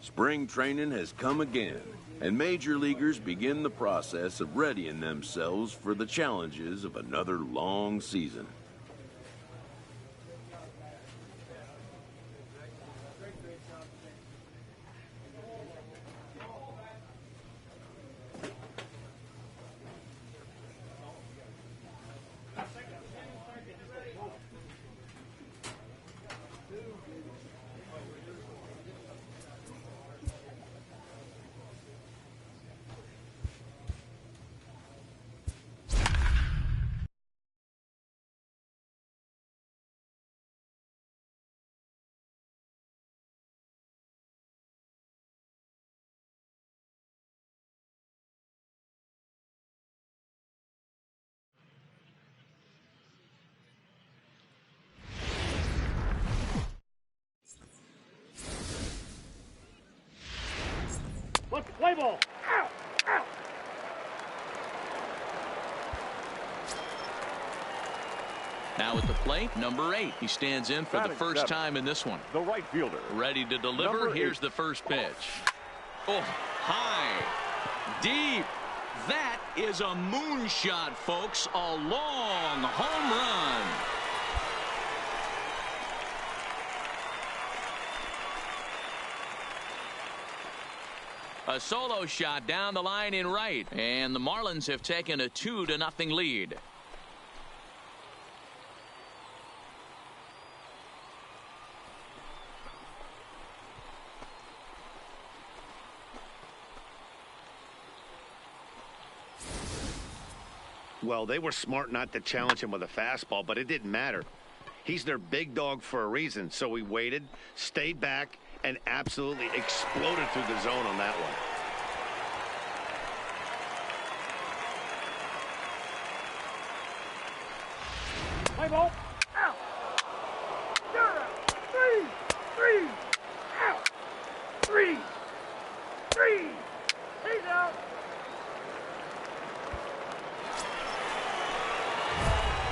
Spring training has come again, and major leaguers begin the process of readying themselves for the challenges of another long season. Let's play ball. Ow! Ow! Now at the plate, number 8. He stands in for the first time in this one. The right fielder. Ready to deliver. Here's the first pitch. Oh, high. Deep. That is a moonshot, folks. A long home run. A solo shot down the line in right, and the Marlins have taken a 2-0 lead. Well, they were smart not to challenge him with a fastball, but it didn't matter. He's their big dog for a reason, so he waited, stayed back, and absolutely exploded through the zone on that one. Play ball. Out. Three. Out. Three. He's out.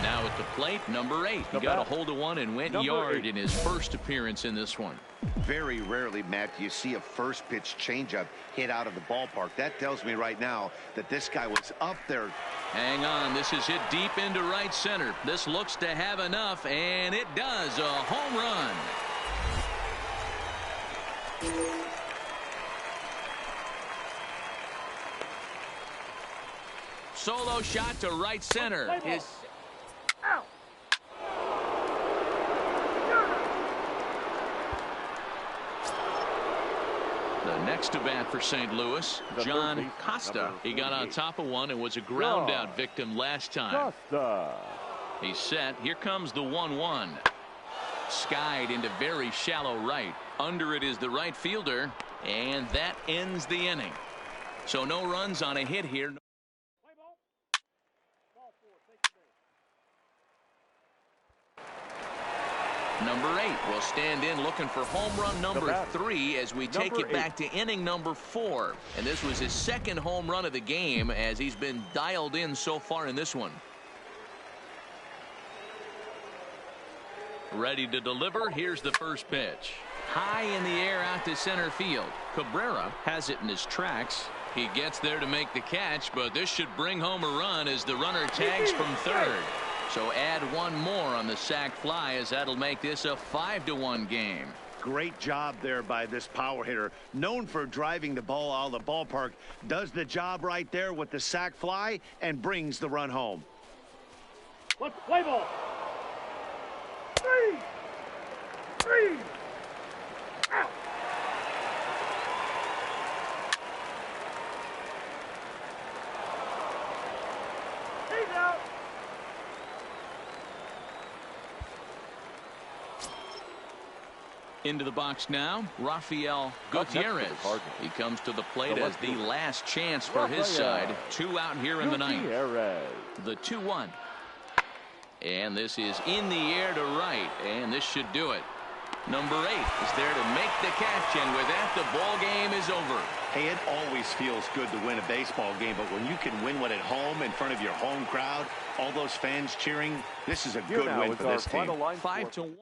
Now at the plate, number 8. He got a hold of one and went yard in his first appearance in this one. Very rarely, Matt, do you see a first pitch changeup hit out of the ballpark. That tells me right now that this guy was up there. Hang on. This is hit deep into right center. This looks to have enough, and it does. A home run. Solo shot to right center. Out. The next to bat for St. Louis, John Costa. He got on top of one and was a ground out victim last time. He's set. Here comes the 1-1. Skied into very shallow right. Under it is the right fielder, and that ends the inning. So no runs on a hit here. Number 8 will stand in looking for home run number 3 as we take it back to inning number 4. And this was his second home run of the game as he's been dialed in so far in this one. Ready to deliver. Here's the first pitch. High in the air out to center field. Cabrera has it in his tracks. He gets there to make the catch, but this should bring home a run as the runner tags from third. So add one more on the sac fly as that'll make this a 5-1 game. Great job there by this power hitter. Known for driving the ball out of the ballpark. Does the job right there with the sac fly and brings the run home. Let's play ball. Three. Out. He's out. Into the box now, Rafael Gutierrez. He comes to the plate as the last chance for his side. 2 out here in the ninth. The 2-1. And this is in the air to right, and this should do it. Number 8 is there to make the catch, and with that, the ball game is over. Hey, it always feels good to win a baseball game, but when you can win one at home in front of your home crowd, all those fans cheering, this is a good win for this team. 5-1.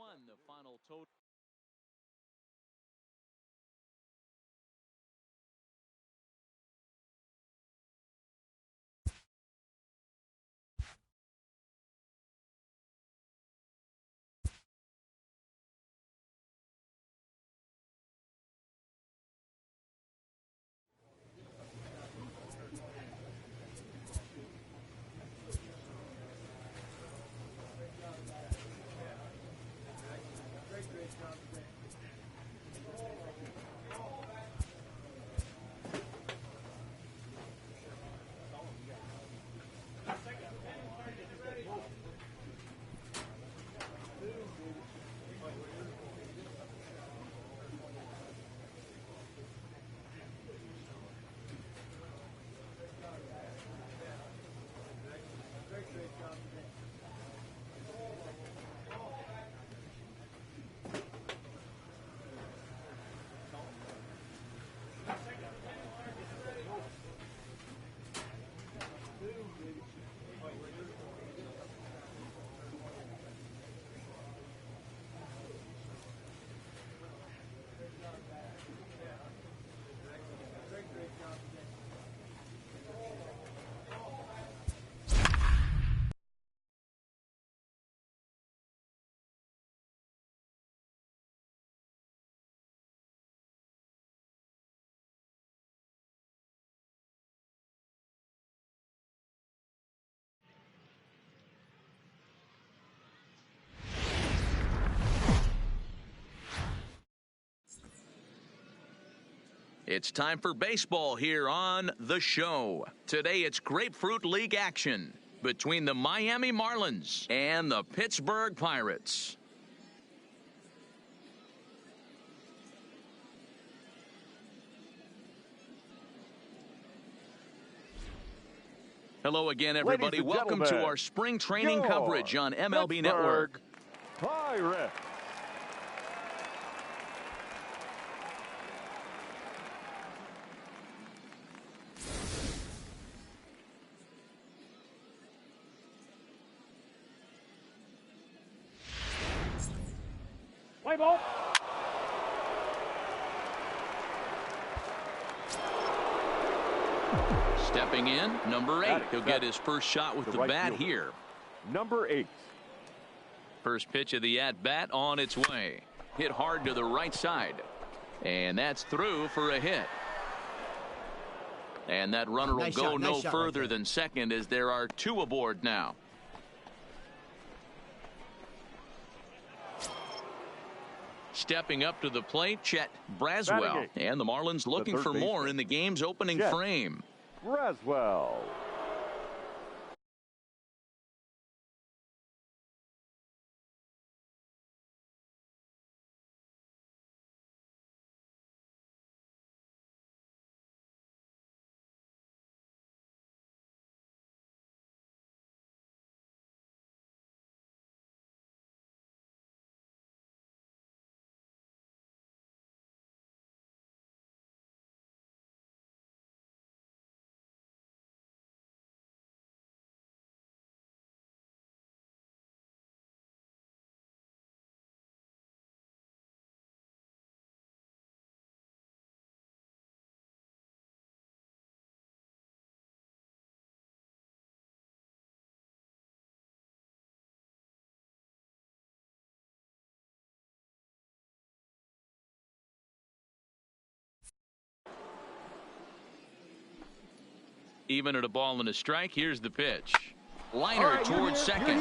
It's time for baseball here on the show. Today it's Grapefruit League action between the Miami Marlins and the Pittsburgh Pirates. Hello again, everybody. Welcome to our spring training coverage on MLB Network. Pirates. Play ball. Stepping in, number 8. He'll get his first shot with the bat here. Number 8. First pitch of the at-bat on its way. Hit hard to the right side. And that's through for a hit. And that runner will go no further than second as there are 2 aboard now. Stepping up to the plate, Chet Braswell. And the Marlins looking for more in the game's opening frame. Braswell. Even at a ball and a strike, here's the pitch. Liner towards second.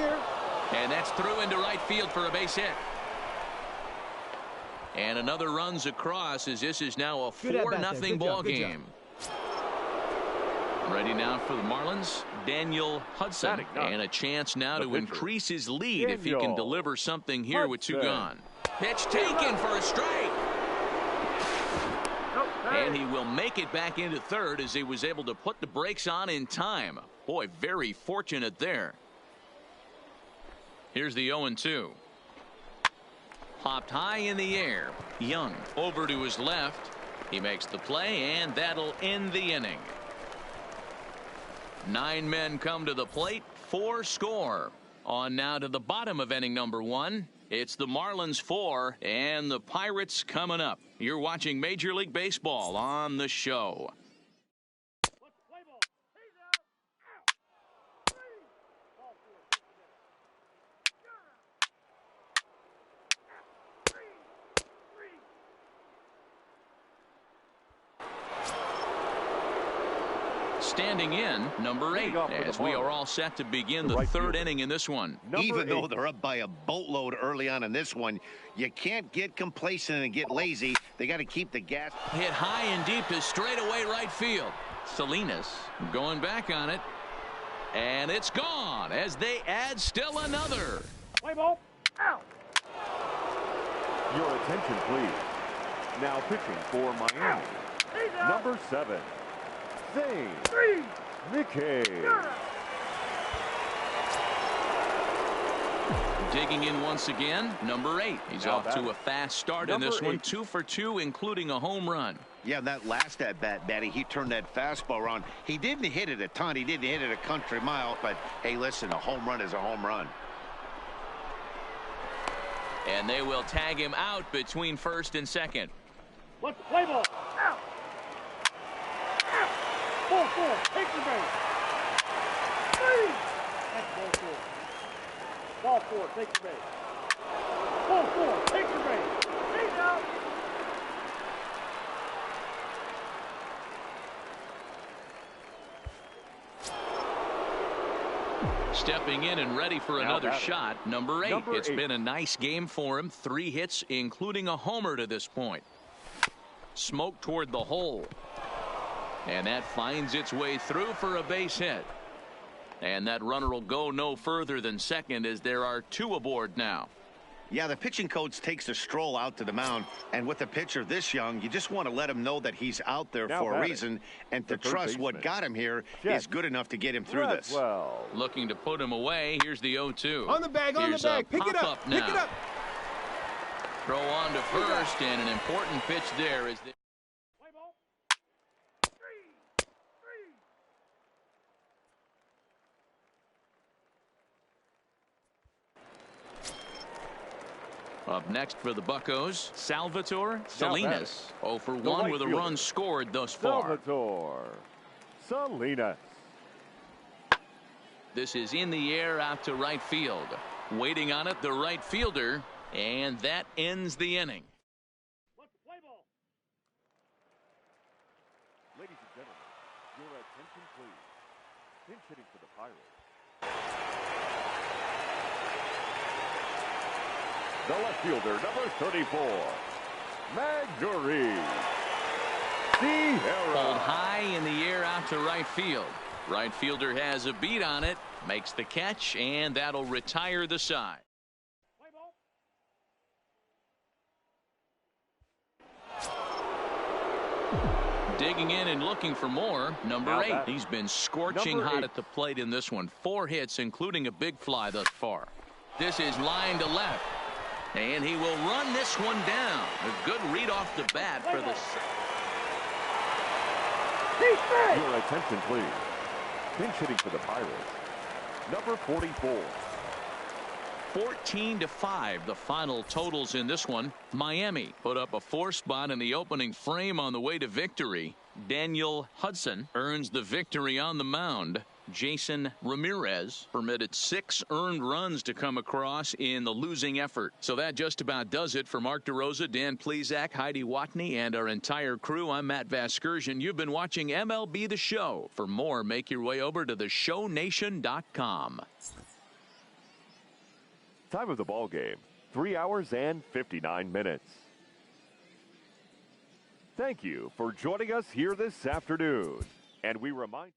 And that's through into right field for a base hit. And another runs across as this is now a 4-0 ball game. Ready now for the Marlins, Daniel Hudson. And a chance now to increase his lead if he can deliver something here with 2 gone. Pitch taken for a strike. And he will make it back into third as he was able to put the brakes on in time. Boy, very fortunate there. Here's the 0-2. Popped high in the air. Young over to his left. He makes the play, and that'll end the inning. 9 men come to the plate, 4 score. On now to the bottom of inning number 1. It's the Marlins 4 and the Pirates coming up. You're watching Major League Baseball on the show. Play ball. He's out. Standing in, number 8, as we are all set to begin the 3rd inning in this one. Even though they're up by a boatload early on in this one, you can't get complacent and get lazy. They got to keep the gas. Hit high and deep to straightaway right field. Salinas going back on it. And it's gone as they add still another. Play ball. Out. Your attention, please. Now pitching for Miami. Number 7. Zane Mickey. Digging in once again, number 8. He's off to a fast start in this one. 2 for 2, including a home run. Yeah, that last at-bat, Batty, he turned that fastball around. He didn't hit it a ton. He didn't hit it a country mile. But, hey, listen, a home run is a home run. And they will tag him out between first and second. Let's play ball. Out. Out. Ball 4. Take the base. 3. That's ball 4. Ball 4. Take the base. Ball 4. Take the base. He's out. Stepping in and ready for another shot, number 8. It's been a nice game for him. 3 hits, including a homer to this point. Smoke toward the hole. And that finds its way through for a base hit. And that runner will go no further than second as there are 2 aboard now. Yeah, the pitching coach takes a stroll out to the mound, and with a pitcher this young, you just want to let him know that he's out there for a reason, and to trust what got him here is good enough to get him through this. Looking to put him away. Here's the 0-2. On the bag, on the bag. Pick it up. Pick it up. Throw on to first, and an important pitch there is the Play ball. 3. 3. Up next for the Buccos, Salvatore Salinas. 0 for 1 with a run scored thus far. Salvatore Salinas. This is in the air out to right field. Waiting on it, the right fielder, and that ends the inning. Let's play ball. Ladies and gentlemen, your attention please. Pinch hitting for the Pirates. The left fielder, number 34, Maguire. Pulled high in the air out to right field. Right fielder has a beat on it, makes the catch, and that'll retire the side. Play ball. Digging in and looking for more, number 8. He's been scorching hot at the plate in this one. 4 hits, including a big fly thus far. This is line to left. And he will run this one down. A good read off the bat for the... Your attention, please. Pinch hitting for the Pirates, number 44. 14-5, the final totals in this one. Miami put up a 4 spot in the opening frame on the way to victory. Daniel Hudson earns the victory on the mound. Jason Ramirez permitted 6 earned runs to come across in the losing effort. So that just about does it for Mark DeRosa, Dan Plesac, Heidi Watney, and our entire crew. I'm Matt Vasgersian. You've been watching MLB The Show. For more, make your way over to theshownation.com. Time of the ball game, 3 hours and 59 minutes. Thank you for joining us here this afternoon. And we remind you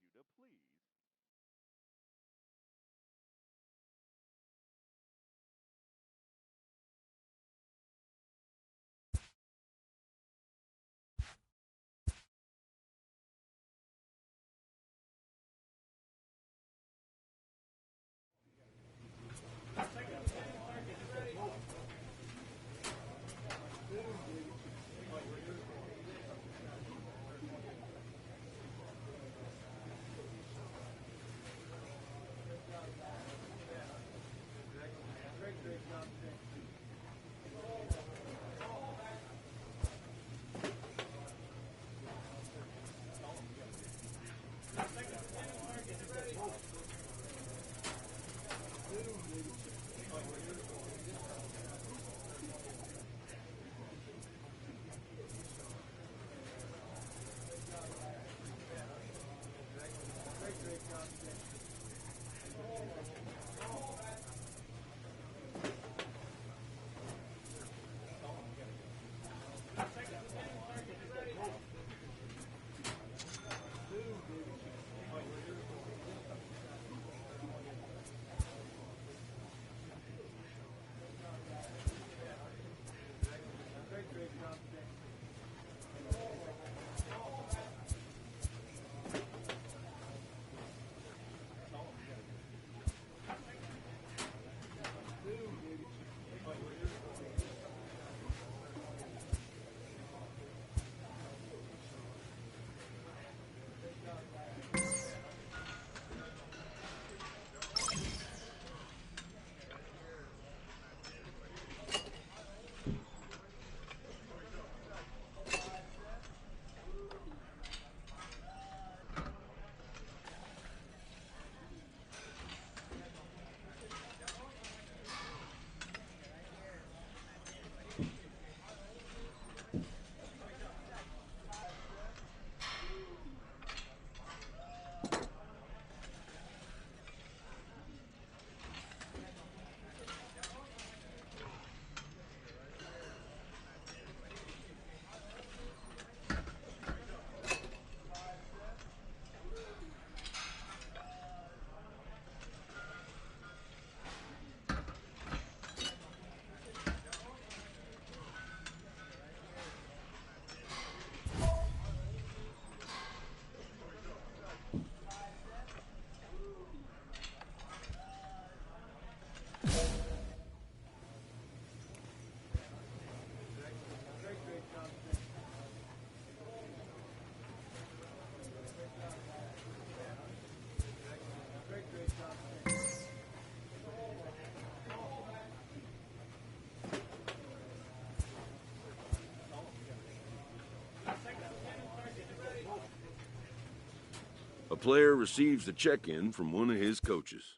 A player receives a check-in from one of his coaches.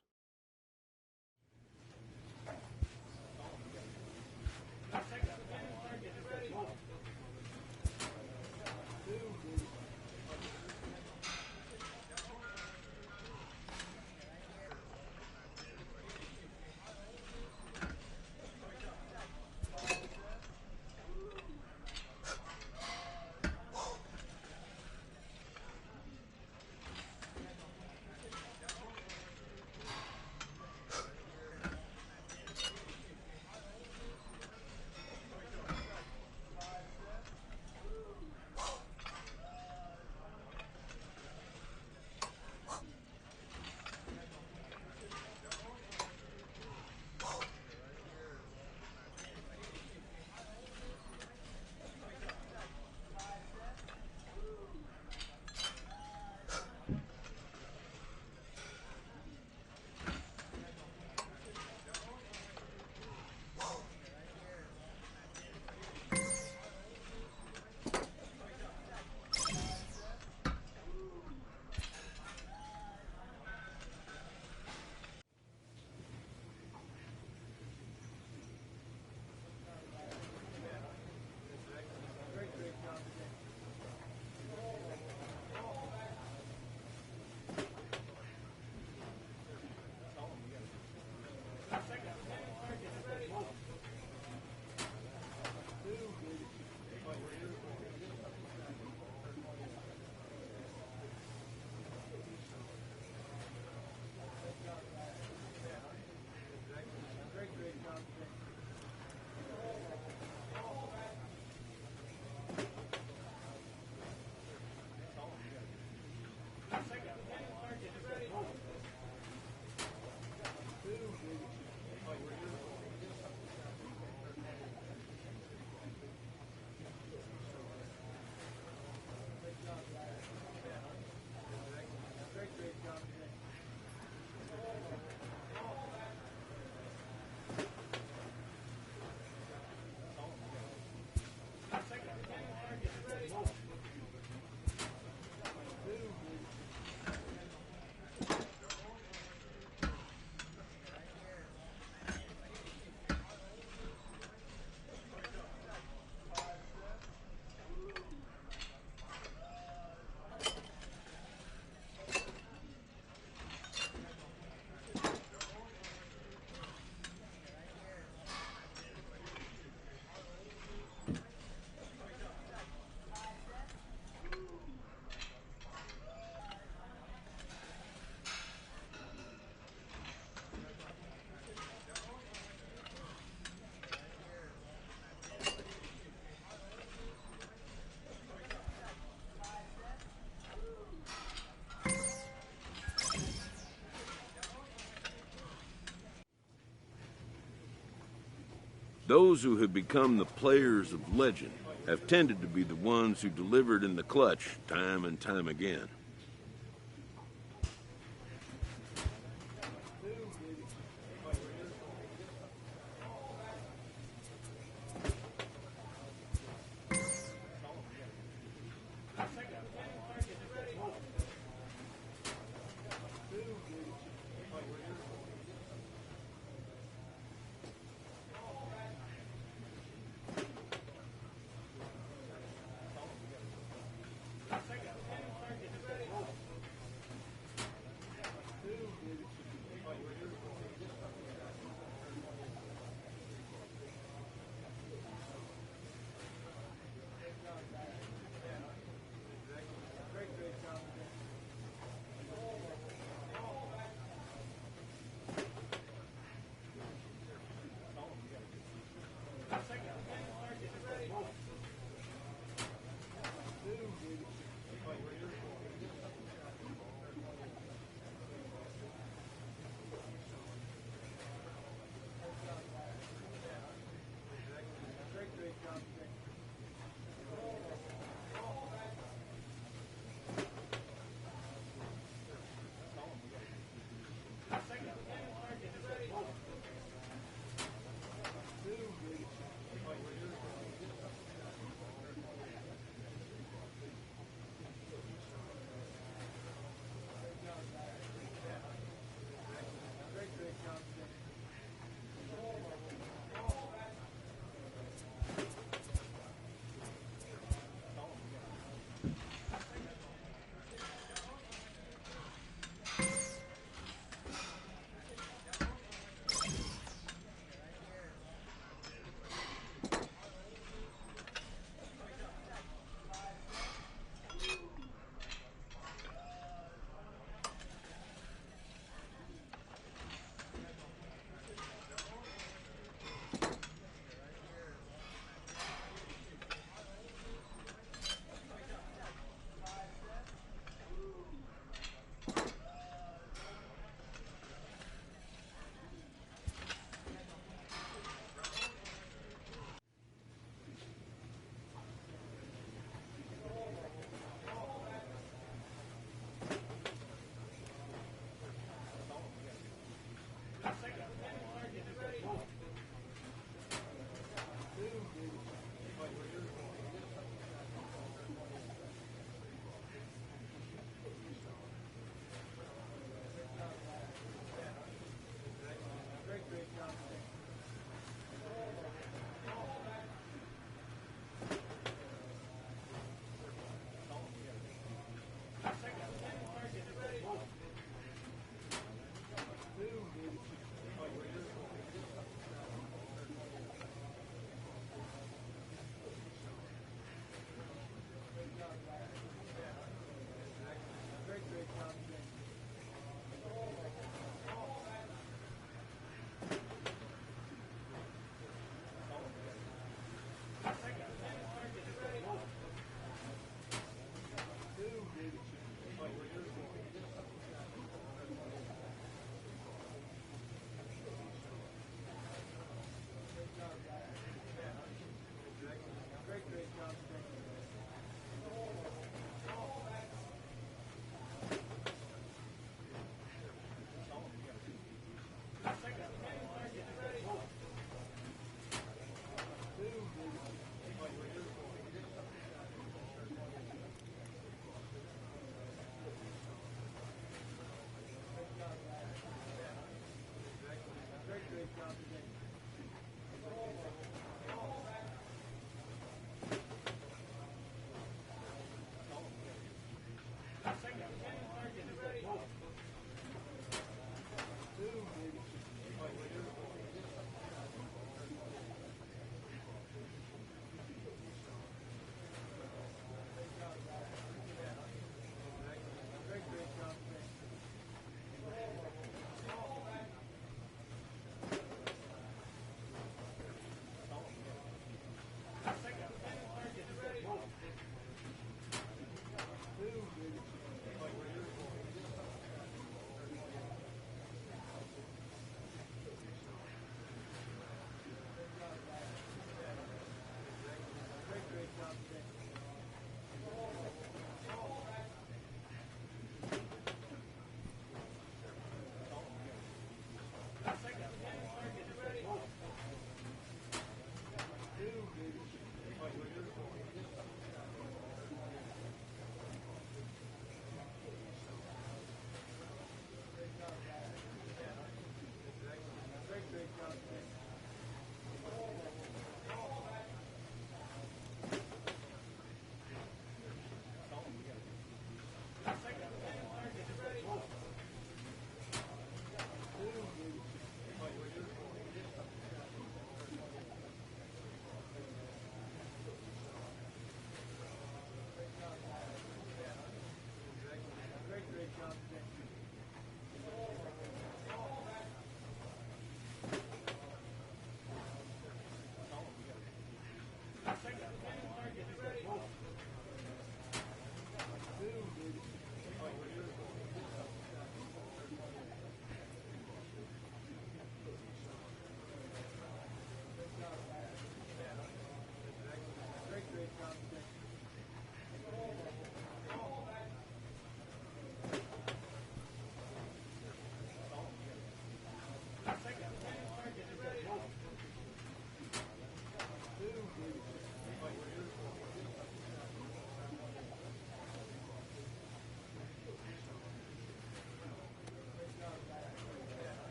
Those who have become the players of legend have tended to be the ones who delivered in the clutch time and time again.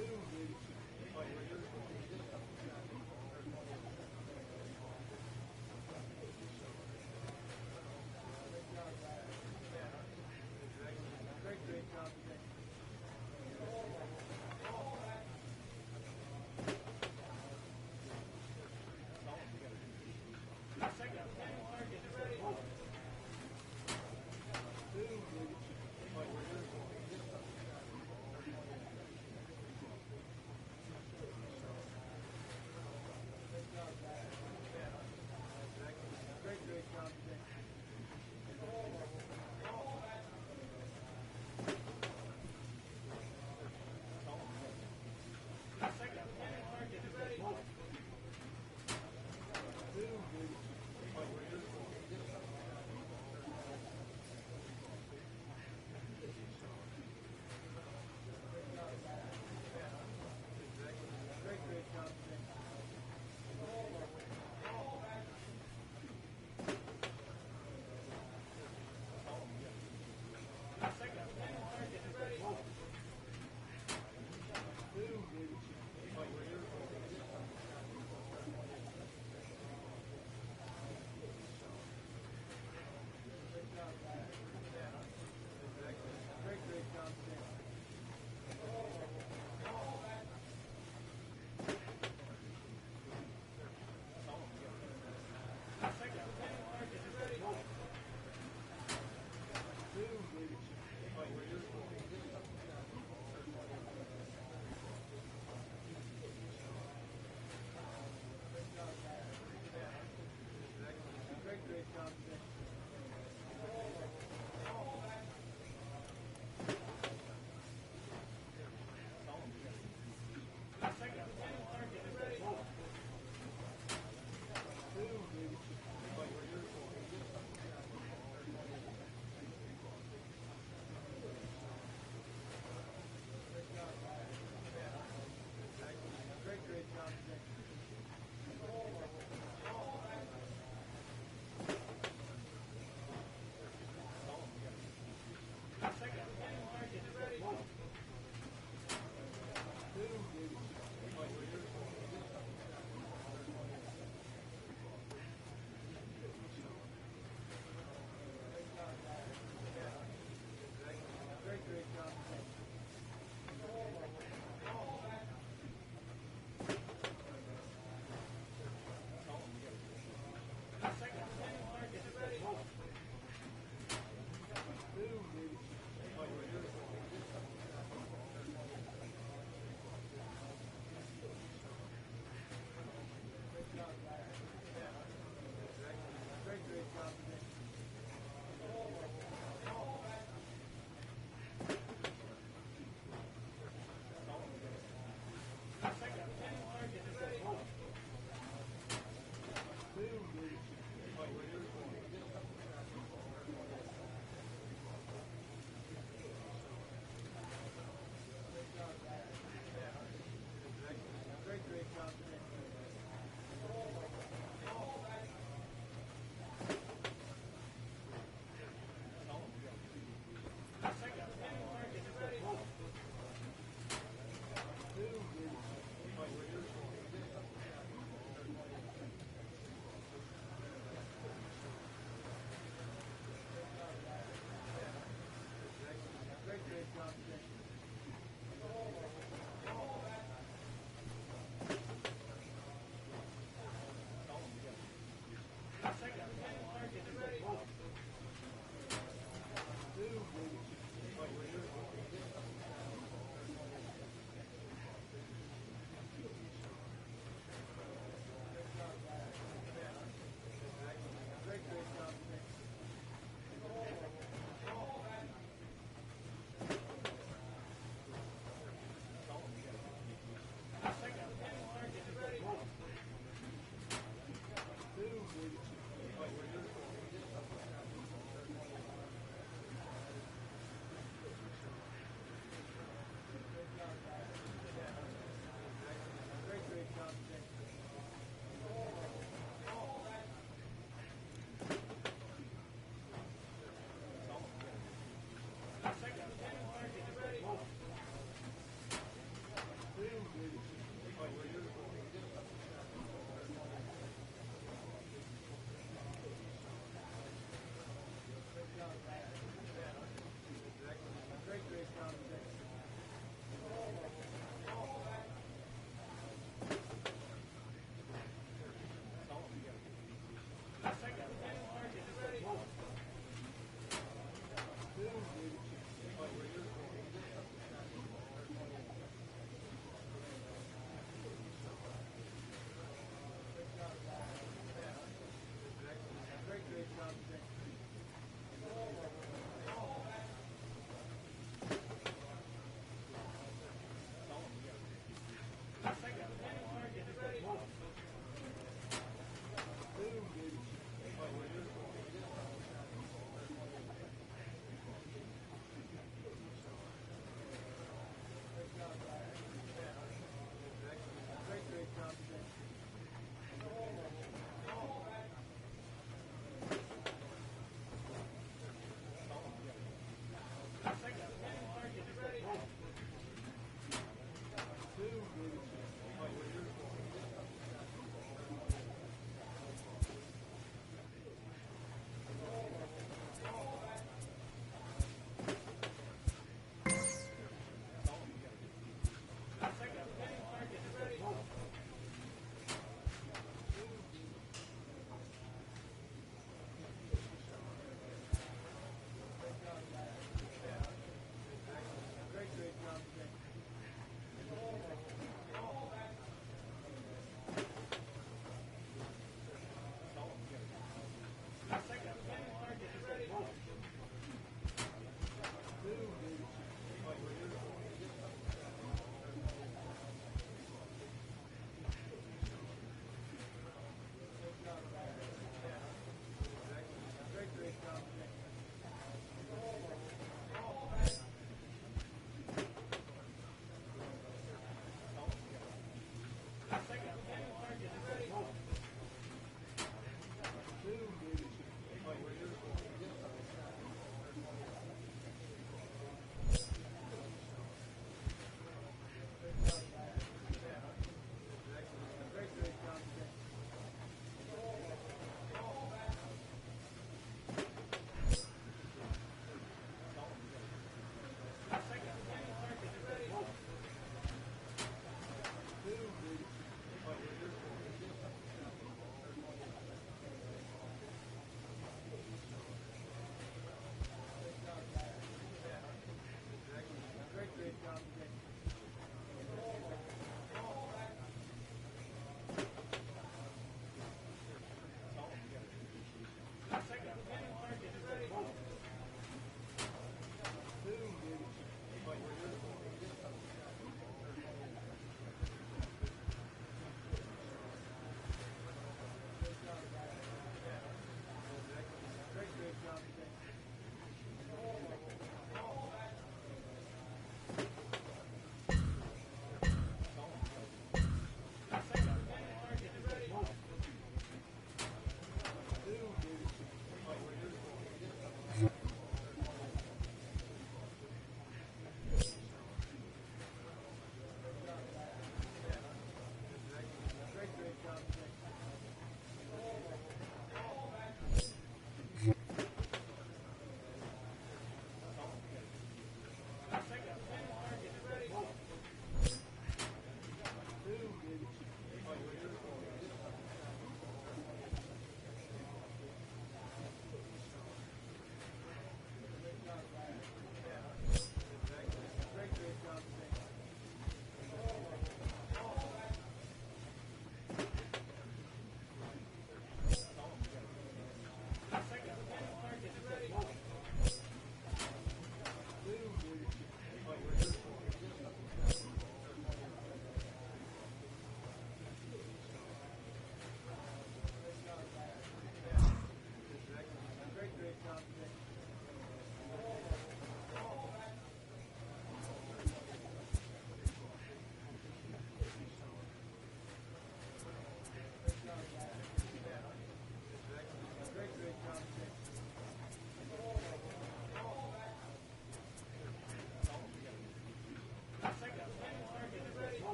2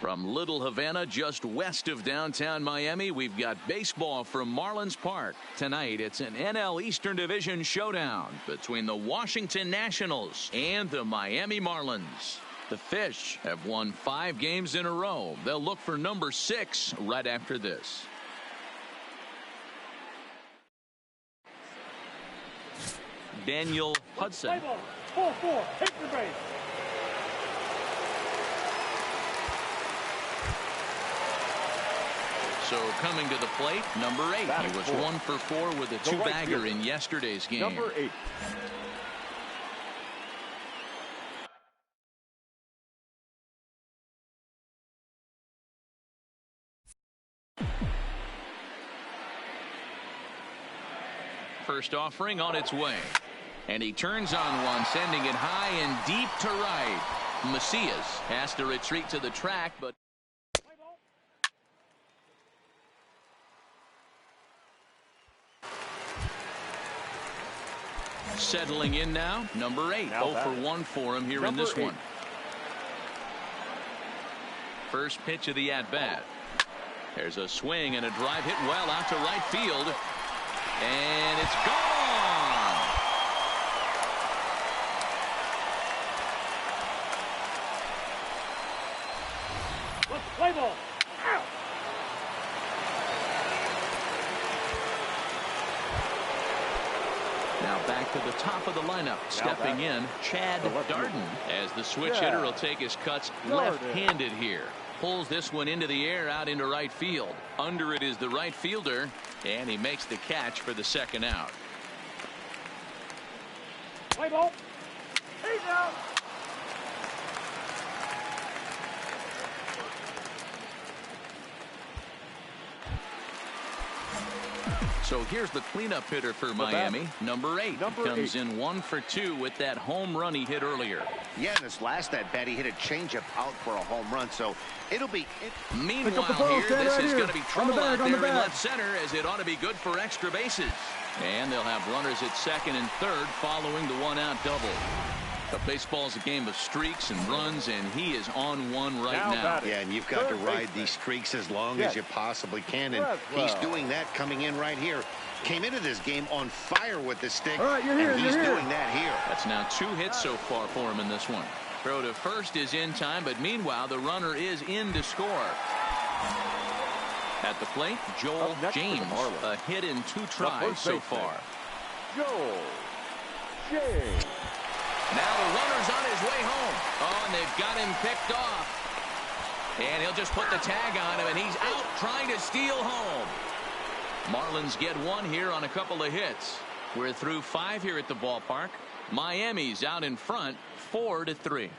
From Little Havana, just west of downtown Miami, we've got baseball from Marlins Park. Tonight, it's an NL Eastern Division showdown between the Washington Nationals and the Miami Marlins. The Fish have won 5 games in a row. They'll look for number 6 right after this. Daniel Hudson. 4-4, take the base. So coming to the plate, number 8. He was 1 for 4 with a 2-bagger in yesterday's game. Number 8. First offering on its way. And he turns on one, sending it high and deep to right. Macias has to retreat to the track, but settling in now, number 8. 0 for 1 for him here in this one. First pitch of the at-bat. There's a swing and a drive hit well out to right field. And it's gone. Let's play ball. Out. Now back to the top of the lineup. Stepping in, Chad Darden, as the switch hitter will take his cuts left-handed here. Pulls this one into the air out into right field. Under it is the right fielder, and he makes the catch for the second out. Play ball. He's out. So here's the cleanup hitter for Miami, number 8. Comes in 1 for 2 with that home run he hit earlier. Yeah, in this last at-bat, he hit a changeup out for a home run, so it'll be... Meanwhile here, this is going to be trouble out there in left center, as it ought to be good for extra bases. And they'll have runners at second and third following the one-out double. But baseball's a game of streaks and runs, and he is on one right now. Yeah, and you've got to ride these streaks as long as you possibly can, and he's doing that coming in right here. Came into this game on fire with the stick, and he's doing that here. That's now 2 hits so far for him in this one. Throw to first is in time, but meanwhile, the runner is in to score. At the plate, Joel James, a hit in 2 tries so far. Joel James. Now the runner's on his way home. Oh, and they've got him picked off. And he'll just put the tag on him, and he's out trying to steal home. Marlins get 1 here on a couple of hits. We're through 5 here at the ballpark. Miami's out in front, 4-3.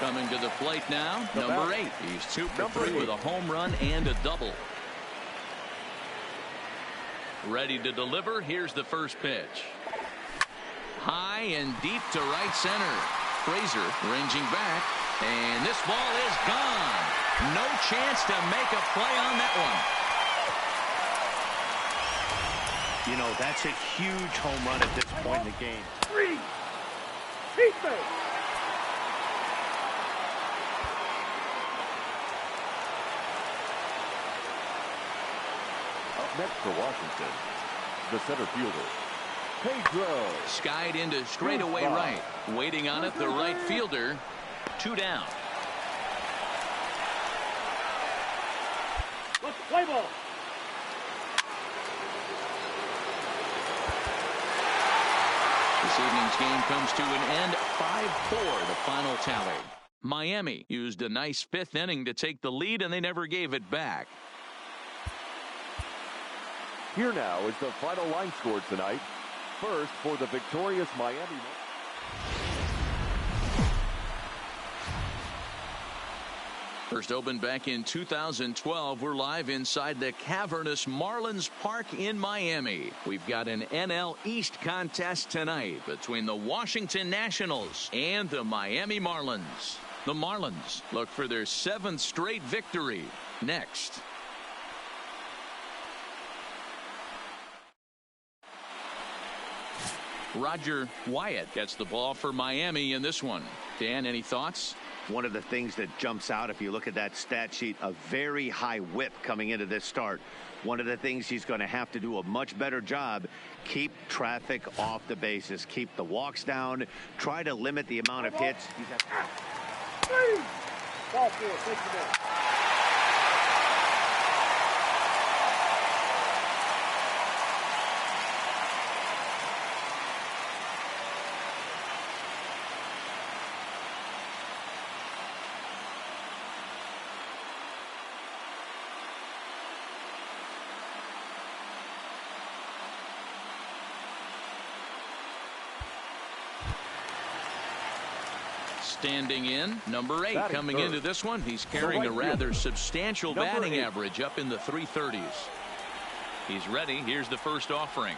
Coming to the plate now, number 8. He's 2 for 3 with a home run and a double. Ready to deliver. Here's the first pitch. High and deep to right center. Frazier ranging back, and this ball is gone. No chance to make a play on that one. You know, that's a huge home run at this point in the game. 3. Heat base. Next for Washington, the center fielder, Pedro. Skied into straightaway right. Waiting on it, the right fielder. 2 down. Let's play ball. This evening's game comes to an end, 5-4, the final tally. Miami used a nice 5th inning to take the lead, and they never gave it back. Here now is the final line score tonight. First for the victorious Miami. First opened back in 2012. We're live inside the cavernous Marlins Park in Miami. We've got an NL East contest tonight between the Washington Nationals and the Miami Marlins. The Marlins look for their 7th straight victory next. Roger Wyatt gets the ball for Miami in this one. Dan, any thoughts? One of the things that jumps out if you look at that stat sheet, a very high whip coming into this start. One of the things he's going to have to do a much better job, keep traffic off the bases, keep the walks down, try to limit the amount of hits. Ball 4, take the ball. Standing in, number 8 coming into this one. He's carrying a rather substantial batting average up in the 330s. He's ready. Here's the first offering.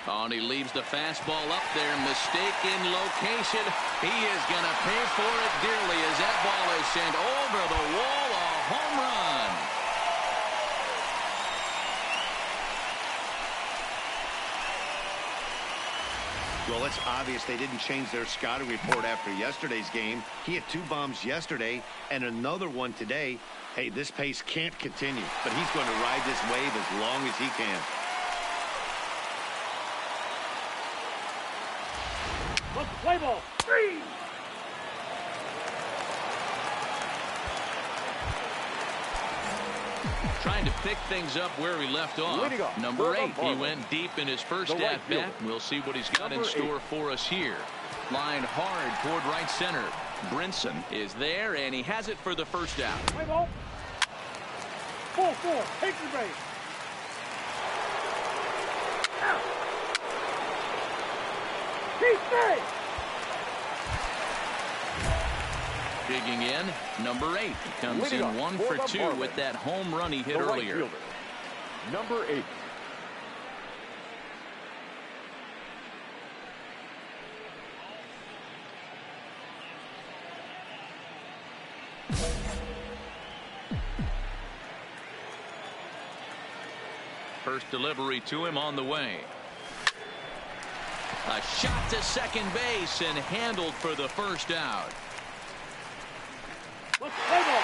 Oh, and he leaves the fastball up there. Mistaken location. He is going to pay for it dearly as that ball is sent over the wall. A home run. Well, it's obvious they didn't change their scouting report after yesterday's game. He had 2 bombs yesterday and another one today. Hey, this pace can't continue, but he's going to ride this wave as long as he can. Let's play ball. 3. Trying to pick things up where he left off. Number 8, he went deep in his first at-bat. We'll see what he's got in store for us here. Line hard toward right center. Brinson is there, and he has it for the first out. Play ball. Ball 4, take the base. Out. Keep safe. Digging in, number 8 comes in 1 for 2 with that home run he hit earlier. Number 8. First delivery to him on the way. A shot to second base and handled for the first out. Let's play ball.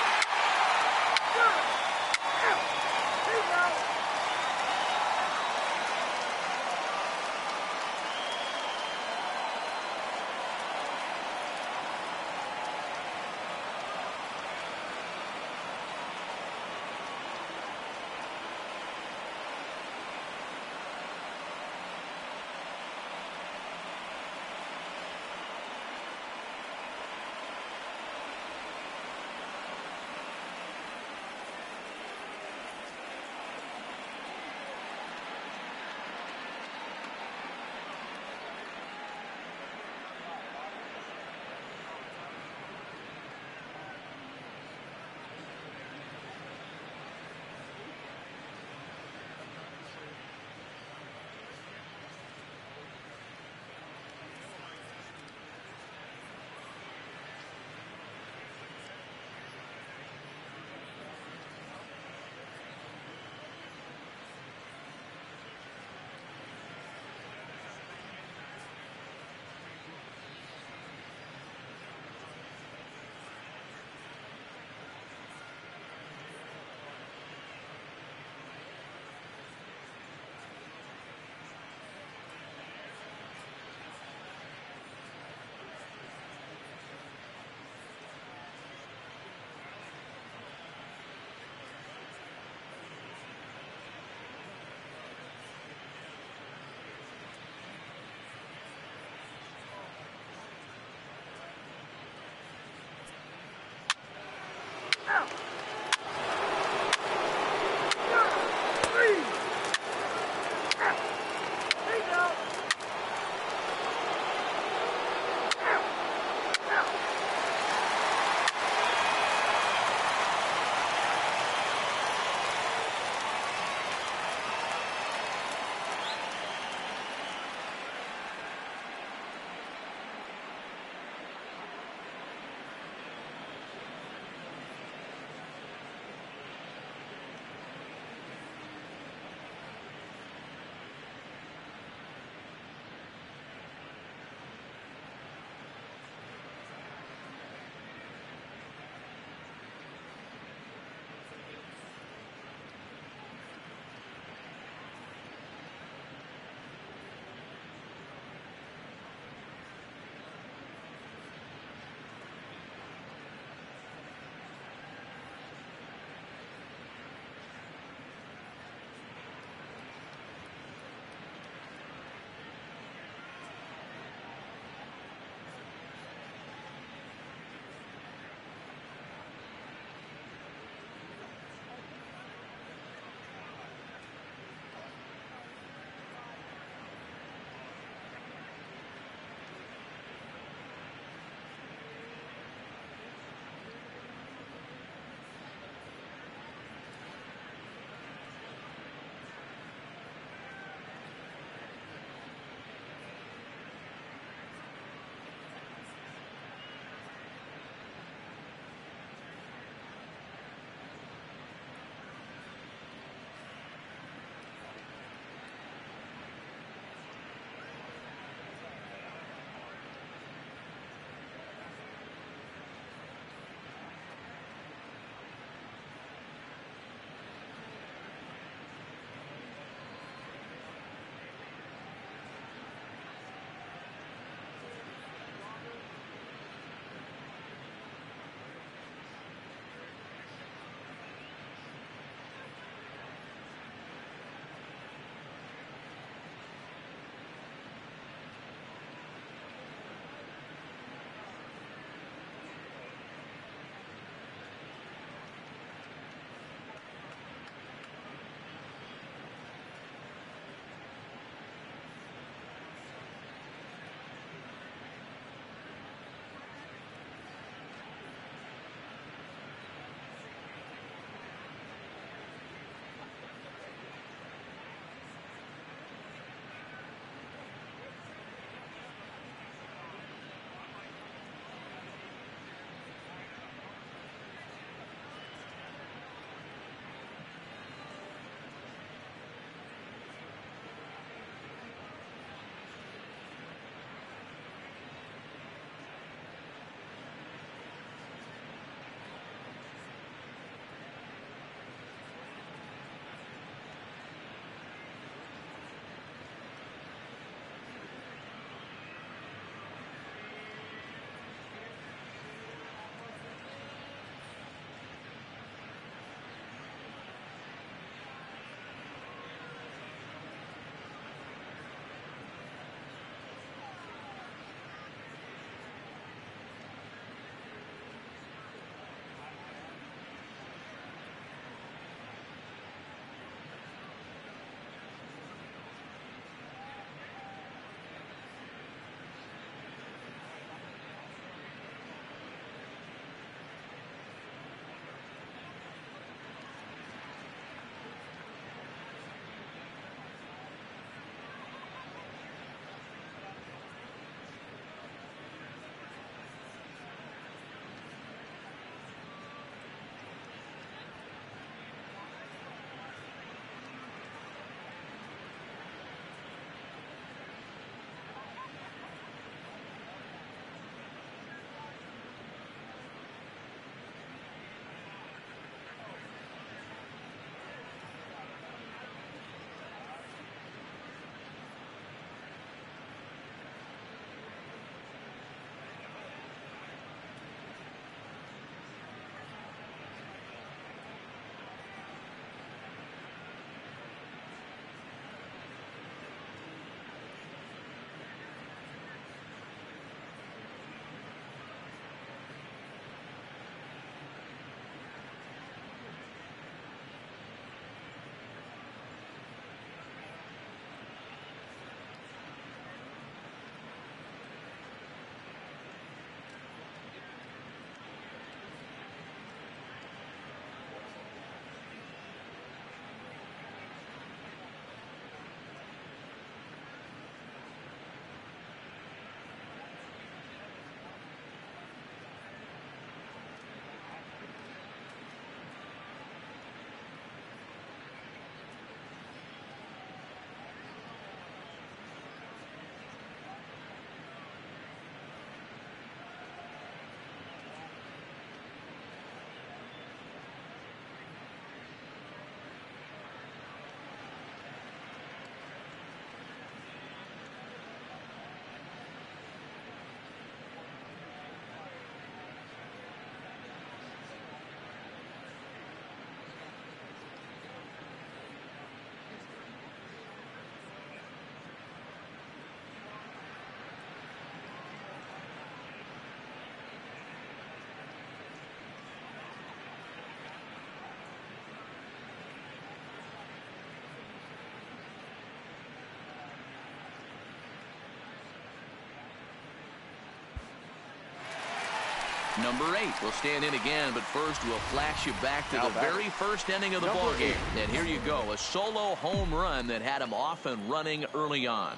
Number 8 will stand in again, but first we'll flash you back to the very first inning of the ball game. And here you go, a solo home run that had him off and running early on.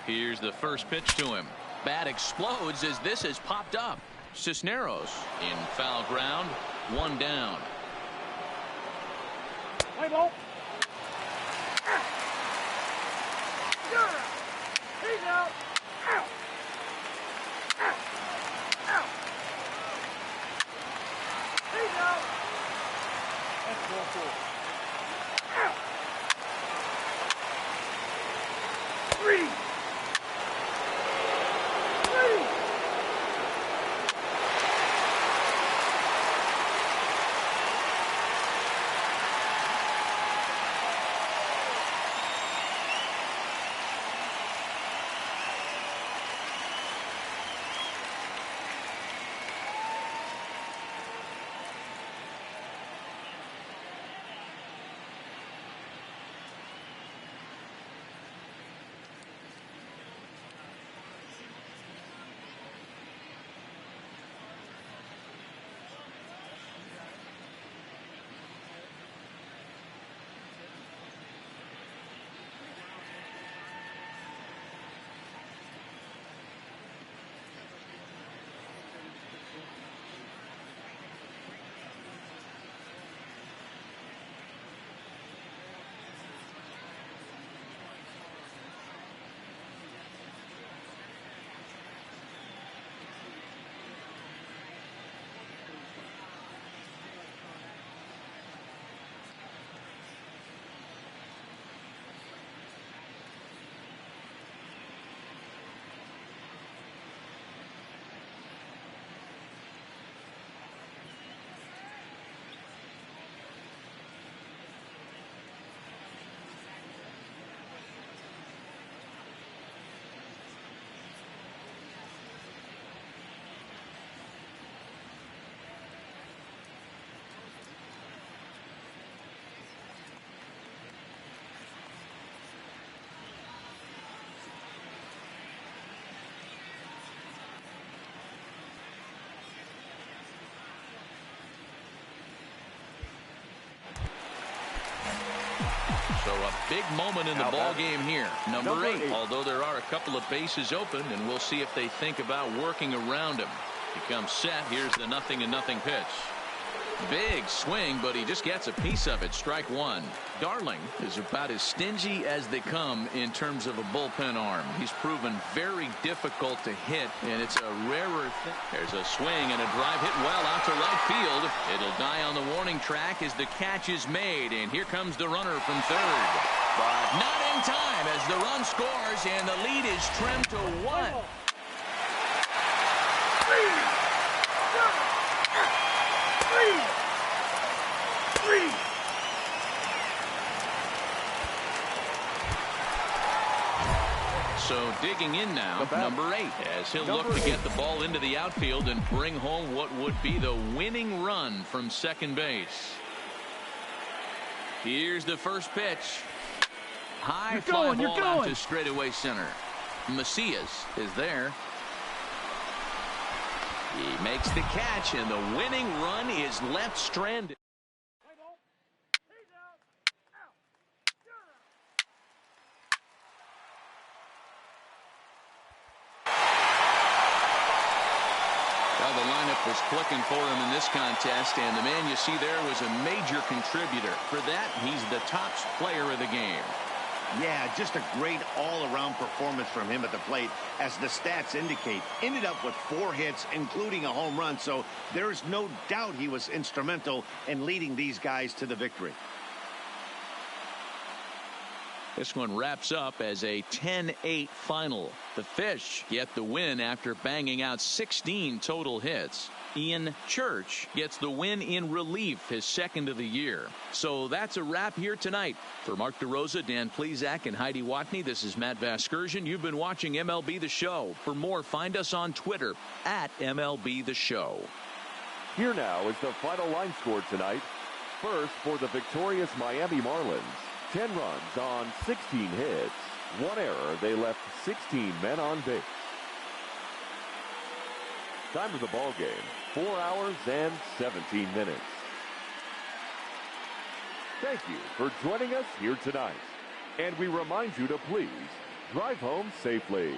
Here's the first pitch to him. Bat explodes as this has popped up. Cisneros in foul ground, 1 down. Play ball. He's out. He's out. That's ball 4. 3. So a big moment in the ball game here. Number 8, although there are a couple of bases open, and we'll see if they think about working around him. He comes set. Here's the 0-0 pitch. Big swing, but he just gets a piece of it. Strike 1. Darling is about as stingy as they come in terms of a bullpen arm. He's proven very difficult to hit, and it's a rarer thing. There's a swing and a drive hit well out to right field. It'll die on the warning track as the catch is made, and here comes the runner from third. But not in time as the run scores, and the lead is trimmed to 1. So digging in now, number 8, as he'll look to get the ball into the outfield and bring home what would be the winning run from second base. Here's the first pitch. High fly ball out to straightaway center. Macias is there. He makes the catch, and the winning run is left stranded. Well, the lineup was clicking for him in this contest, and the man you see there was a major contributor. For that, he's the top player of the game. Yeah, just a great all-around performance from him at the plate, as the stats indicate. Ended up with 4 hits, including a home run, so there's no doubt he was instrumental in leading these guys to the victory. This one wraps up as a 10-8 final. The Fish get the win after banging out 16 total hits. Ian Church gets the win in relief, his second of the year. So that's a wrap here tonight. For Mark DeRosa, Dan Plesac, and Heidi Watney, this is Matt Vasgersian. You've been watching MLB The Show. For more, find us on Twitter at MLB The Show. Here now is the final line score tonight. First, for the victorious Miami Marlins, 10 runs on 16 hits. 1 error. They left 16 men on base. Time of the ball game, 4 hours and 17 minutes. Thank you for joining us here tonight. And we remind you to please drive home safely.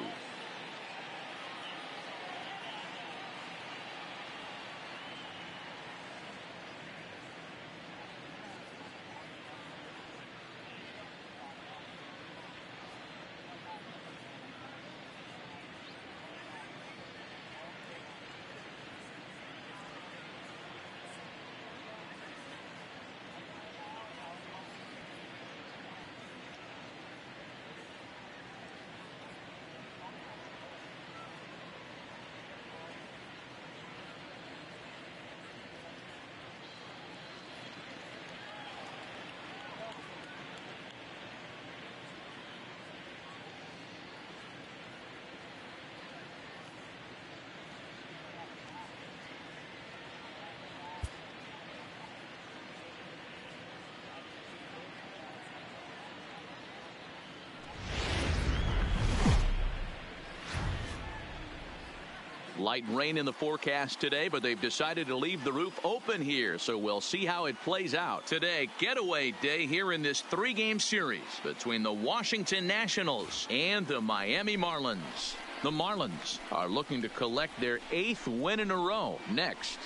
Light rain in the forecast today, but they've decided to leave the roof open here, so we'll see how it plays out. Today, getaway day here in this 3-game series between the Washington Nationals and the Miami Marlins. The Marlins are looking to collect their 8th win in a row next.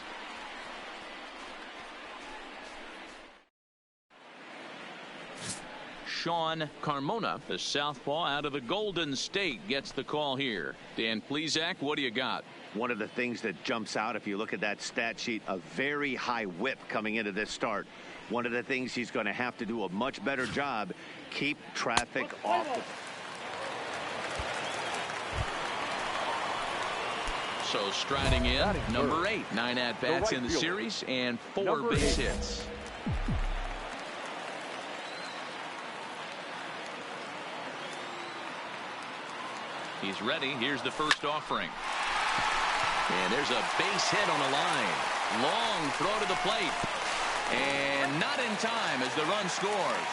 Sean Carmona, the southpaw out of the Golden State, gets the call here. Dan Plesac, what do you got? One of the things that jumps out, if you look at that stat sheet, a very high whip coming into this start. One of the things he's going to have to do a much better job, keep traffic off the... So striding in, number 8, 9 at-bats in the series and 4 base hits. He's ready. Here's the first offering. And there's a base hit on the line. Long throw to the plate. And not in time as the run scores.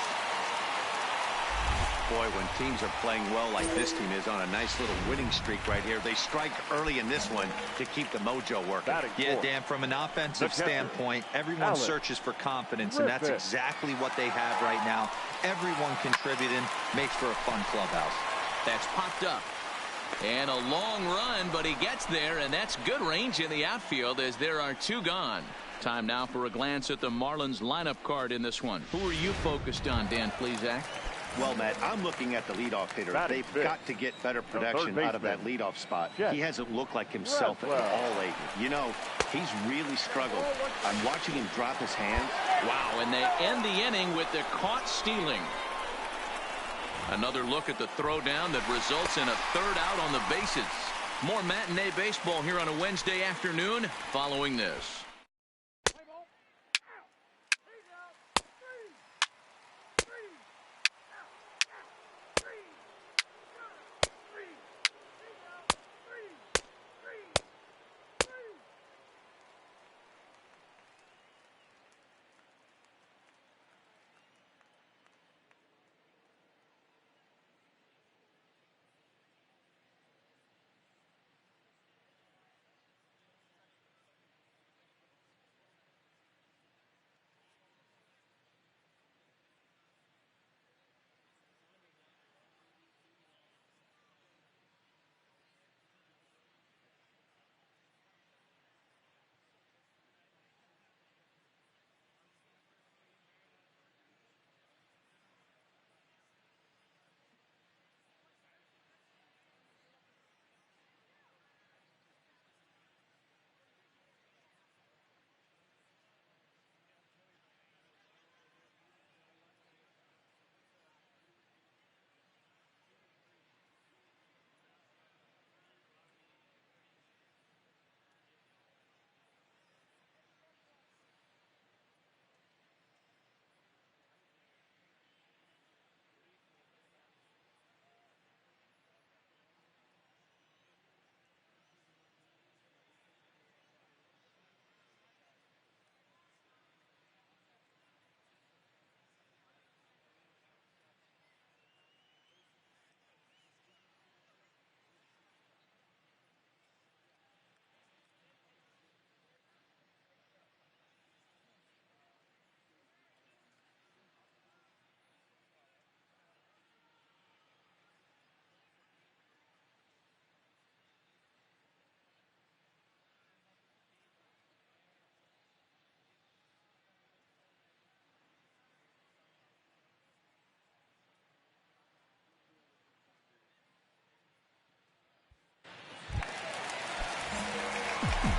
Boy, when teams are playing well like this team is on a nice little winning streak right here, they strike early in this one to keep the mojo working. Yeah, Dan, from an offensive standpoint, everyone searches for confidence, and that's exactly what they have right now. Everyone contributing makes for a fun clubhouse. That's popped up. And a long run, but he gets there, and that's good range in the outfield as there are 2 gone. Time now for a glance at the Marlins lineup card in this one. Who are you focused on, Dan Plesac? Well, Matt, I'm looking at the leadoff hitter. They've got to get better production out of that leadoff spot. He hasn't looked like himself at all lately. You know, he's really struggled. I'm watching him drop his hands. Wow, and they end the inning with the caught stealing. Another look at the throwdown that results in a 3rd out on the bases. More matinee baseball here on a Wednesday afternoon following this.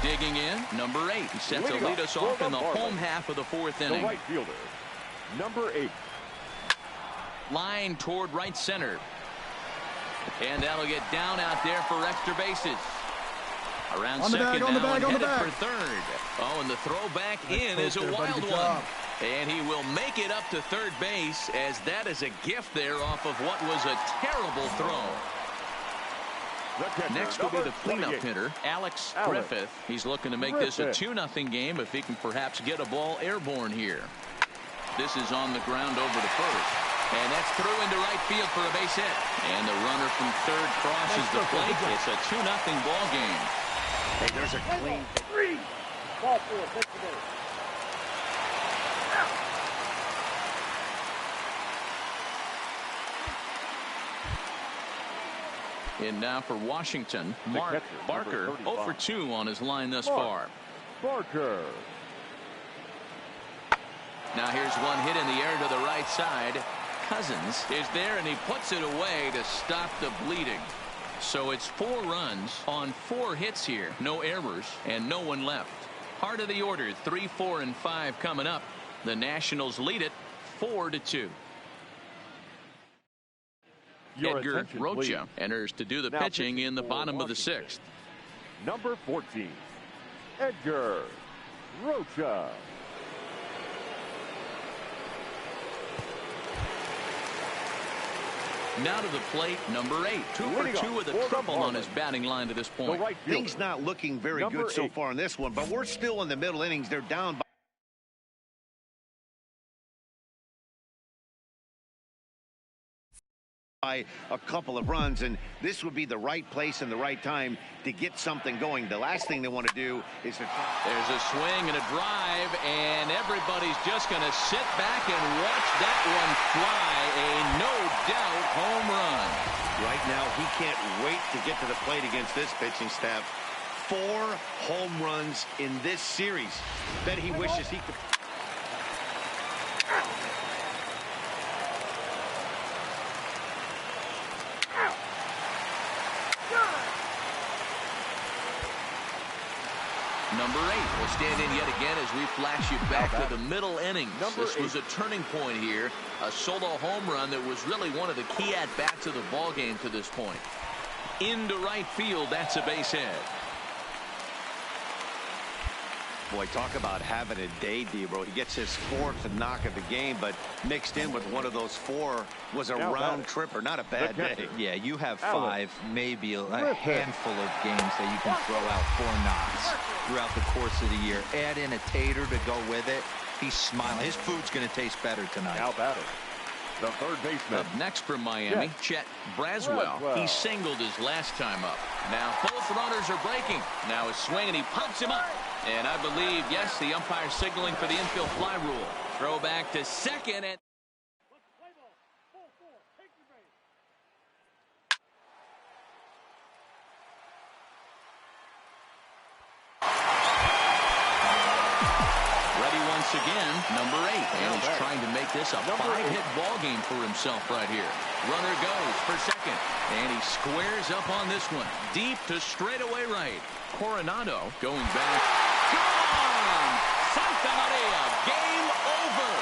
Digging in, number 8. He set to lead us off in the home half of the 4th inning. The right fielder, number 8. Line toward right center. And that'll get down out there for extra bases. Around second now and headed for third. Oh, and the throw back in is a wild one. And he will make it up to third base, as that is a gift there off of what was a terrible throw. Next will be the cleanup hitter, Alex Griffith. He's looking to make this a 2-0 game if he can perhaps get a ball airborne here. This is on the ground over to first. And that's through into right field for a base hit. And the runner from third crosses the plate. It's a 2-0 ball game. Hey, there's a clean. Ball 4, take the base. And now for Washington, Mark Barker, 0 for 2 on his line thus far. Barker. Now here's one hit in the air to the right side. Cousins is there, and he puts it away to stop the bleeding. So it's 4 runs on 4 hits here. No errors and no one left. Heart of the order, 3, 4, and 5 coming up. The Nationals lead it 4-2. Edgar Rocha enters to do the pitching in the bottom of the 6th. Number 14, Edgar Rocha. Now to the plate, number 8. 2 for 2 with a triple on his batting line to this point. Things not looking very good so far in this one, but we're still in the middle innings. They're down by a couple of runs, and this would be the right place and the right time to get something going. The last thing they want to do is to... There's a swing and a drive, and everybody's just going to sit back and watch that one fly. A no-doubt home run. Right now, he can't wait to get to the plate against this pitching staff. 4 home runs in this series. Bet he wishes he could... Number 8 will stand in yet again as we flash you back to the middle innings. This was a turning point here. A solo home run that was really one of the key at-bats of the ball game to this point. Into right field, that's a base hit. Boy, talk about having a day, Debro. He gets his 4th knock of the game, but mixed in with one of those 4 was a round tripper. Not a bad day. Yeah, you have 5, maybe a handful of games that you can throw out 4 knocks throughout the course of the year. Add in a tater to go with it. He's smiling. His food's going to taste better tonight. How about it? The third baseman. Up next from Miami, Chet Braswell. He singled his last time up. Now both runners are breaking. Now his swing, and he pops him up. And I believe, yes, the umpire signaling for the infield fly rule. Throw back to second. And ready once again, number 8. And he's trying to make this a 5-hit ball game for himself right here. Runner goes for second. And he squares up on this one. Deep to straightaway right. Coronado going back. Gone! Santa Maria, game over.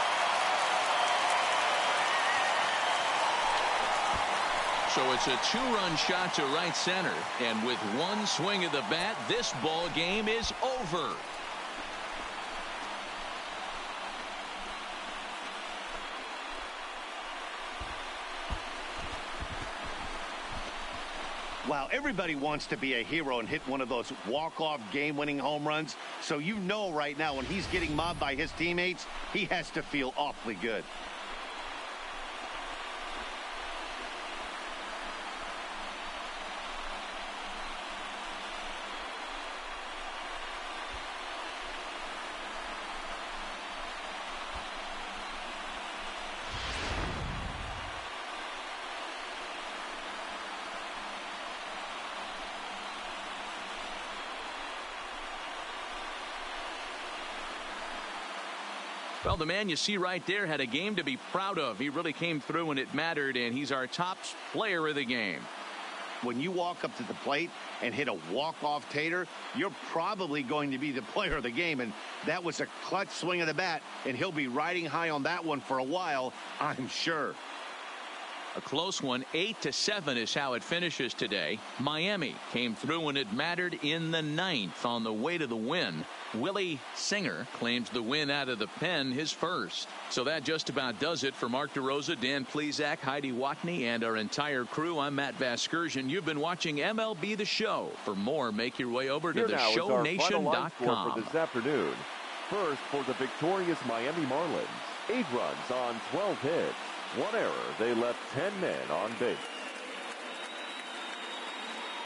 So it's a 2-run shot to right center. And with one swing of the bat, this ball game is over. Wow, everybody wants to be a hero and hit one of those walk-off game-winning home runs. So you know right now when he's getting mobbed by his teammates, he has to feel awfully good. Well, the man you see right there had a game to be proud of. He really came through when it mattered, and he's our top player of the game. when you walk up to the plate and hit a walk-off tater, you're probably going to be the player of the game. And that was a clutch swing of the bat, and he'll be riding high on that one for a while, I'm sure. A close one, 8-7 is how it finishes today. Miami came through when it mattered in the ninth on the way to the win. Willie Singer claims the win out of the pen, his first. So that just about does it for Mark DeRosa, Dan Plesac, Heidi Watney, and our entire crew. I'm Matt Vasgersian. You've been watching MLB The Show. For more, make your way over to theshownation.com. For this afternoon. First, for the victorious Miami Marlins, 8 runs on 12 hits. 1 error. They left 10 men on base.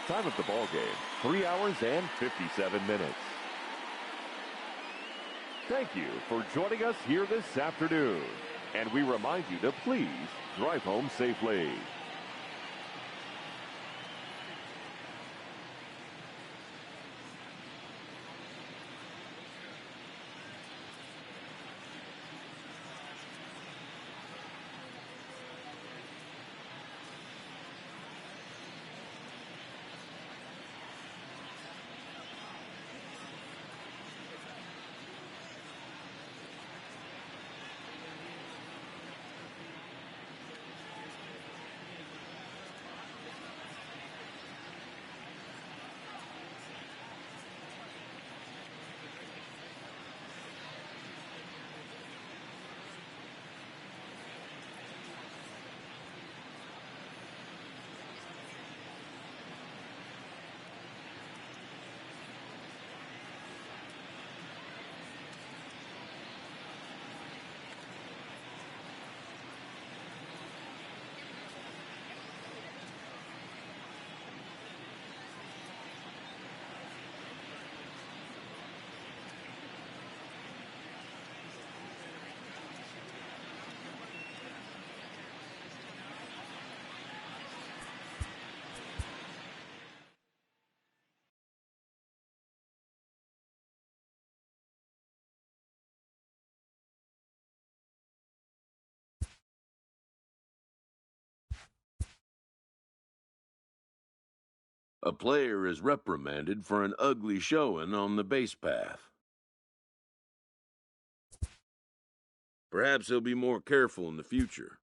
Time of the ball game, 3 hours and 57 minutes. Thank you for joining us here this afternoon. And we remind you to please drive home safely. A player is reprimanded for an ugly showing on the base path. Perhaps he'll be more careful in the future.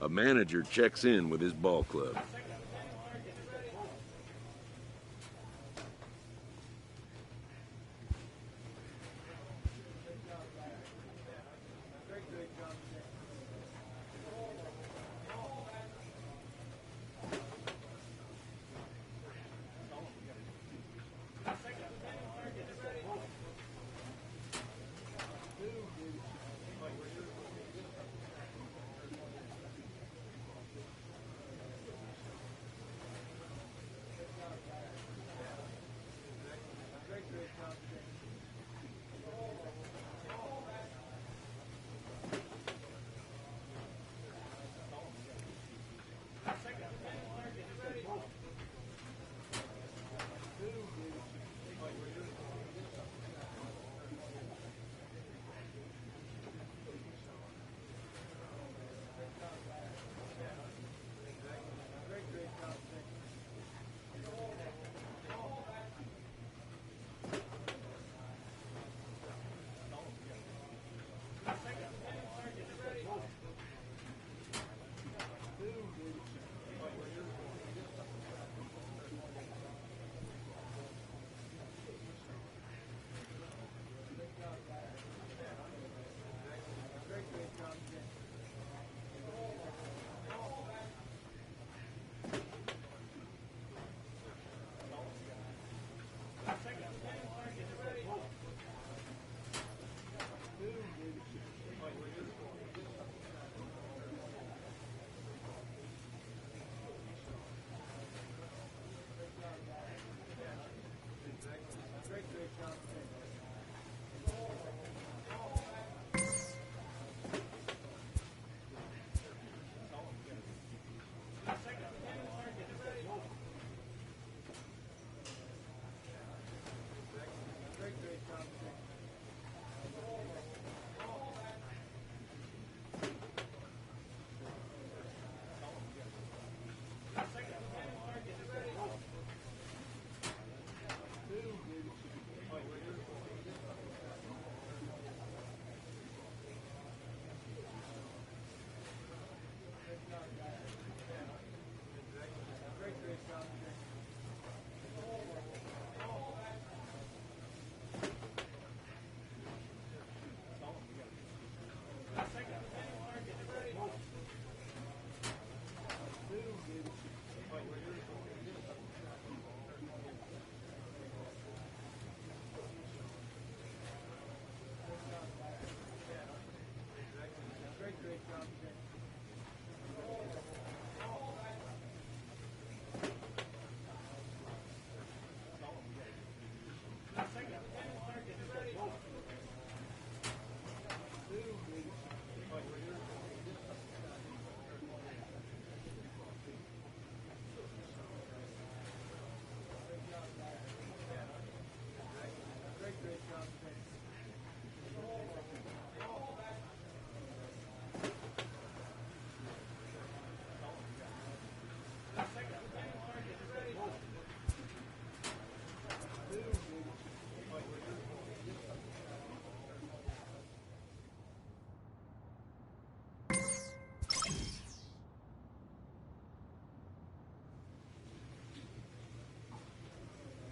A manager checks in with his ball club.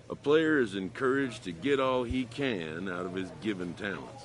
A player is encouraged to get all he can out of his given talents.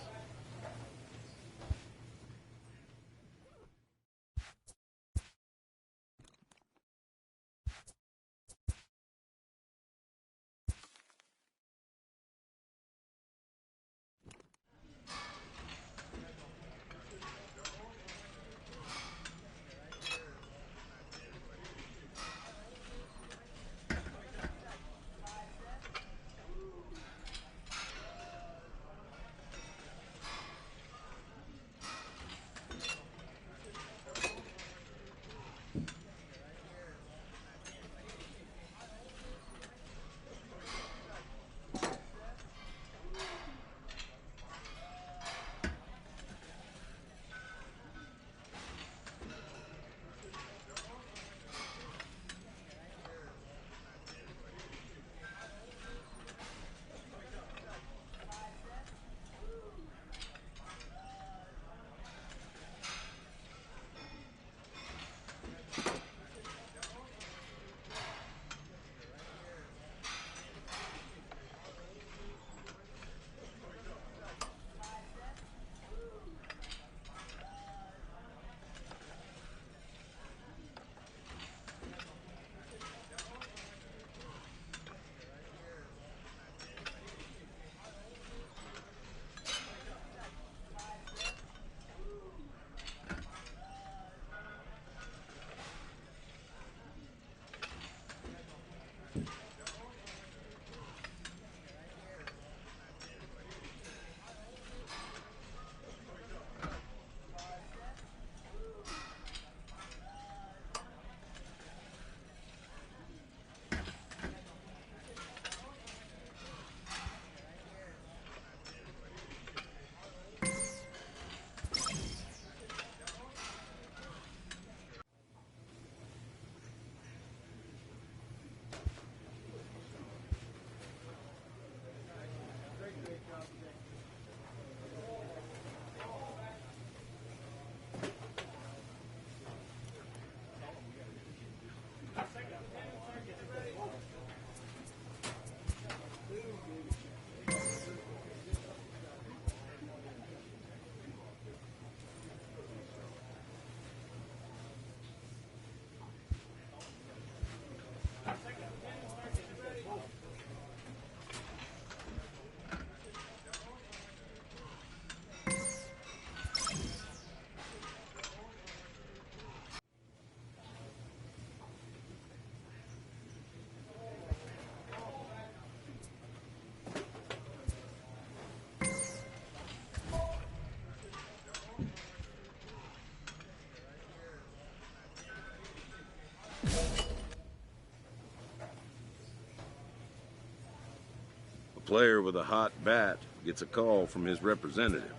player with a hot bat gets a call from his representative.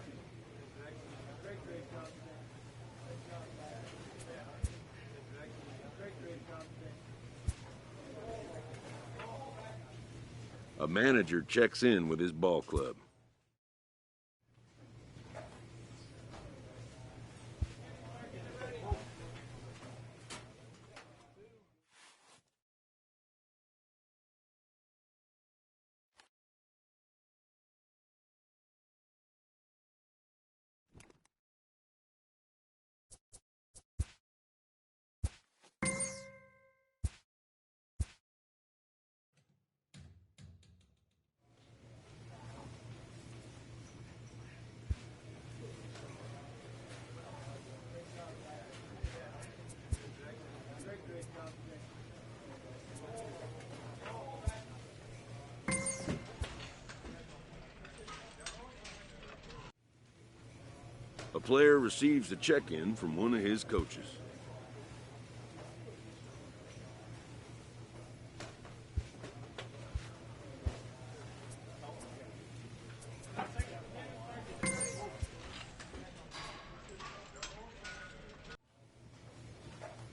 A manager checks in with his ball club. A player receives a check-in from one of his coaches.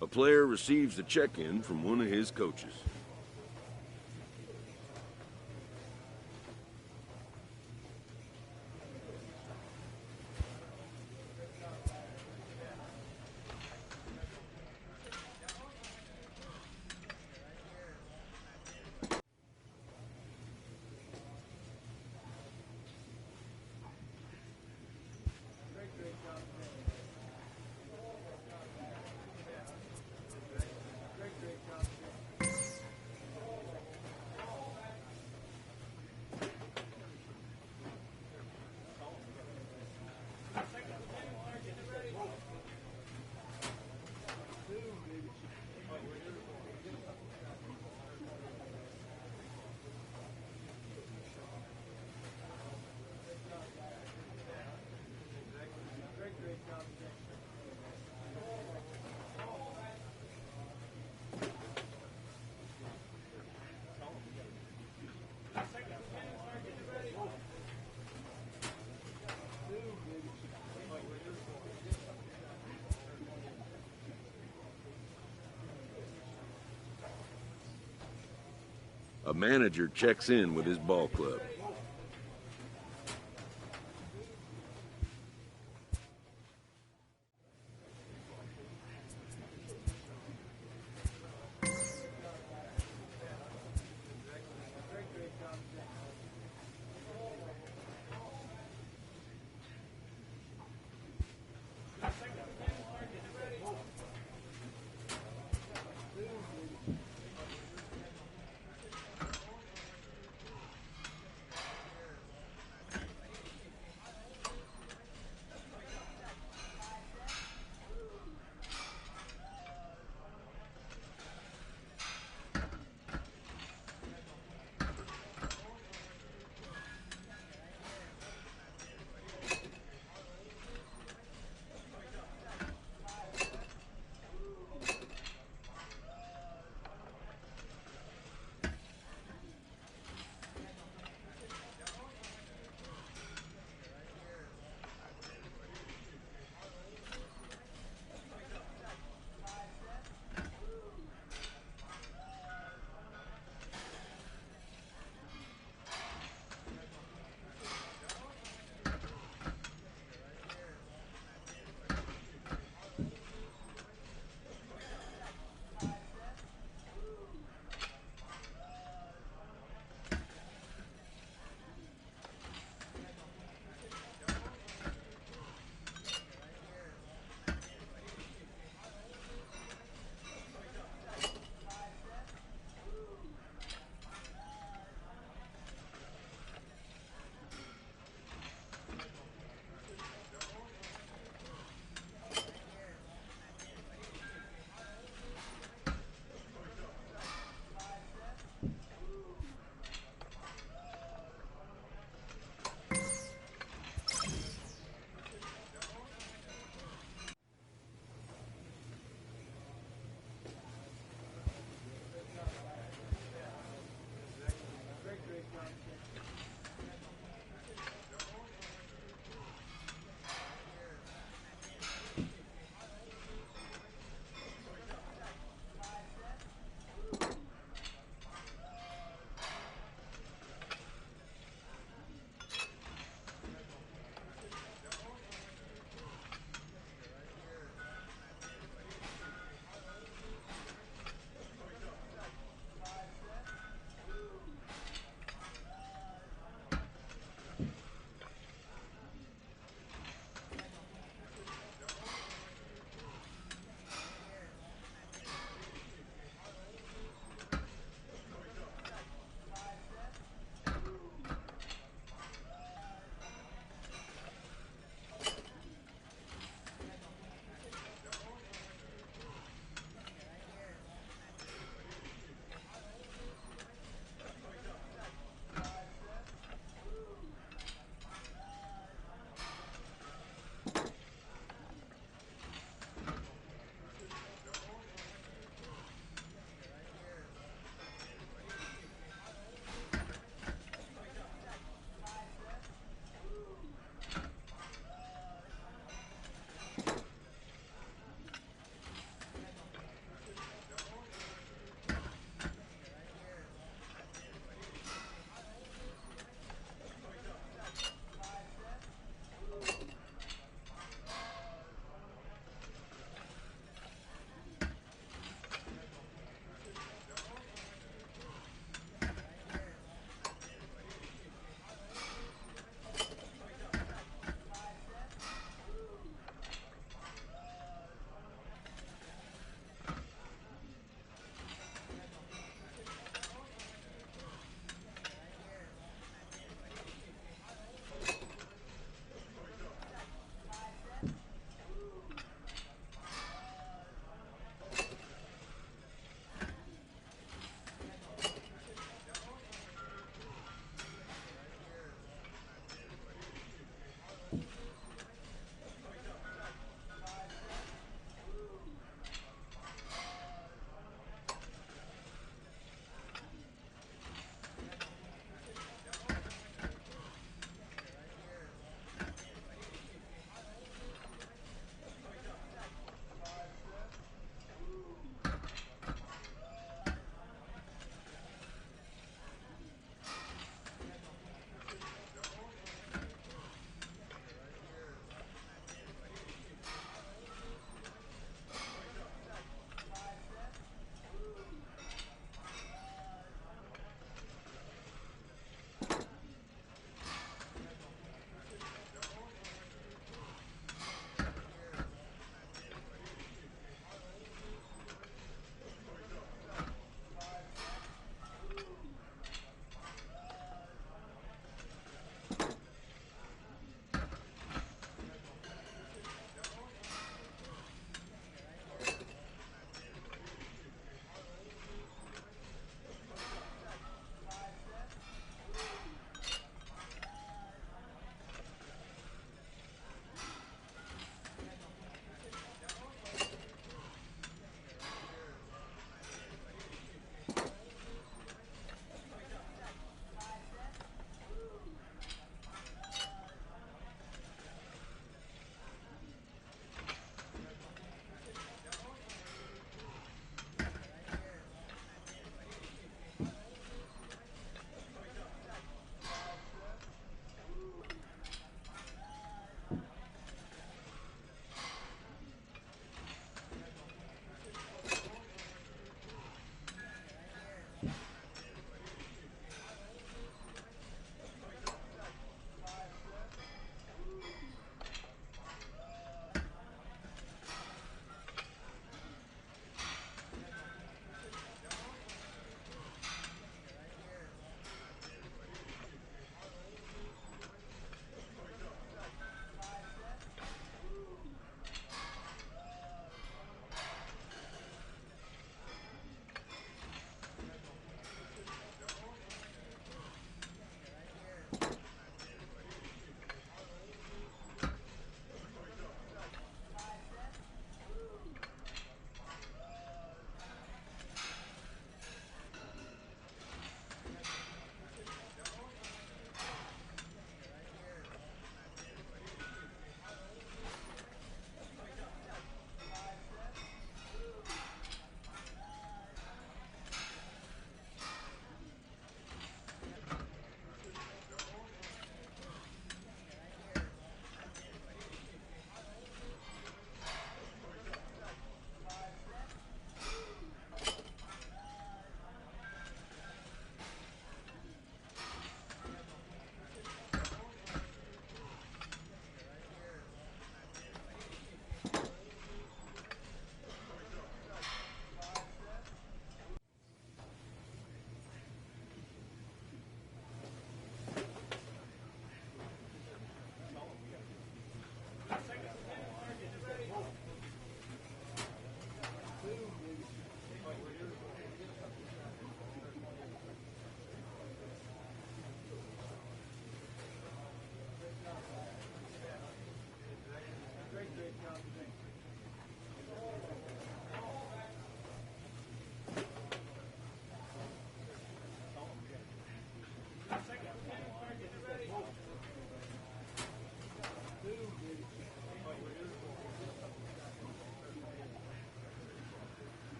A player receives a check-in from one of his coaches. A manager checks in with his ball club.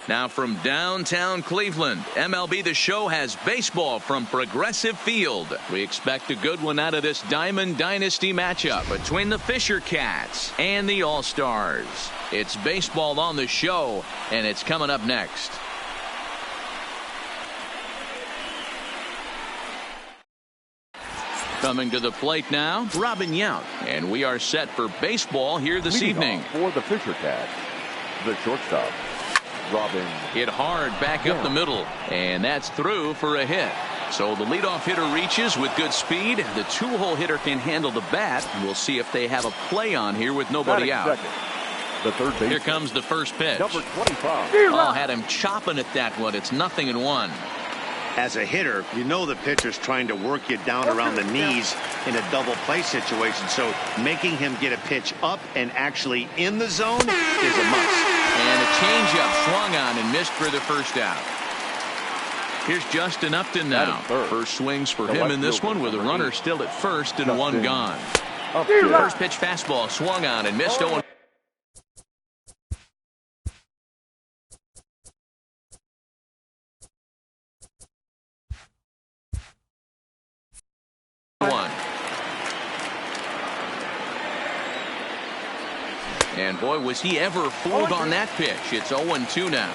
Now from downtown Cleveland, MLB The Show has baseball from Progressive Field. We expect a good one out of this Diamond Dynasty matchup between the Fisher Cats and the All-Stars. It's baseball on the show, and it's coming up next. Coming to the plate now, Robin Yount. And we are set for baseball here this evening. For the Fisher Cats, the shortstop, Robin. Hit hard back up the middle, and that's through for a hit. So the leadoff hitter reaches with good speed. The two-hole hitter can handle the bat. We'll see if they have a play on here with nobody out. Second. The third baseman. Here comes the first pitch. Number 25. Oh, had him chopping at that one. It's 0-1. As a hitter, you know the pitcher's trying to work you down around the knees in a double play situation. So making him get a pitch up and actually in the zone is a must. And a changeup swung on and missed for the first out. Here's Justin Upton now. First swings for him in this one with a runner still at first and one gone. First pitch fastball swung on and missed. 0-1. And boy, was he ever fooled on that pitch. It's 0-2 now.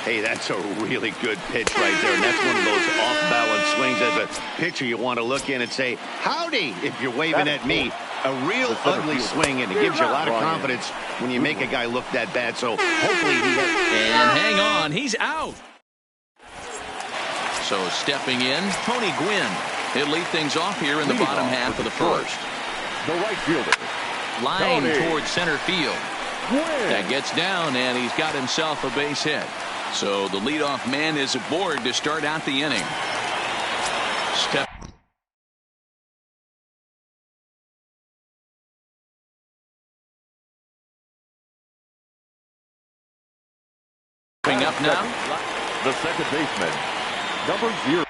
Hey, that's a really good pitch right there. And that's one of those off-balance swings. As a pitcher, you want to look in and say, howdy, if you're waving at me. A real ugly swing, and it gives you a lot of confidence when you make a guy look that bad. So hopefully he has... And hang on, he's out. So stepping in, Tony Gwynn. He'll lead things off here in the bottom half of the first. The right fielder. Line towards center field. That gets down, and he's got himself a base hit. So the leadoff man is aboard to start out the inning. Stepping up now. The second baseman, number 0.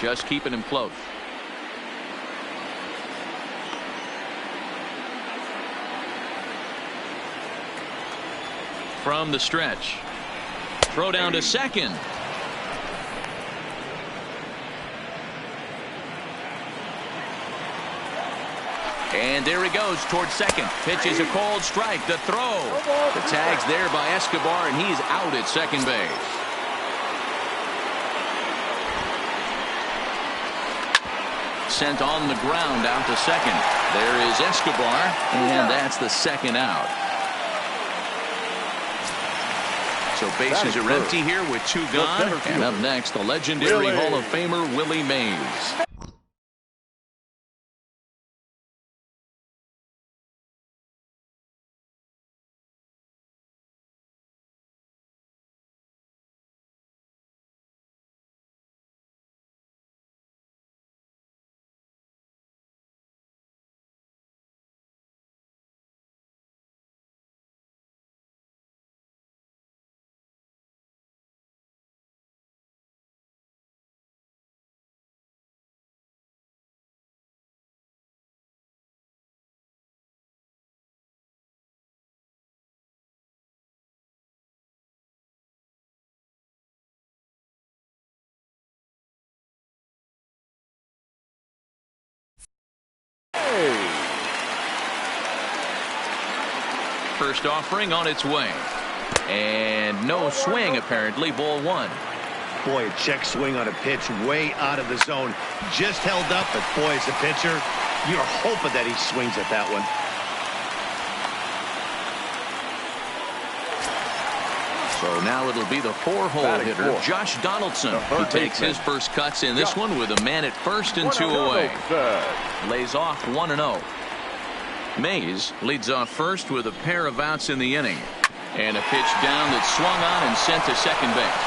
just keeping him close. From the stretch. Throw down to second. And there he goes towards second. Pitch is a called strike. The throw. The tag's there by Escobar, and he's out at second base. Sent on the ground out to second. There is Escobar, and that's the second out. So bases are empty here with 2 gone. And up next, the legendary Hall of Famer Willie Mays. First offering on its way. And no swing, apparently. Ball 1. Boy, a check swing on a pitch way out of the zone. Just held up, but boy, as a pitcher, you're hoping that he swings at that one. So now it'll be the 4-hole hitter, Josh Donaldson, who takes his first cuts in this one with a man at first and 2 away. Lays off 1-0. Mays leads off first with a pair of outs in the inning. And a pitch down that swung on and sent to second base.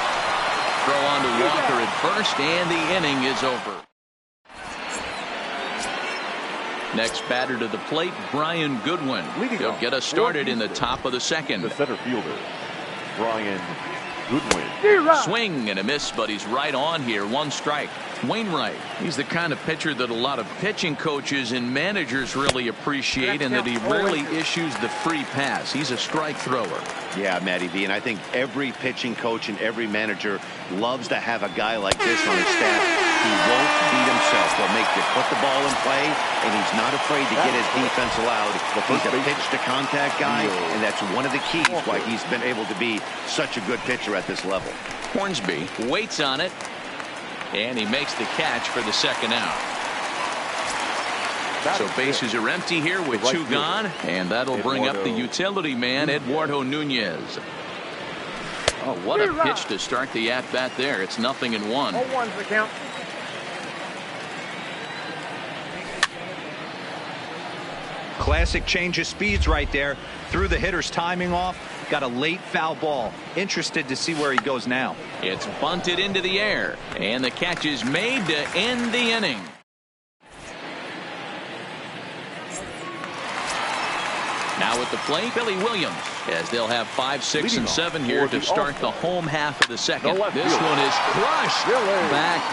Throw on to Walker at first, and the inning is over. Next batter to the plate, Brian Goodwin. He'll get us started in the top of the second. The center fielder, Brian Goodwin. Swing and a miss, but he's right on here. 1 strike. Wainwright, he's the kind of pitcher that a lot of pitching coaches and managers really appreciate, and that he rarely issues the free pass. He's a strike thrower. Yeah, Matty V, and I think every pitching coach and every manager loves to have a guy like this on his staff. He won't beat himself. He'll make you put the ball in play, and he's not afraid to get his defense allowed. He's a pitch-to-contact guy, and that's one of the keys why he's been able to be such a good pitcher at this level. Hornsby waits on it, and he makes the catch for the second out. So bases are empty here with 2 gone, and that'll bring up the utility man, Eduardo Nunez. Oh, what a pitch to start the at-bat there. It's 0-1. 0-1's the count. Classic change of speeds right there. Threw the hitter's timing off. Got a late foul ball. Interested to see where he goes now. It's bunted into the air, and the catch is made to end the inning. Now at the plate, Billy Williams, as they'll have 5, 6, and 7 here to start the home half of the second. This one is crushed. Back,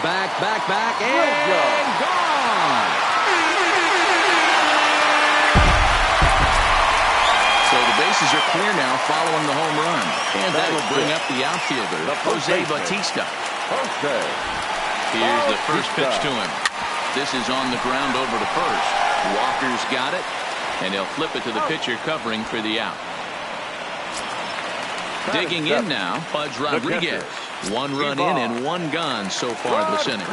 and gone. So the bases are clear now following the home run. And that'll bring up the outfielder, Jose Bautista. Here's the first pitch to him. This is on the ground over to first. Walker's got it, and he'll flip it to the pitcher covering for the out. Digging in now, Pudge Rodriguez. 1 run in and 1 gone so far this inning.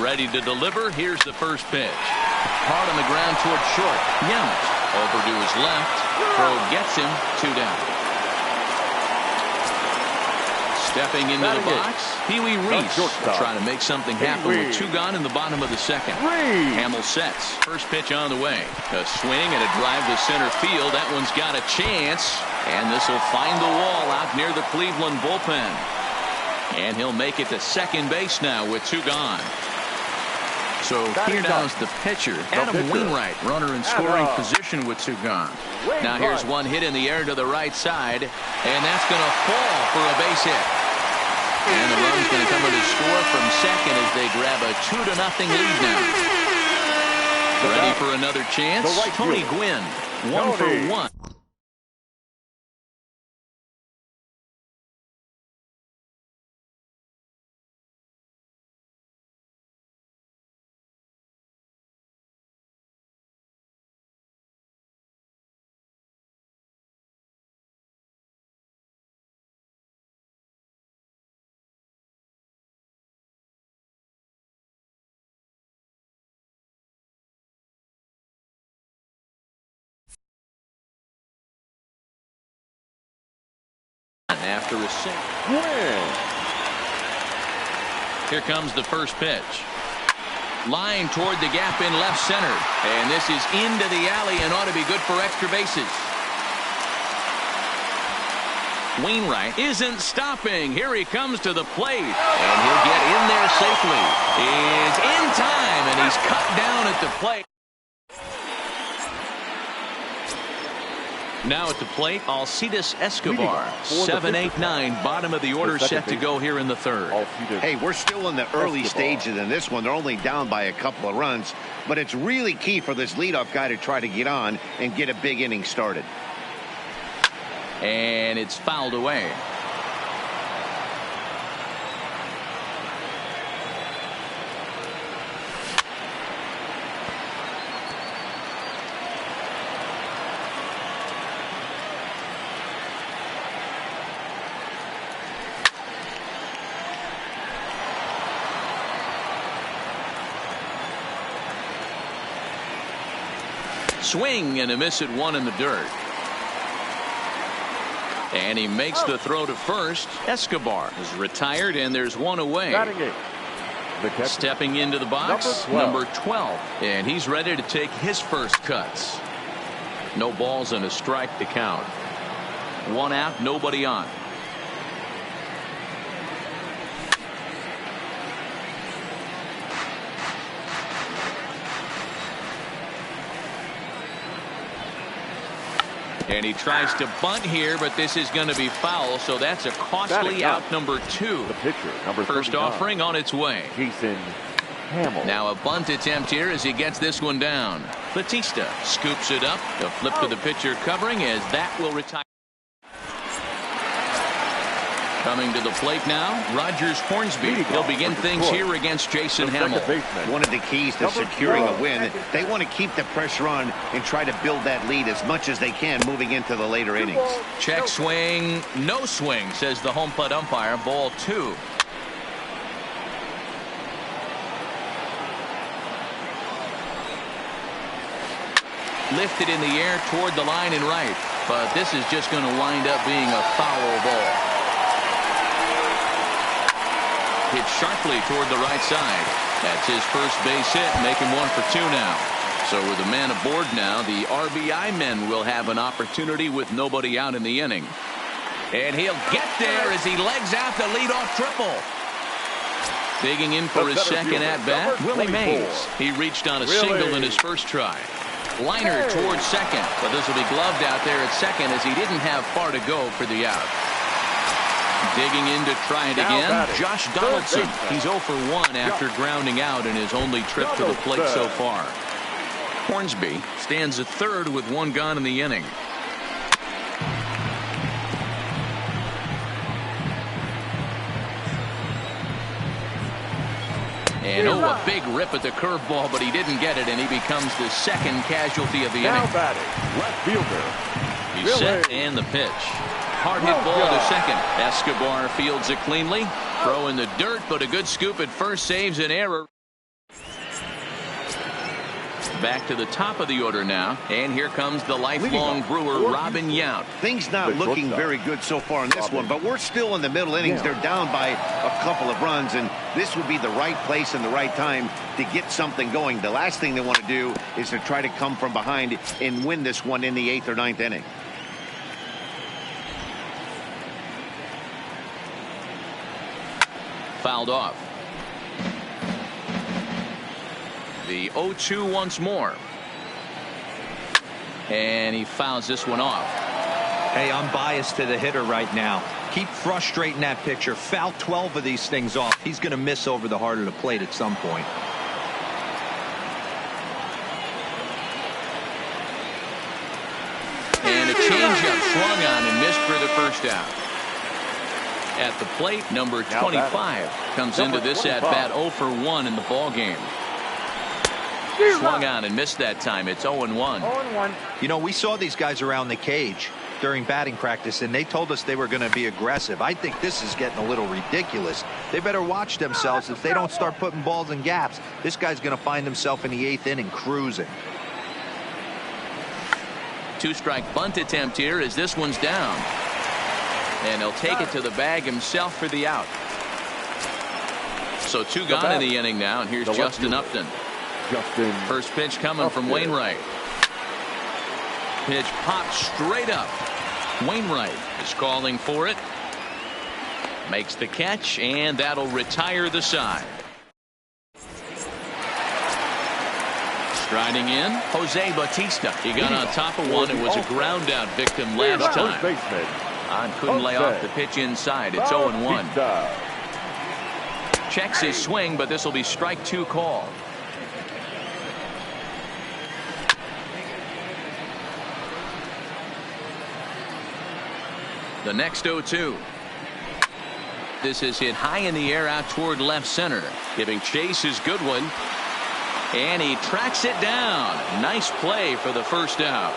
Ready to deliver. Here's the first pitch. Hard on the ground towards short. Yelich over to his left. Throw gets him. 2 down. Stepping into the box, Pee Wee Reese trying to make something happen with 2 gone in the bottom of the second. Hamill sets. First pitch on the way. A swing and a drive to center field. That one's got a chance. And this will find the wall out near the Cleveland bullpen. And he'll make it to second base now with 2 gone. So here now is the pitcher, Adam Wainwright, runner in scoring position with 2 gone. Now here's one hit in the air to the right side, and that's going to fall for a base hit. And the run's going to come to score from second as they grab a 2-0 lead now. Ready for another chance? Tony Gwynn, 1 for 1. After a single. Here comes the first pitch. Line toward the gap in left center. And this is into the alley and ought to be good for extra bases. Wainwright isn't stopping. Here he comes to the plate. And he'll get in there safely. Is in time, and he's cut down at the plate. Now at the plate, Alcides Escobar. 7-8-9, bottom of the order, set to go here in the third. Hey, we're still in the early stages in this one. They're only down by a couple of runs, but it's really key for this leadoff guy to try to get on and get a big inning started. And it's fouled away. Swing and a miss at one in the dirt. And he makes the throw to first. Escobar is retired, and there's one away. Stepping into the box, number 12. And he's ready to take his first cuts. No balls and a strike to count. One out, nobody on. And he tries to bunt here, but this is going to be foul, so that's a costly out number 2. The pitcher, number First 39. offering on its way. Jason Hamill. Now a bunt attempt here as he gets this one down. Batista scoops it up. The flip to the pitcher covering as that will retire. Coming to the plate now, Rogers Hornsby. He'll begin things here against Jason Hamill. One of the keys to securing a win, they want to keep the pressure on and try to build that lead as much as they can moving into the later innings. Check swing, no swing, says the home plate umpire. Ball 2. Lifted in the air toward the line and right, but this is just going to wind up being a foul ball. Hit sharply toward the right side. That's his first base hit, making 1 for 2 now. So with a man aboard now, the RBI men will have an opportunity with nobody out in the inning. And he'll get there as he legs out the leadoff triple. Digging in for his second at-bat, Willie Mays. He reached on a single in his first try. Liner towards second, but this will be gloved out there at second as he didn't have far to go for the out. Digging in to try it again, Josh Donaldson. He's 0 for 1 after grounding out in his only trip to the plate so far. Hornsby stands at third with 1 gone in the inning. And a big rip at the curveball, but he didn't get it, and he becomes the second casualty of the inning. Now batting, left fielder. He's set, and the pitch. Hard hit ball to second. Escobar fields it cleanly. Throw in the dirt, but a good scoop at first saves an error. Back to the top of the order now, and here comes the lifelong Brewer, Robin Yount. Things not looking very good so far in this one, but we're still in the middle innings. They're down by a couple of runs, and this would be the right place and the right time to get something going. The last thing they want to do is to try to come from behind and win this one in the 8th or 9th inning. Fouled off. The 0-2 once more. And he fouls this one off. Hey, I'm biased to the hitter right now. Keep frustrating that pitcher. Foul 12 of these things off. He's going to miss over the heart of the plate at some point. And a changeup swung on and missed for the first out. At the plate, number 25 comes into this at-bat 0 for 1 in the ball game. Swung on and missed that time. It's 0-1. 0-1. You know, we saw these guys around the cage during batting practice, and they told us they were going to be aggressive. I think this is getting a little ridiculous. They better watch themselves. If they don't start putting balls in gaps, this guy's going to find himself in the 8th inning cruising. 2-strike bunt attempt here as this one's down. And he'll take it to the bag himself for the out. So 2 gone in the inning now, and here's Justin Upton. First pitch coming from Wainwright. Pitch popped straight up. Wainwright is calling for it. Makes the catch, and that'll retire the side. Striding in, Jose Bautista. He got on top of one. It was a ground out victim last time. And couldn't lay off the pitch inside. It's 0-1. Checks his swing, but this will be strike 2 call. The next 0-2. This is hit high in the air out toward left center. Giving chase is Goodwin. And he tracks it down. Nice play for the first out.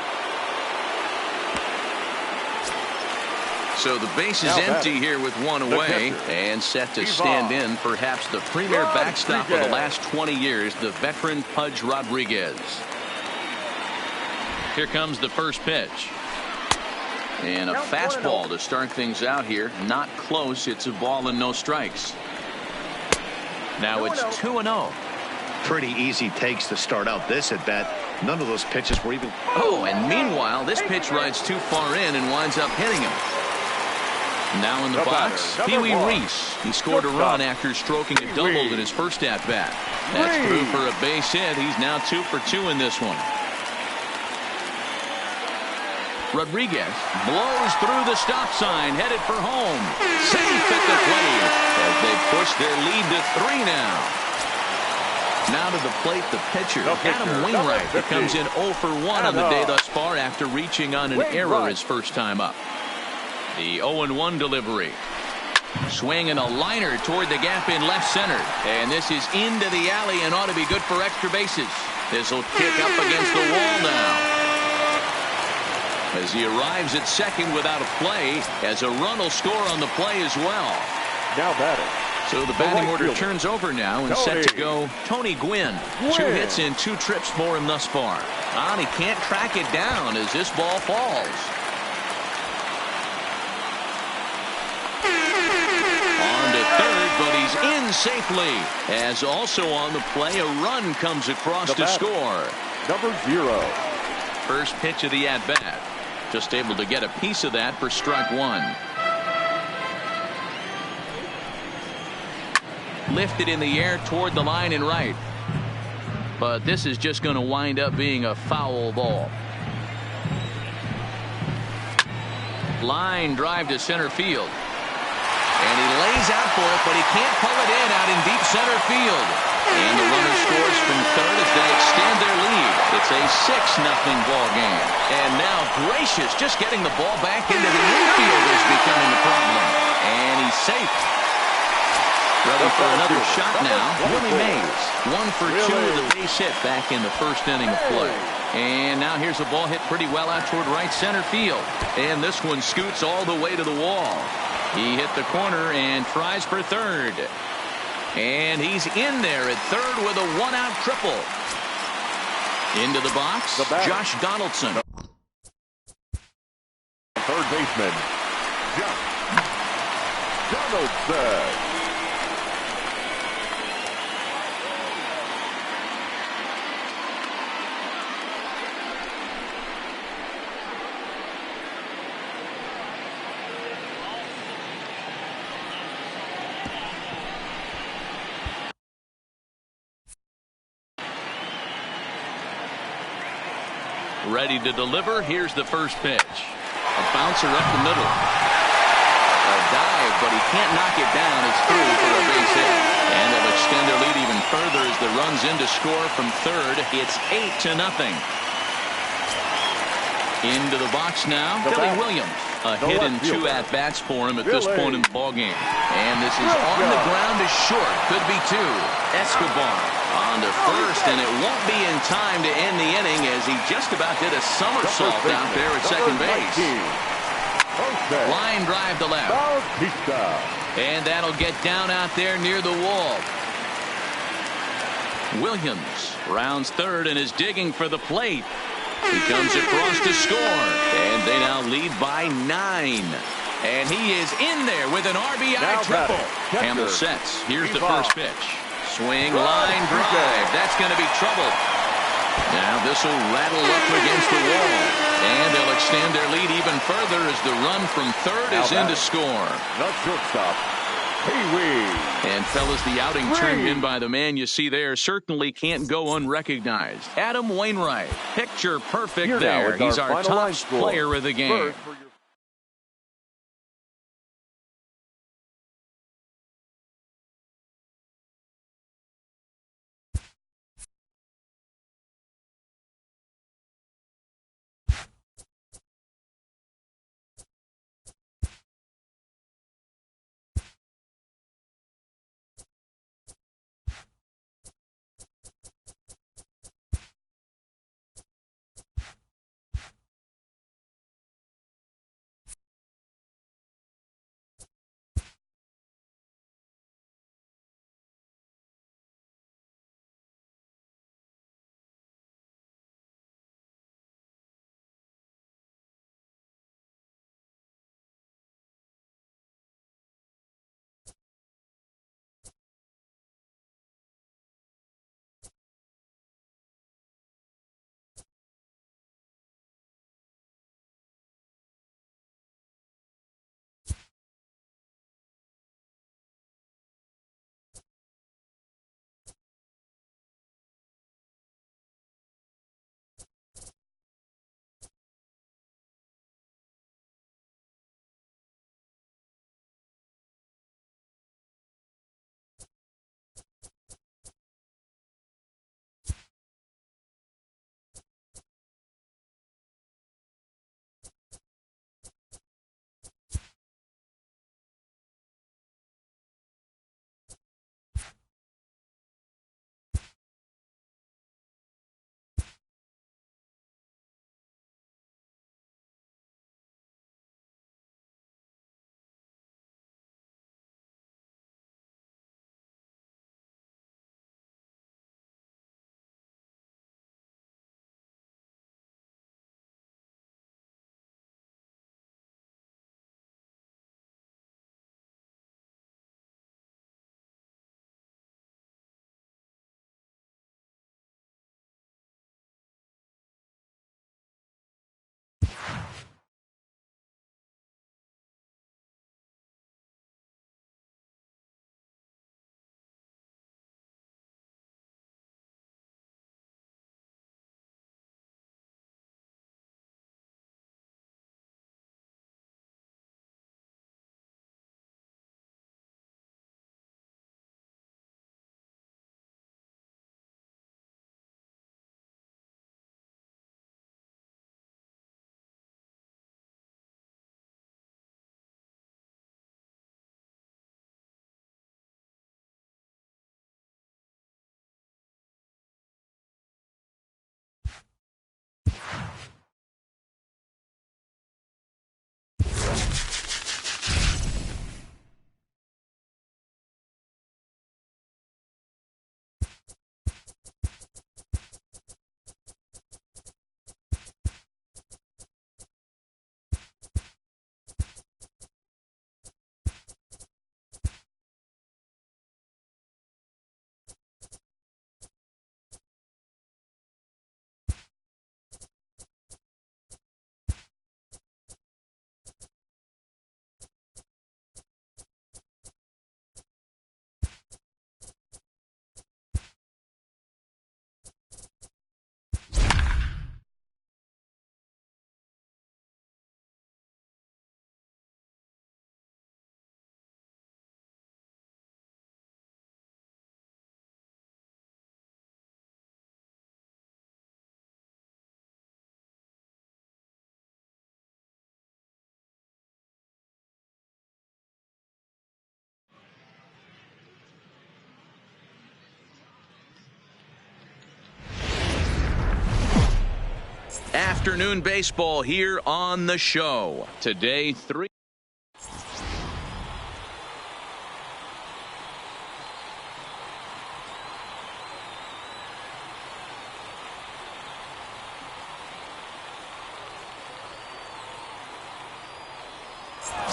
So the base is empty here with 1 away and set to stand in perhaps the premier backstop of the last 20 years, the veteran Pudge Rodriguez. Here comes the first pitch. And a fastball to start things out here. Not close. It's a ball and no strikes. Now it's 2-0. Pretty easy takes to start out this at bat. None of those pitches were even. Oh, and meanwhile, this pitch rides too far in and winds up hitting him. Now in the box, Pee Wee Reese. He scored a run after stroking a double in his first at bat. That's through for a base hit. He's now 2 for 2 in this one. Rodriguez blows through the stop sign, headed for home. Safe at the plate as they push their lead to 3 now. Now to the plate, the pitcher, Adam Wainwright. He comes in 0 for 1 on the day thus far after reaching on an error his first time up. The 0-1 delivery. Swing and a liner toward the gap in left center. And this is into the alley and ought to be good for extra bases. This will kick up against the wall now. As he arrives at second without a play, as a run will score on the play as well. Now batting. So the batting order turns over now and set to go Tony Gwynn. 2 hits in 2 trips for him thus far. And he can't track it down as this ball falls. On to third, but he's in safely. As also on the play, a run comes across to score. Number 0. First pitch of the at-bat. Just able to get a piece of that for strike 1. Lifted in the air toward the line and right. But this is just going to wind up being a foul ball. Line drive to center field. And he lays out for it, but he can't pull it in out in deep center field. And the runner scores from third as they extend their lead. It's a 6-0 ball game. And now Gracious just getting the ball back into the infield is becoming the problem. And he's safe. Ready for another shot now. Willie Mays. 1 for 2 with a base hit back in the first inning of play. And now here's a ball hit pretty well out toward right center field. And this one scoots all the way to the wall. He hit the corner and tries for third. And he's in there at third with a 1-out triple. Into the box, Josh Donaldson. Third baseman, Josh Donaldson. Ready to deliver. Here's the first pitch. A bouncer up the middle. A dive, but he can't knock it down. It's through for a base hit. And they'll extend their lead even further as the run's in to score from third. It's 8-0. Into the box now, Billy Williams. A hit and 2 at-bats for him at this point in the ballgame. And this is on the ground is short. Could be 2. Escobar on to first, and it won't be in time to end the inning as he just about did a somersault out there at second base. Line drive to left. And that'll get down out there near the wall. Williams rounds third and is digging for the plate. He comes across to score, and they now lead by 9. And he is in there with an RBI triple. Campbell sets. Here's the first pitch. Swing, line drive. That's going to be trouble. Now this will rattle up against the wall. And they'll extend their lead even further as the run from third is in to score. The shortstop, And fellas, the outing turned in by the man you see there certainly can't go unrecognized. Adam Wainwright, picture perfect there. He's our top player of the game. Afternoon baseball here on the show. Today, 3.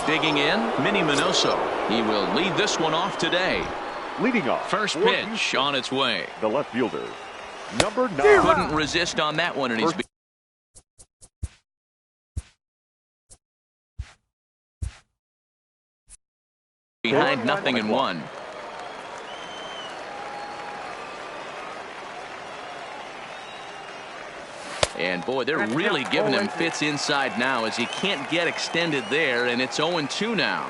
Digging in, Minnie Minoso. He will lead this one off today. Leading off. First pitch on its way. The left fielder, number 9. Couldn't resist on that one, and he's behind 0-1. And boy, they're really giving him fits inside now as he can't get extended there, and it's 0-2 now.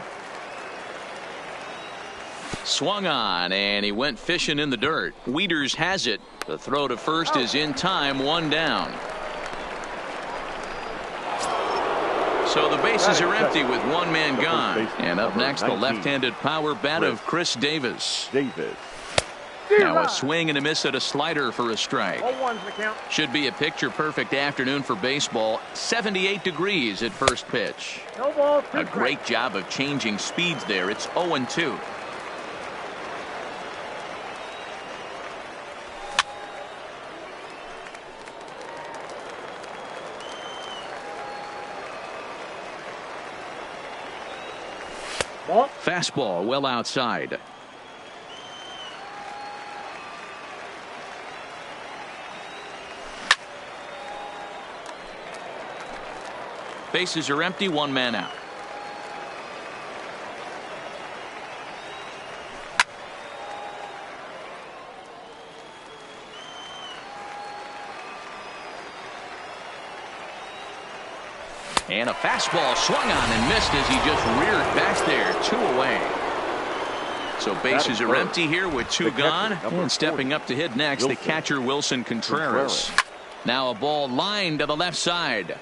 Swung on, and he went fishing in the dirt. Wieters has it. The throw to first is in time, 1 down. So the bases are empty with 1 man gone. And up next, the left-handed power bat of Chris Davis. Now a swing and a miss at a slider for a strike. Should be a picture-perfect afternoon for baseball. 78 degrees at first pitch. A great job of changing speeds there. It's 0-2. Fastball well outside. Bases are empty, 1 man out. And a fastball swung on and missed as he just reared back there. 2 away. So bases are empty here with 2 gone. And stepping up to hit next, the catcher Wilson Contreras. Now a ball lined to the left side,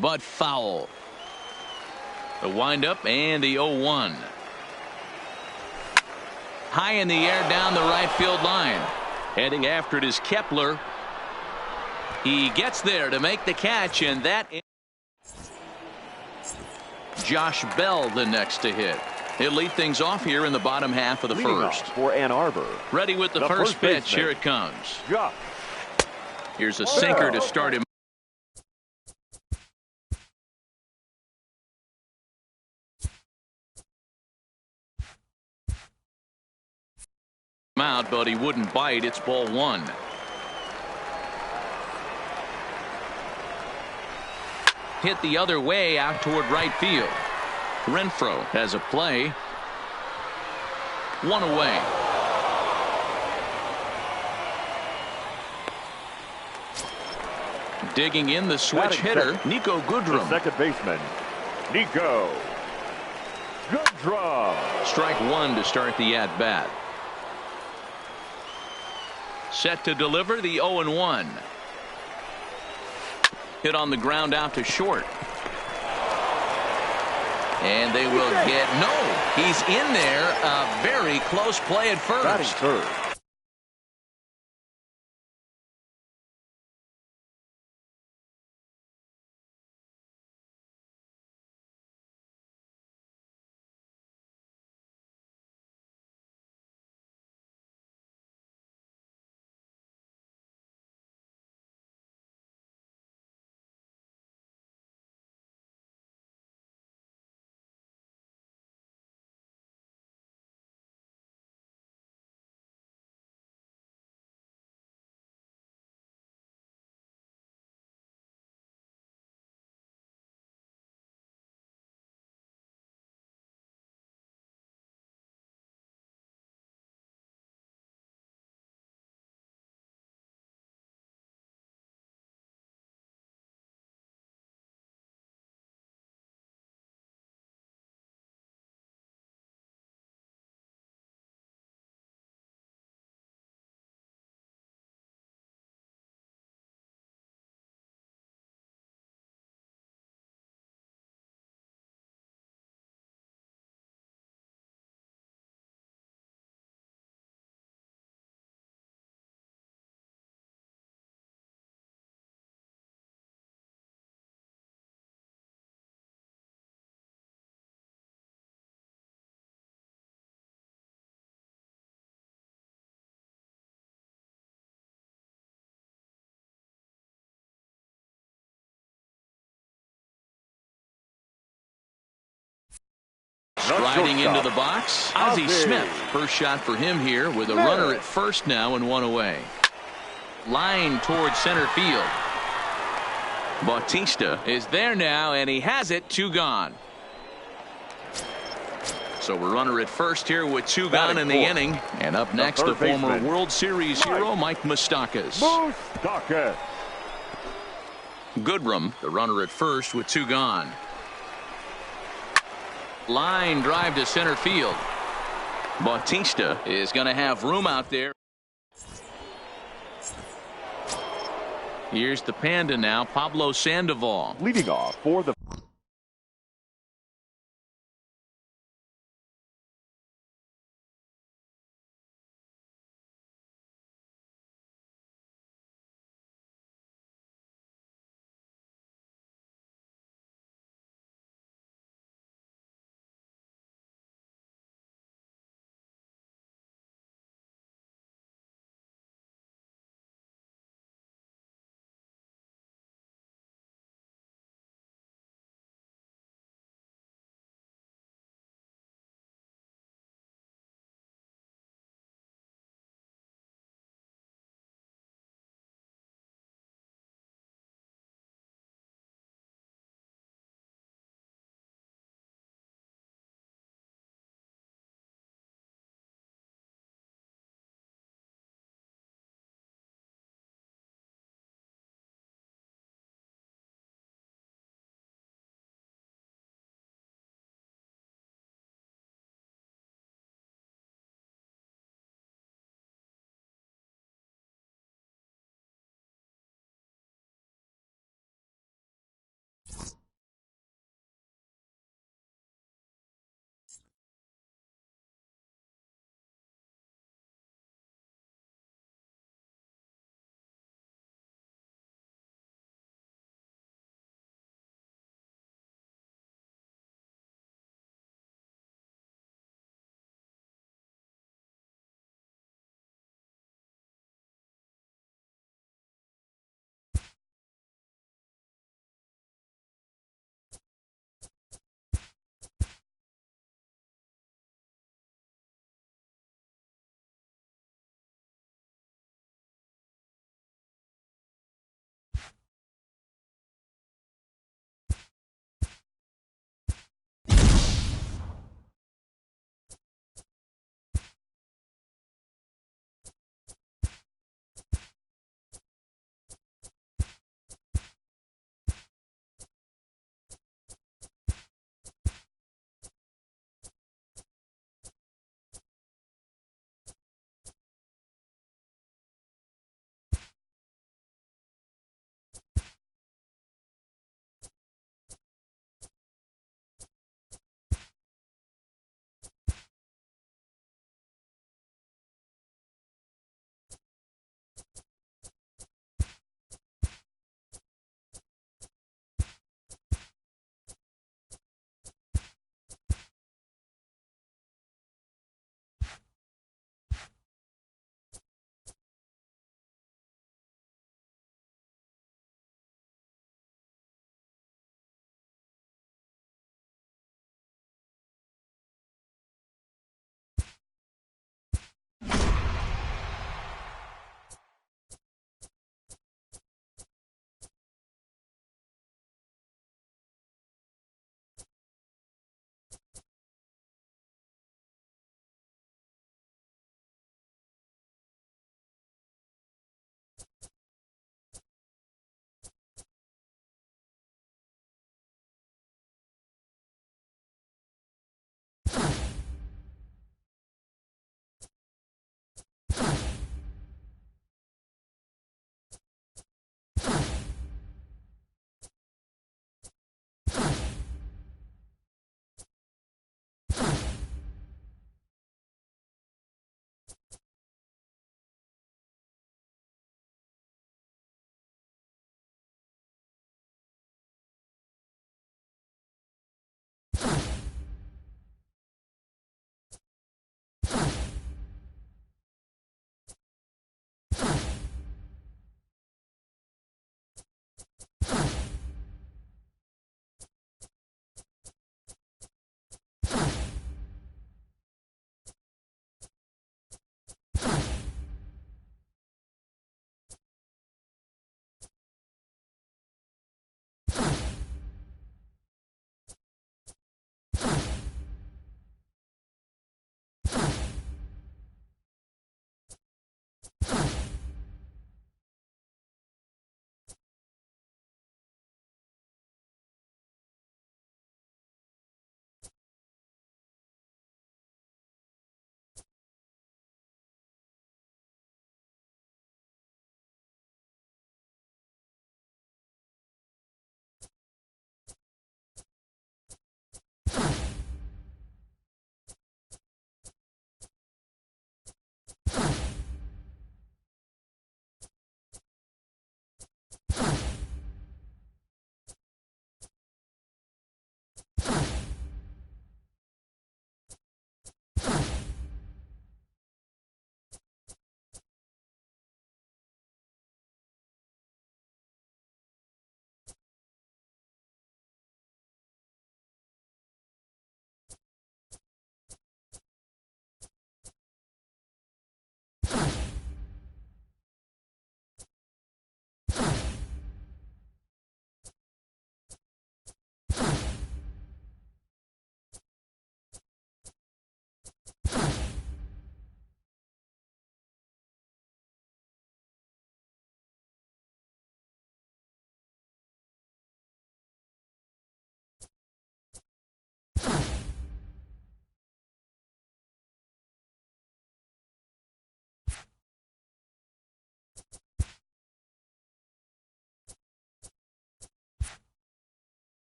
but foul. The windup and the 0-1. High in the air down the right field line. Heading after it is Kepler. He gets there to make the catch, and that is Josh Bell the next to hit. He'll lead things off here in the bottom half of the first. For Ann Arbor. Ready with the first pitch. Here it comes. Josh. Here's a sinker to start him out, but he wouldn't bite. It's ball 1. Hit the other way out toward right field. Renfroe has a play. 1 away. Digging in the switch hitter, Niko Goodrum. The second baseman, Niko Goodrum. Strike 1 to start the at-bat. Set to deliver the 0-1. Hit on the ground out to short. And they will get no. He's in there. A very close play at first. Batting third. Striding into the box, Ozzie Smith. First shot for him here with a runner at first now and one away. Line towards center field. Bautista is there now, and he has it. 2 gone. So we're runner at first here with 2 gone in the inning. And up next, the former World Series hero, Mike Moustakas. Goodrum, the runner at first with 2 gone. Line drive to center field. Bautista is going to have room out there. Here's the Panda now, Pablo Sandoval. Leading off for the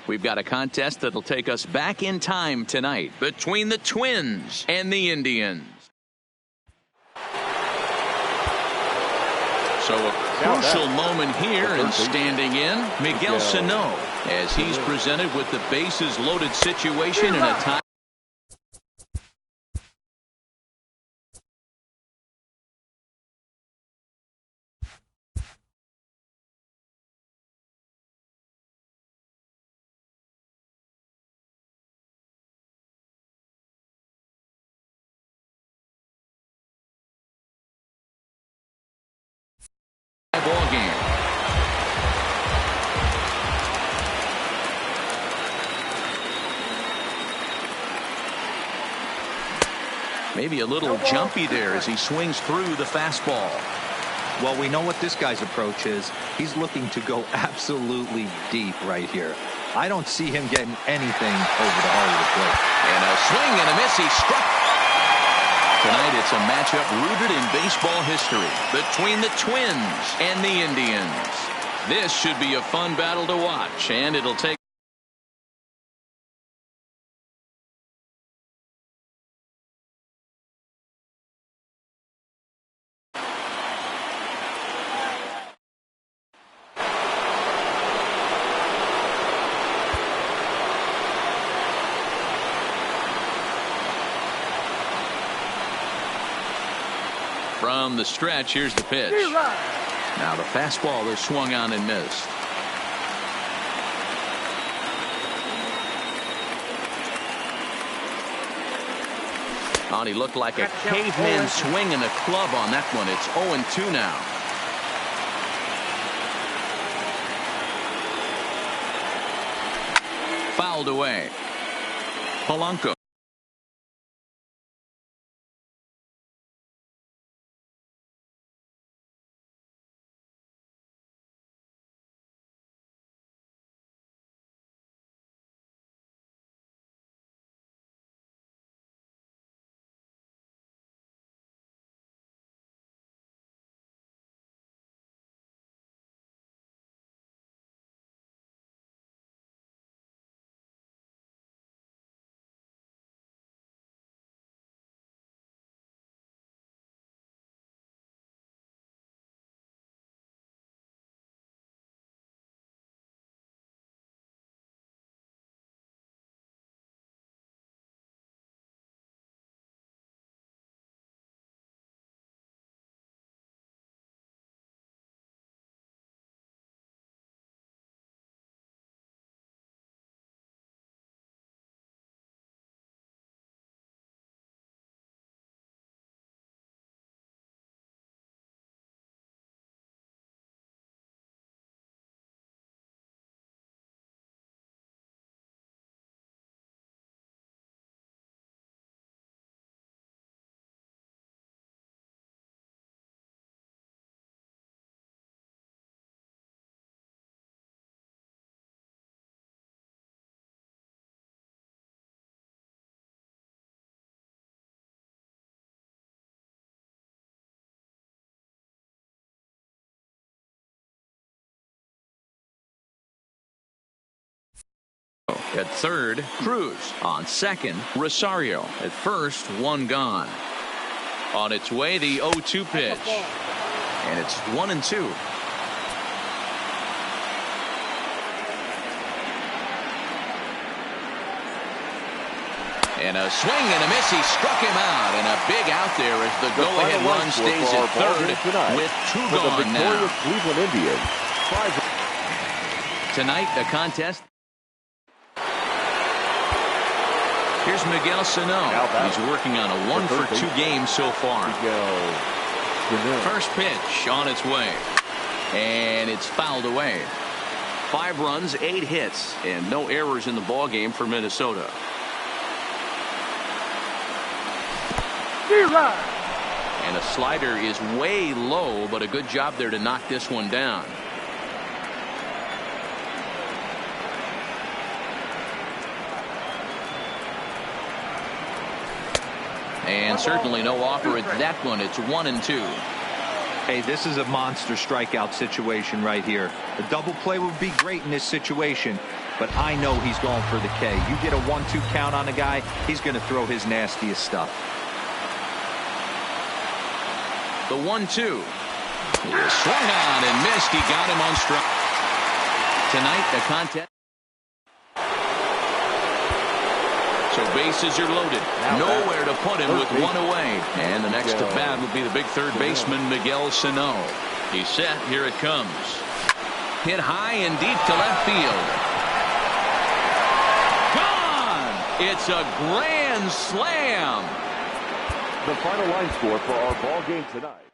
We've got a contest that'll take us back in time tonight between the Twins and the Indians. So a crucial moment here, and standing in, Miguel Sano, as he's presented with the bases loaded situation in a tie. Ball game. Maybe a little jumpy there as he swings through the fastball. Well, we know what this guy's approach is. He's looking to go absolutely deep right here. I don't see him getting anything over the heart of the plate. And a swing and a miss. He struck. Tonight it's a matchup rooted in baseball history between the Twins and the Indians. This should be a fun battle to watch, and it'll take from the stretch. Here's the pitch. Now the fastball is swung on and missed. Oh, and he looked like a caveman swinging a club on that one. It's 0-2 now. Fouled away. Polanco. At third, Cruz. On second, Rosario. At first, one gone. On its way, the 0-2 pitch. And it's 1-2. And a swing and a miss. He struck him out. And a big out there as the go-ahead run stays at third with two gone now. Cleveland Indians. Tonight, the contest. Here's Miguel Sano. He's working on a 1-for-2 game so far. First pitch on its way. And it's fouled away. 5 runs, 8 hits, and no errors in the ball game for Minnesota. And a slider is way low, but a good job there to knock this one down. And certainly no offer at that one. It's 1-2. Hey, this is a monster strikeout situation right here. A double play would be great in this situation. but I know he's going for the K. You get a 1-2 count on the guy, he's going to throw his nastiest stuff. The 1-2. He swung on and missed. He got him on strike. Tonight, the contest. So bases are loaded. Nowhere to put him with one away. And the next at bat will be the big third baseman, Miguel Sano. He's set. Here it comes. Hit high and deep to left field. Gone! It's a grand slam. The final line score for our ball game tonight.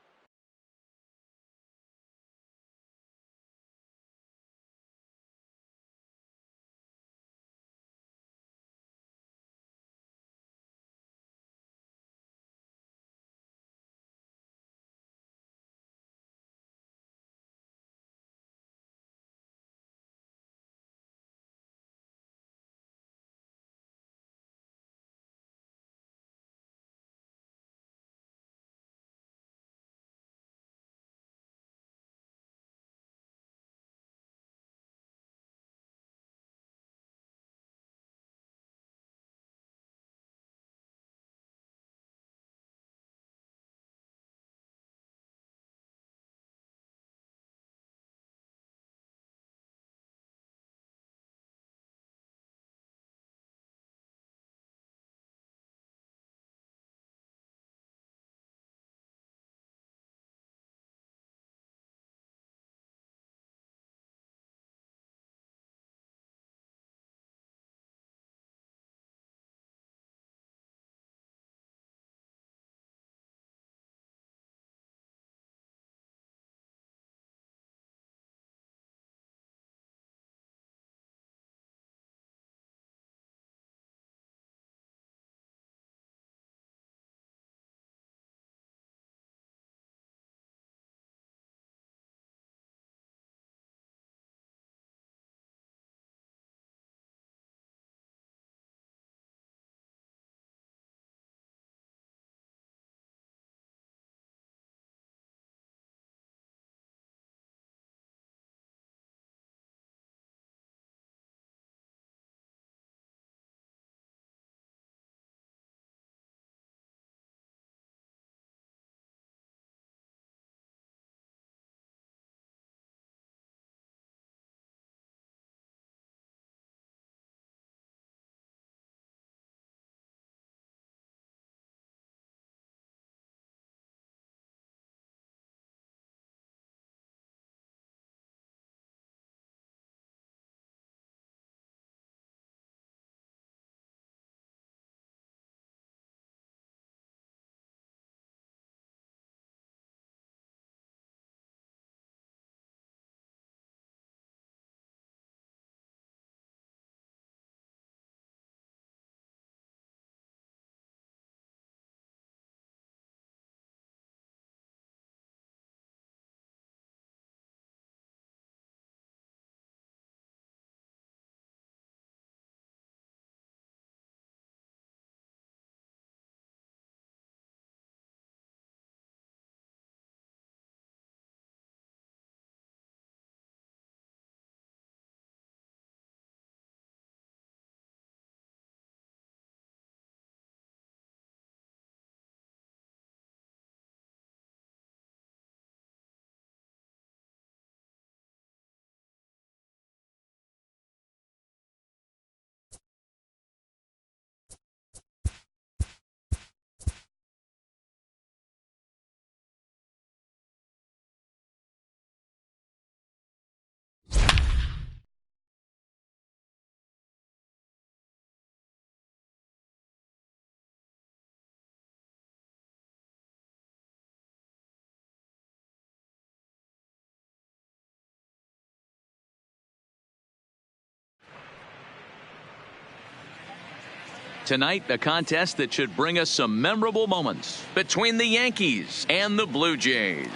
Tonight, a contest that should bring us some memorable moments between the Yankees and the Blue Jays.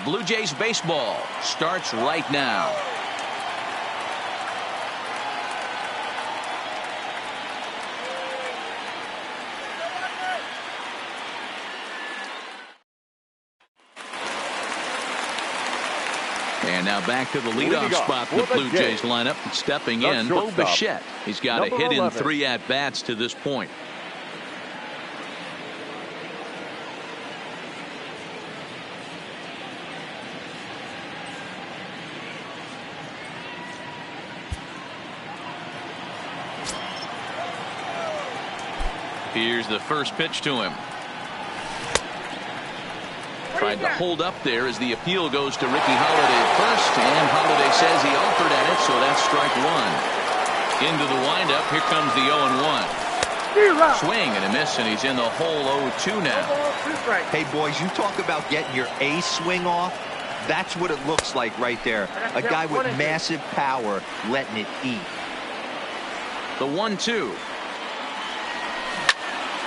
Blue Jays baseball starts right now. And now back to the leadoff spot for the Blue Jays lineup. Stepping in, Bo Bichette. He's got a hit in 3 at-bats to this point. Here's the first pitch to him. Tried to hold up there as the appeal goes to Ricky Holiday at first, and Holiday says he offered at it, so that's strike 1. Into the windup, here comes the 0-1. Swing and a miss, and he's in the hole 0-2 now. Hey, boys, you talk about getting your A swing off. That's what it looks like right there. A guy with massive power letting it eat. The 1-2.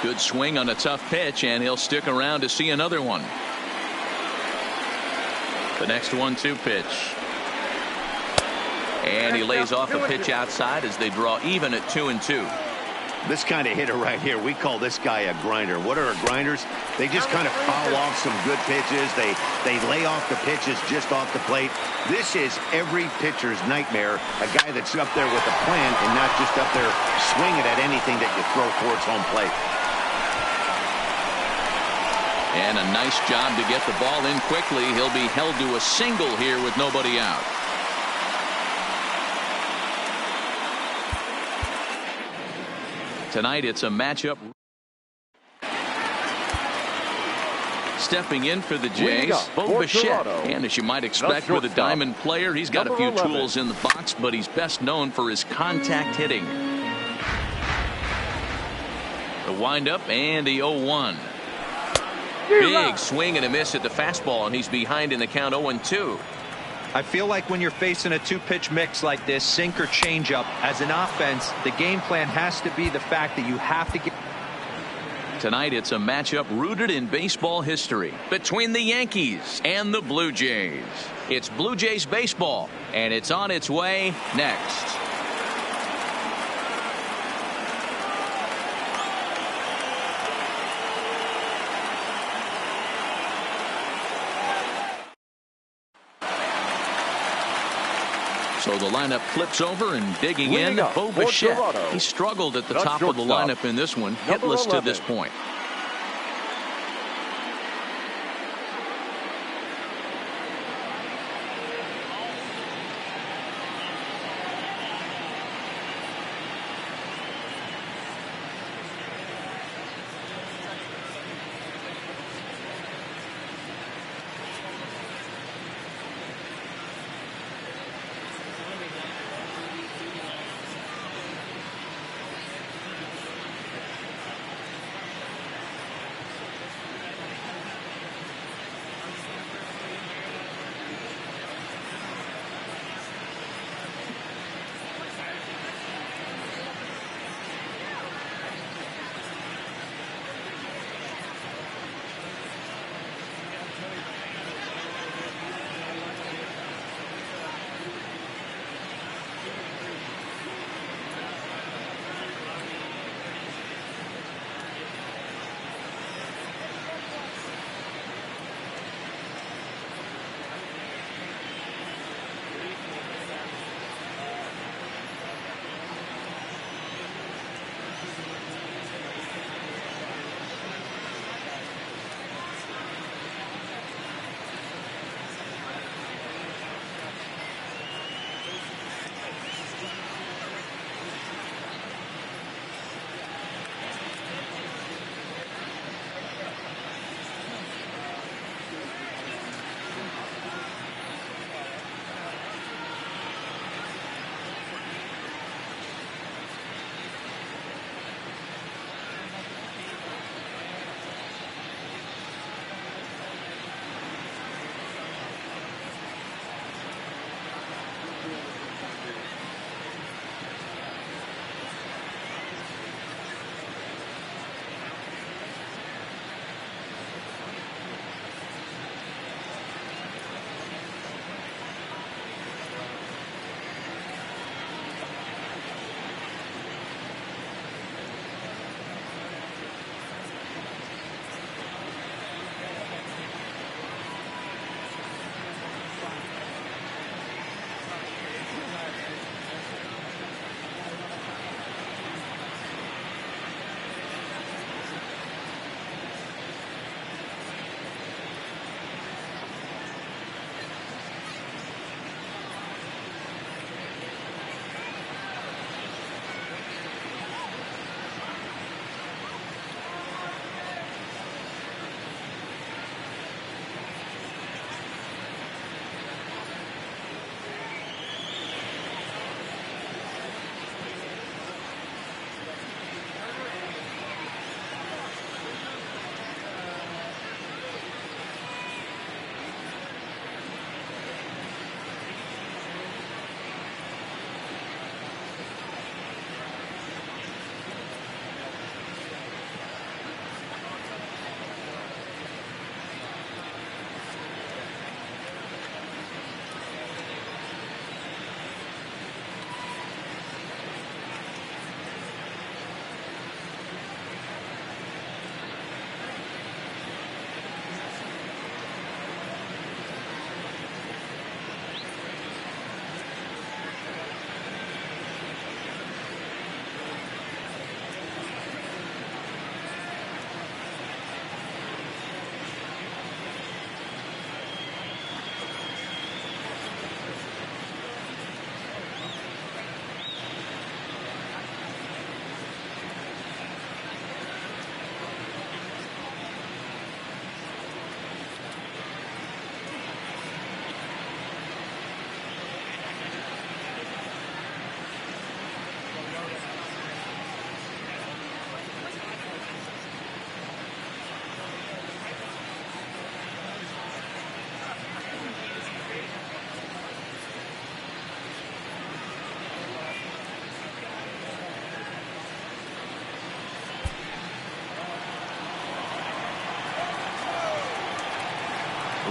Good swing on a tough pitch, and he'll stick around to see another one. The next 1-2 pitch. And he lays off a pitch outside as they draw even at 2-2. This kind of hitter right here, we call this guy a grinder. What are grinders? They just kind of foul off some good pitches. They lay off the pitches just off the plate. This is every pitcher's nightmare, a guy that's up there with a plan and not just up there swinging at anything that you throw towards home plate. And a nice job to get the ball in quickly. He'll be held to a single here with nobody out. Tonight it's a matchup. Stepping in for the Jays, Bo Bichette. And as you might expect with a diamond player, he's got a few tools in the box, but he's best known for his contact hitting. The windup and the 0-1. Big swing and a miss at the fastball, and he's behind in the count 0-2. I feel like when you're facing a 2-pitch mix like this, sink or changeup, as an offense, the game plan has to be the fact that you have to get. Tonight it's a matchup rooted in baseball history between the Yankees and the Blue Jays. It's Blue Jays baseball, and it's on its way next. So the lineup flips over and digging in, Bo Bichette. He struggled at the top of the lineup in this one, hitless to this point.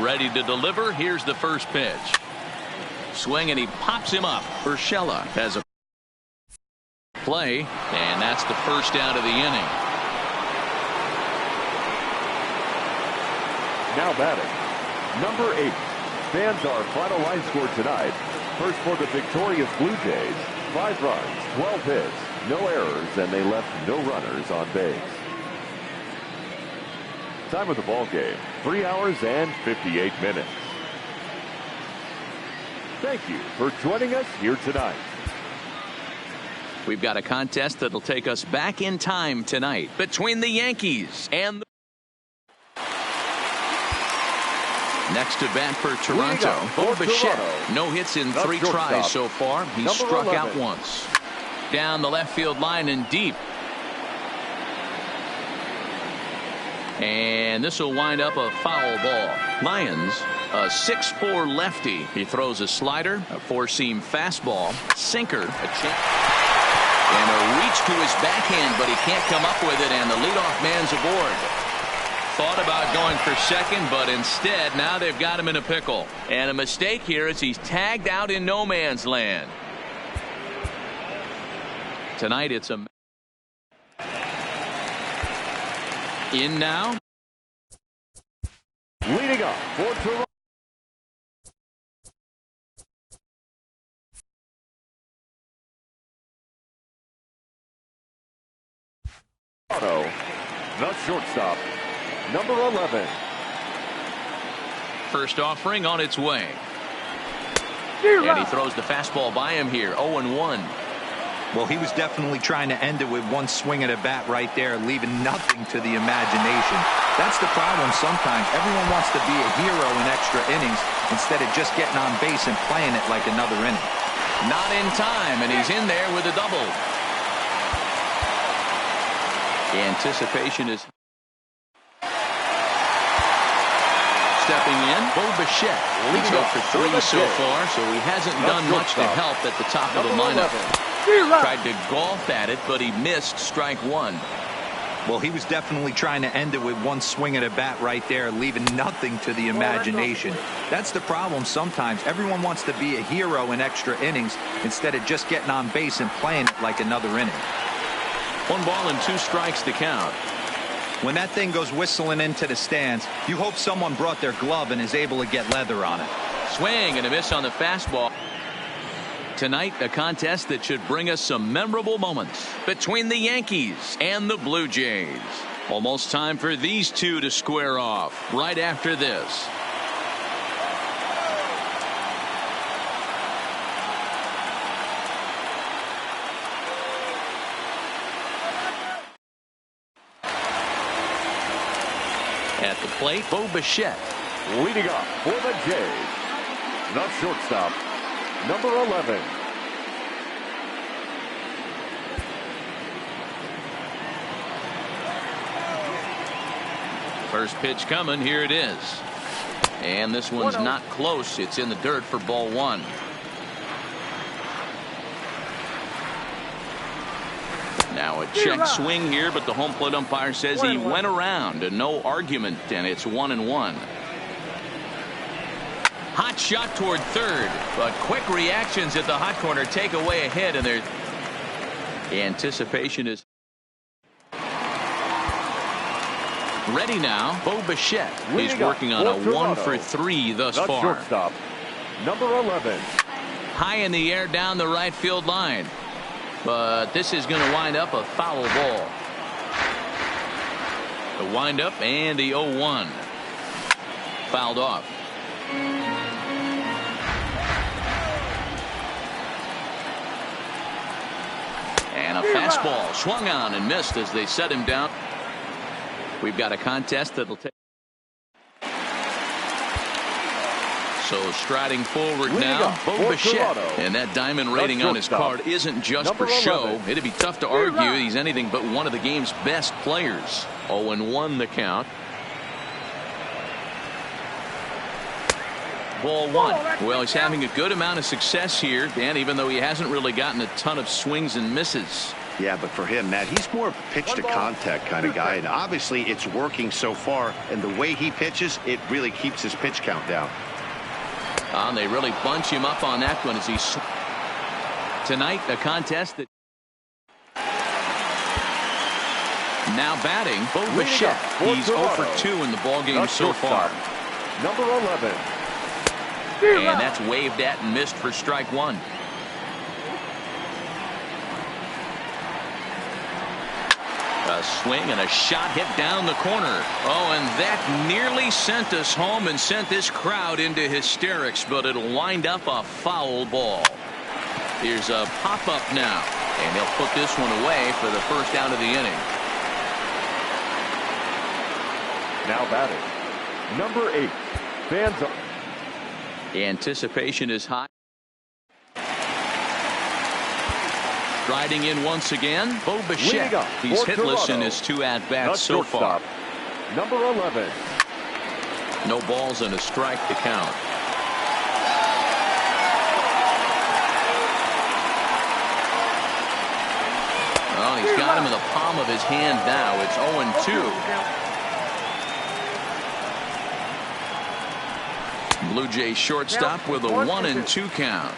Ready to deliver. Here's the first pitch. Swing, and he pops him up. Urshela has a play, and that's the first out of the inning. Now batting, number 8. Fans, our final line score tonight. First for the victorious Blue Jays, 5 runs, 12 hits, no errors, and they left no runners on base. Time of the ball game, 3 hours and 58 minutes. Thank you for joining us here tonight. We've got a contest that'll take us back in time tonight between the Yankees and the next to bat for Toronto, Bo Bichette. No hits in 3 tries so far. He struck out once. Down the left field line and deep. And this will wind up a foul ball. Lyons, a 6'4" lefty. He throws a slider, a 4-seam fastball, sinker, a chance, and a reach to his backhand, but he can't come up with it, and the leadoff man's aboard. Thought about going for second, but instead now they've got him in a pickle. And a mistake here as he's tagged out in no man's land. Tonight it's a in now. Leading up for Toronto, the shortstop, number 11. First offering on its way. And he throws the fastball by him here. 0-1. Well, he was definitely trying to end it with one swing at a bat right there, leaving nothing to the imagination. That's the problem sometimes. Everyone wants to be a hero in extra innings instead of just getting on base and playing it like another inning. Not in time, and he's in there with a double. The anticipation is stepping in. Bo Bichette leads up for 3 so far, so he hasn't done much to help at the top of the lineup. Tried to golf at it, but he missed strike 1. Well, he was definitely trying to end it with one swing at a bat right there, leaving nothing to the imagination. That's the problem sometimes. Everyone wants to be a hero in extra innings instead of just getting on base and playing it like another inning. 1 ball and 2 strikes to count. When that thing goes whistling into the stands, you hope someone brought their glove and is able to get leather on it. Swing and a miss on the fastball. Tonight, a contest that should bring us some memorable moments between the Yankees and the Blue Jays. Almost time for these two to square off right after this. At the plate, Bo Bichette. Leading up for the Jays, the shortstop, number 11. First pitch coming. Here it is. And this one's not close. It's in the dirt for ball 1. Now a check swing here, but the home plate umpire says he went around, and no argument, and it's 1-1. Hot shot toward third, but quick reactions at the hot corner take away a hit, and the anticipation is ready now. Bo Bichette. He's working on a 1 for 3 thus far. Shortstop, number 11. High in the air down the right field line. But this is going to wind up a foul ball. The windup and the 0-1. Fouled off. And a fastball swung on and missed as they set him down. We've got a contest that'll take. So striding forward now, Bo Bichette, and that diamond rating on his card isn't just for show. It'd be tough to argue he's anything but one of the game's best players. 0-1 the count. Ball 1. Well, he's having a good amount of success here, and even though he hasn't really gotten a ton of swings and misses. Yeah, but for him, Matt, he's more of a pitch-to-contact kind of guy, and obviously it's working so far, and the way he pitches, it really keeps his pitch count down. They really bunch him up on that one as he's tonight a contest that now batting Bo Bichette. He's 0 for 2 in the ballgame so far. Number 11. And that's waved at and missed for strike one. A swing and a shot hit down the corner. Oh, and that nearly sent us home and sent this crowd into hysterics, but it'll wind up a foul ball. Here's a pop-up now, and he'll put this one away for the first out of the inning. Now batting, number 8. Fans are. Anticipation is high. Striding in once again, Bo Bichette. He's hitless in his 2 at-bats so far. Number 11. No balls and a strike to count. Well, he's got him in the palm of his hand now. It's 0-2. Blue Jays shortstop with a 1-2 count.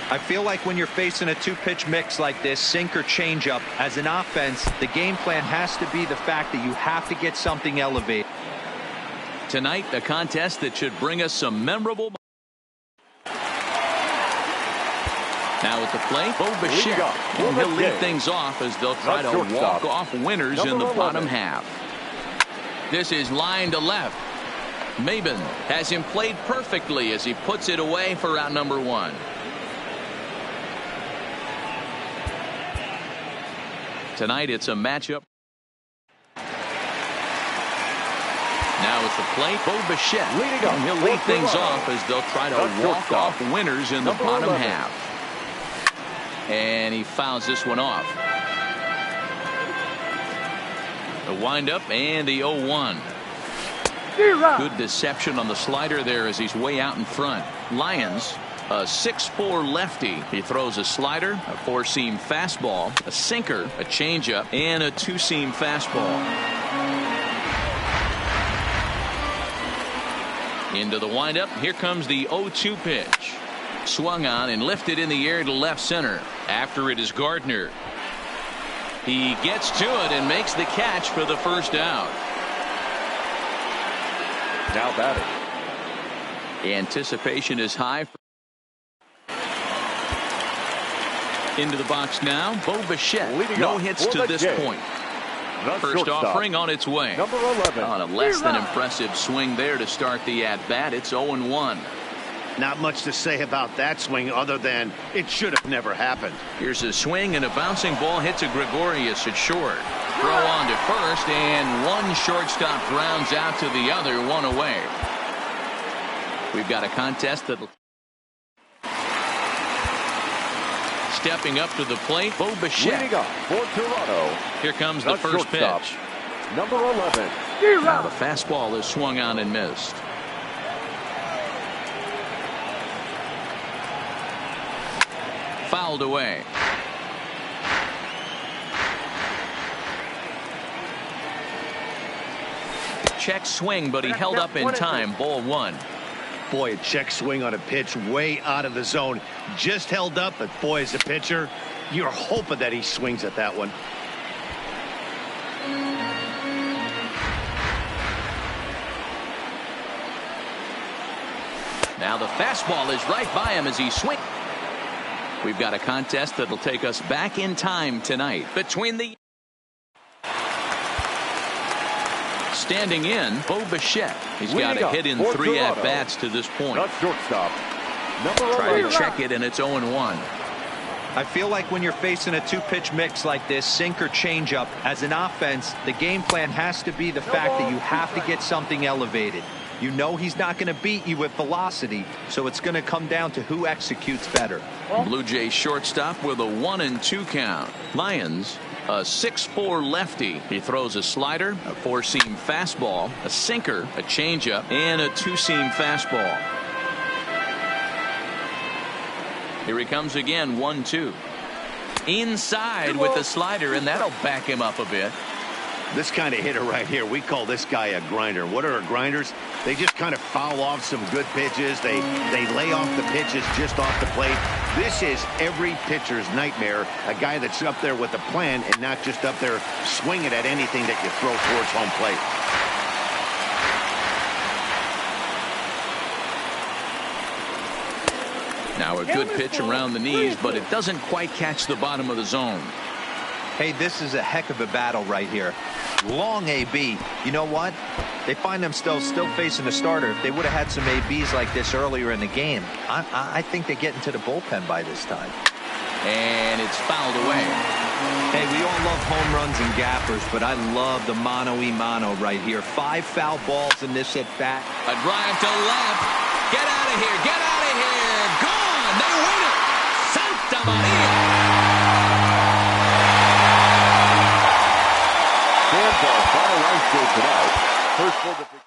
I feel like when you're facing a 2-pitch mix like this, sink or changeup, as an offense, the game plan has to be the fact that you have to get something elevated. Tonight, a contest that should bring us some memorable. Now at the plate, Bo Bichette. And he'll lead things off as they'll try to walk off winners in the bottom half. This is line to left. Maben has him played perfectly as he puts it away for out number 1. Tonight it's a matchup. Now at the plate, Bo Bichette. And he'll lead things off as they'll try to walk off winners in the bottom half. And he fouls this one off. The windup and the 0-1. Good deception on the slider there as he's way out in front. Lyons, a 6'4" lefty. He throws a slider, a 4-seam fastball, a sinker, a changeup, and a 2-seam fastball. Into the windup. Here comes the 0-2 pitch. Swung on and lifted in the air to left center. After it is Gardner. He gets to it and makes the catch for the first out. Now batting. Anticipation is high. Into the box now, Bo Bichette. No hits to this point. First offering on its way. Number 11. On a less than impressive swing there to start the at-bat. It's 0-1. Not much to say about that swing other than it should have never happened. Here's a swing and a bouncing ball hit to Gregorius at short. Throw on to first, and one shortstop grounds out to the other, 1 away. We've got a contest that'll. Stepping up to the plate, Bo Bichette. Leading up for Toronto. Here comes the first pitch. Number 11. Now the fastball is swung on and missed. Fouled away. Check swing, but he held up in time. Ball 1. Boy, a check swing on a pitch way out of the zone. Just held up, but boy, as a pitcher, you're hoping that he swings at that one. Now the fastball is right by him as he swings. We've got a contest that'll take us back in time tonight between the. Standing in, Bo Bichette. He's got a hit in 3 at-bats to this point. Shortstop. Number 11. Try to check it, and it's 0-1. I feel like when you're facing a 2-pitch mix like this, sink or changeup, as an offense, the game plan has to be the fact that you have to get something elevated. You know he's not going to beat you with velocity, so it's going to come down to who executes better. Blue Jays shortstop with a 1-2 count. Lyons, a 6'4" lefty. He throws a slider, a 4-seam fastball, a sinker, a changeup, and a 2-seam fastball. Here he comes again, 1-2. Inside with the slider, and that'll back him up a bit. This kind of hitter right here, we call this guy a grinder. What are grinders? They just kind of foul off some good pitches. They lay off the pitches just off the plate. This is every pitcher's nightmare, a guy that's up there with a plan and not just up there swinging at anything that you throw towards home plate. Now a good pitch around the knees, but it doesn't quite catch the bottom of the zone. Hey, this is a heck of a battle right here. Long AB. You know what? They find themselves still facing a starter. If they would have had some ABs like this earlier in the game, I think they get into the bullpen by this time. And it's fouled away. Hey, we all love home runs and gappers, but I love the mano-y-mano right here. 5 foul balls in this at-bat. A drive to left. Get out of here. Get out of here. Gone. They win it. Santa Maria. Fans are final line score tonight. First for the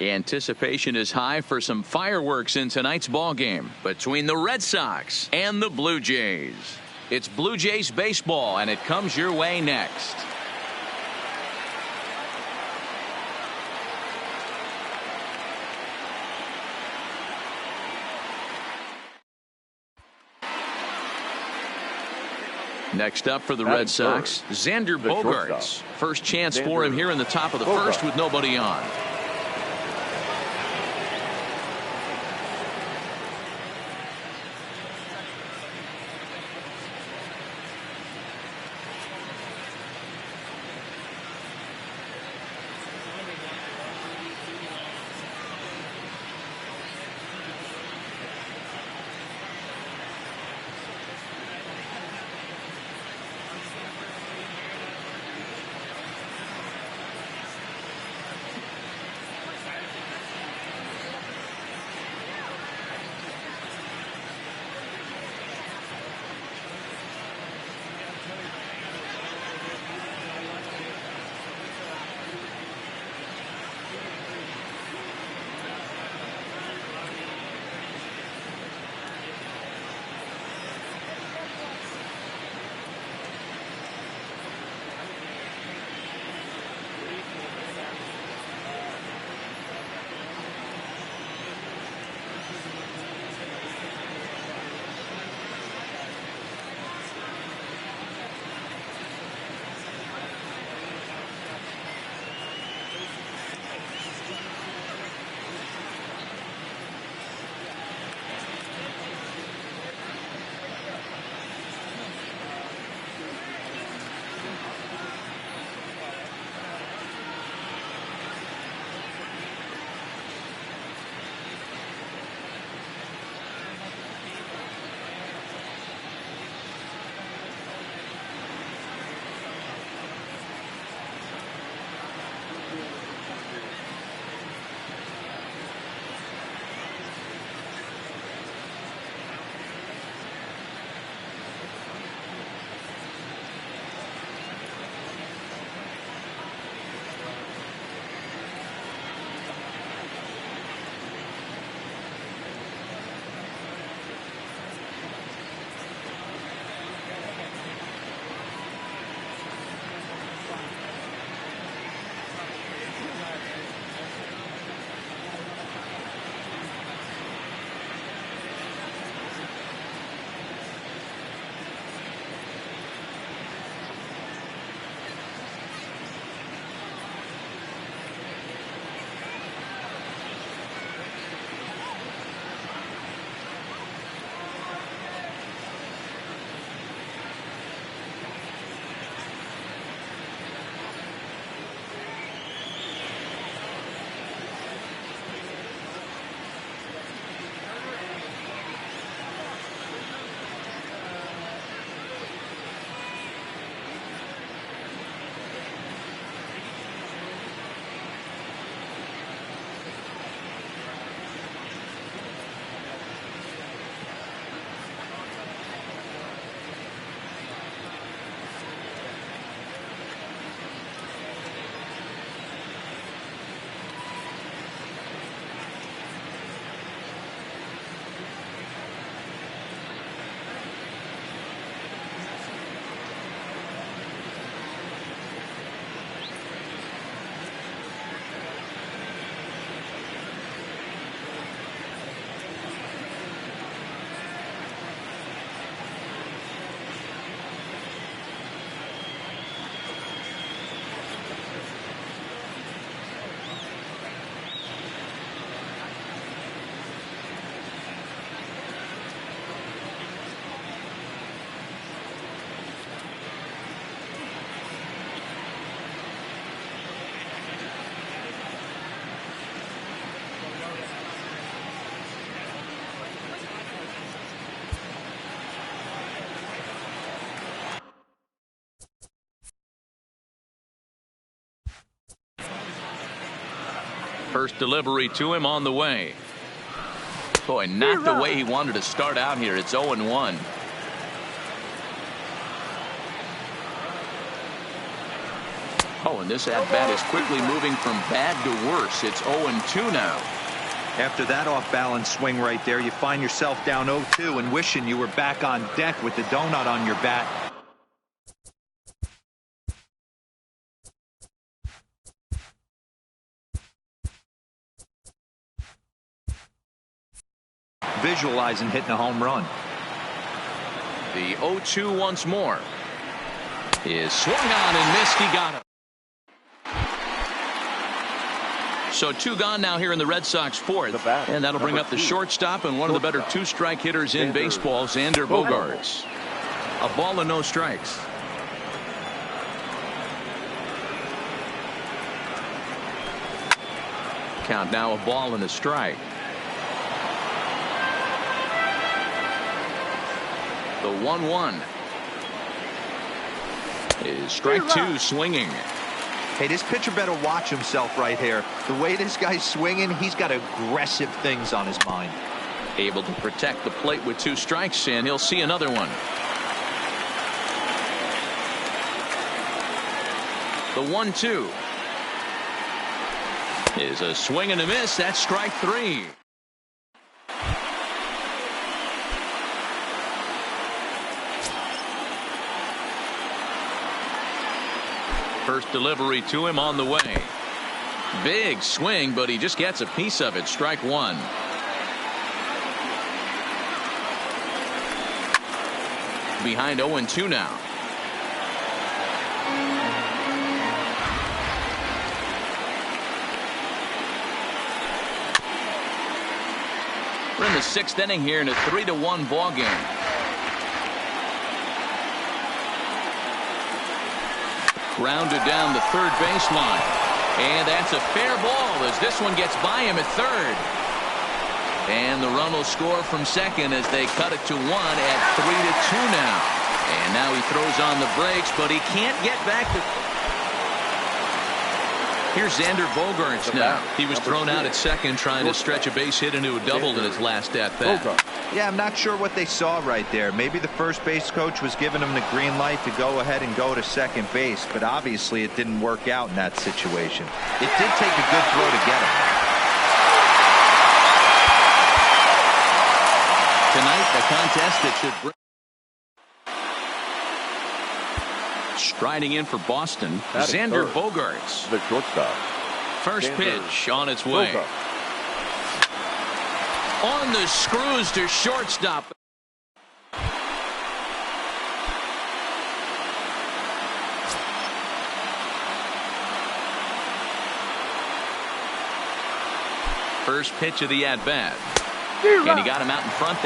Anticipation is high for some fireworks in tonight's ball game between the Red Sox and the Blue Jays. It's Blue Jays baseball, and it comes your way next. Next up for the Red Sox, Xander Bogaerts. First chance for him here in the top of the first with nobody on. First delivery to him on the way. Boy, not the way he wanted to start out here. It's 0-1. Oh, and this at-bat is quickly moving from bad to worse. It's 0-2 now. After that off-balance swing right there, you find yourself down 0-2 and wishing you were back on deck with the donut on your bat. Visualizing hitting a home run. The 0-2 once more. Is swung on and missed. He got it. So 2 gone now here in the Red Sox fourth. And that'll bring up the shortstop and one of the better 2-strike hitters in baseball, Xander Bogaerts. A ball and no strikes. Count now a ball and a strike. The 1-1 is strike 2 swinging. Hey, this pitcher better watch himself right here. The way this guy's swinging, he's got aggressive things on his mind. Able to protect the plate with 2 strikes, and he'll see another one. The 1-2 is a swing and a miss. That's strike 3. First delivery to him on the way. Big swing, but he just gets a piece of it. Strike 1. Behind 0-2 now. We're in the 6th inning here in a 3-1 ball game. Grounded down the third baseline. And that's a fair ball as this one gets by him at third. And the run will score from second as they cut it to 1 at 3-2 now. And now he throws on the brakes, but he can't get back to. Here's Xander Bogaerts now. He was thrown out at second trying to stretch a base hit into a double in his last at-bat. Yeah, I'm not sure what they saw right there. Maybe the first base coach was giving him the green light to go ahead and go to second base, but obviously it didn't work out in that situation. It did take a good throw to get him. Tonight, a contest that should bring. Striding in for Boston, Xander Bogaerts. The shortstop. First pitch on its way. On the screws to shortstop. First pitch of the at-bat. And he got him out in front.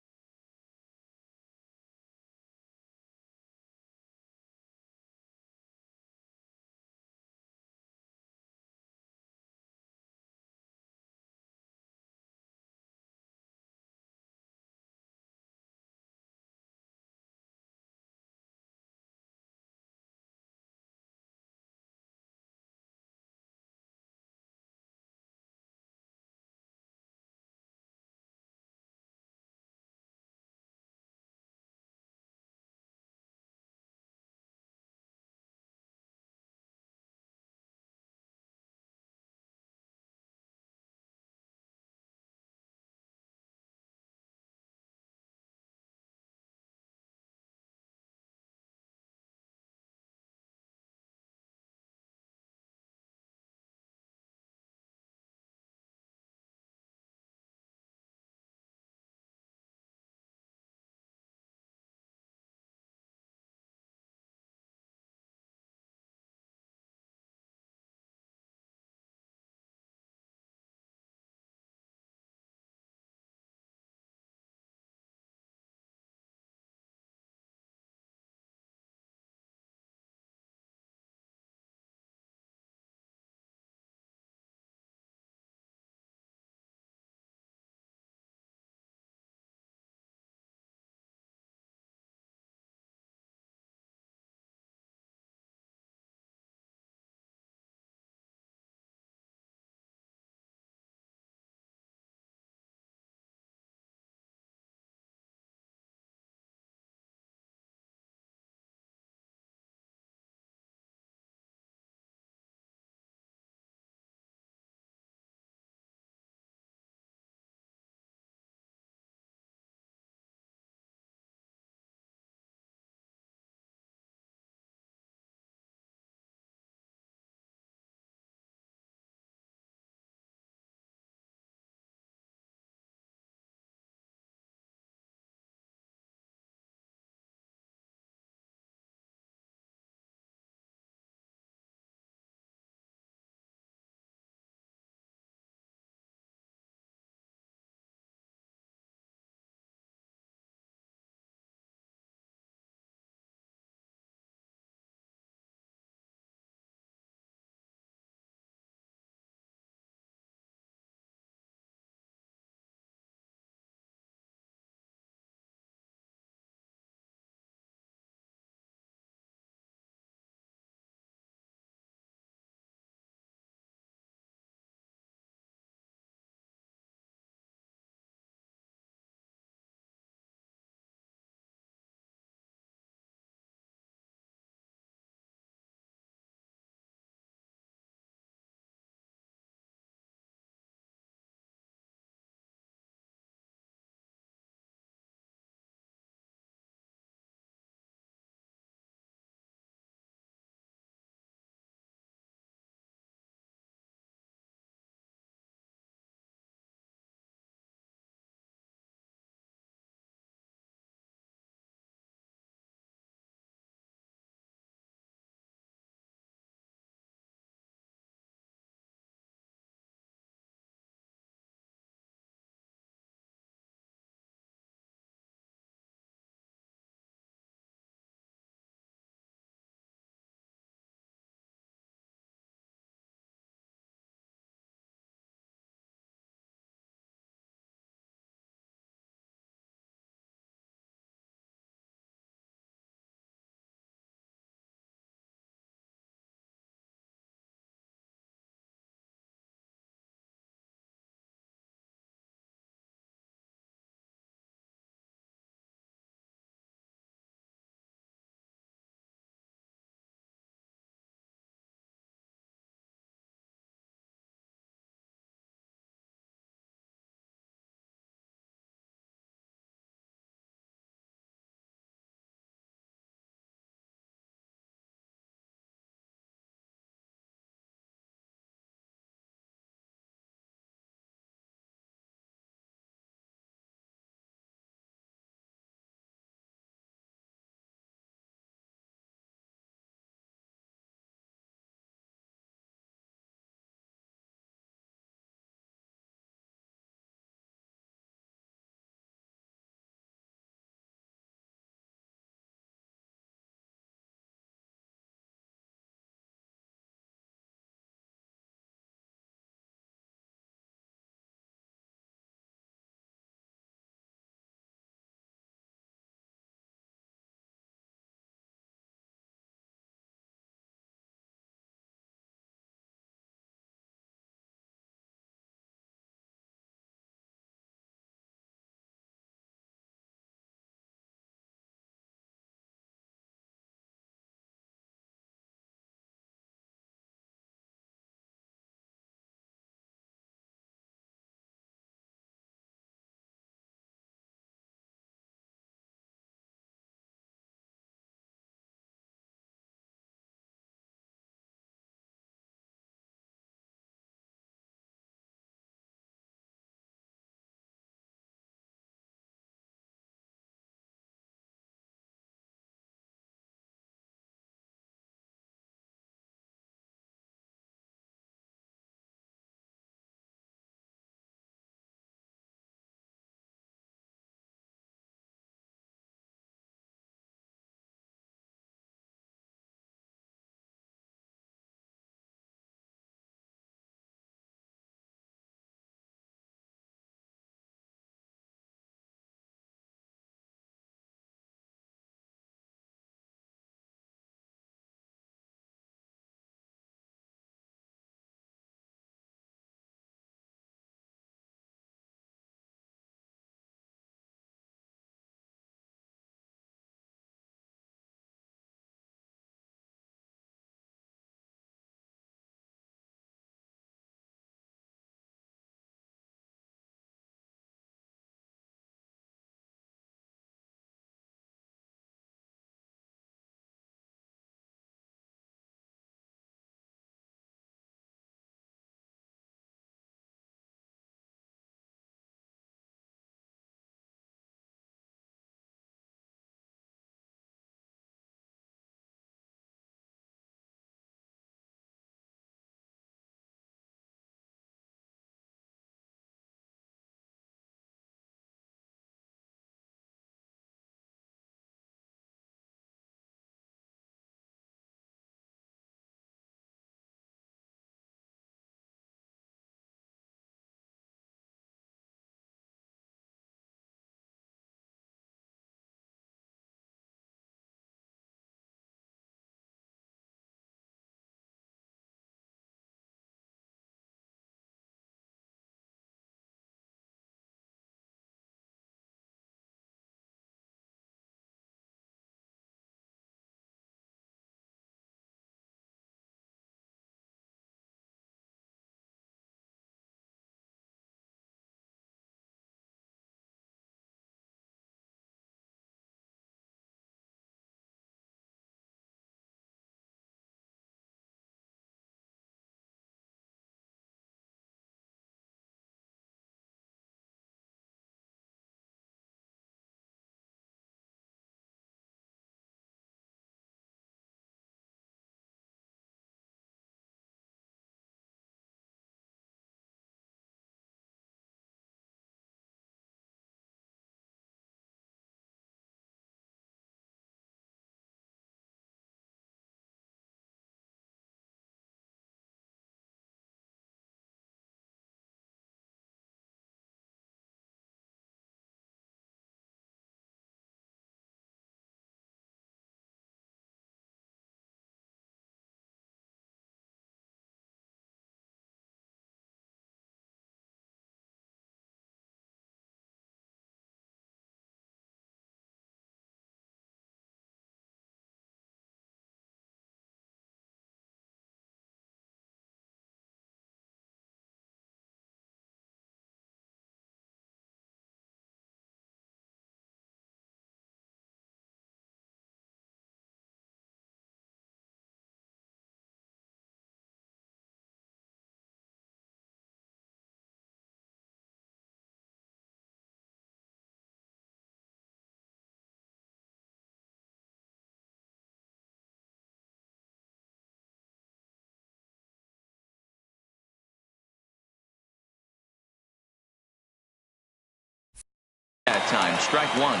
strike one.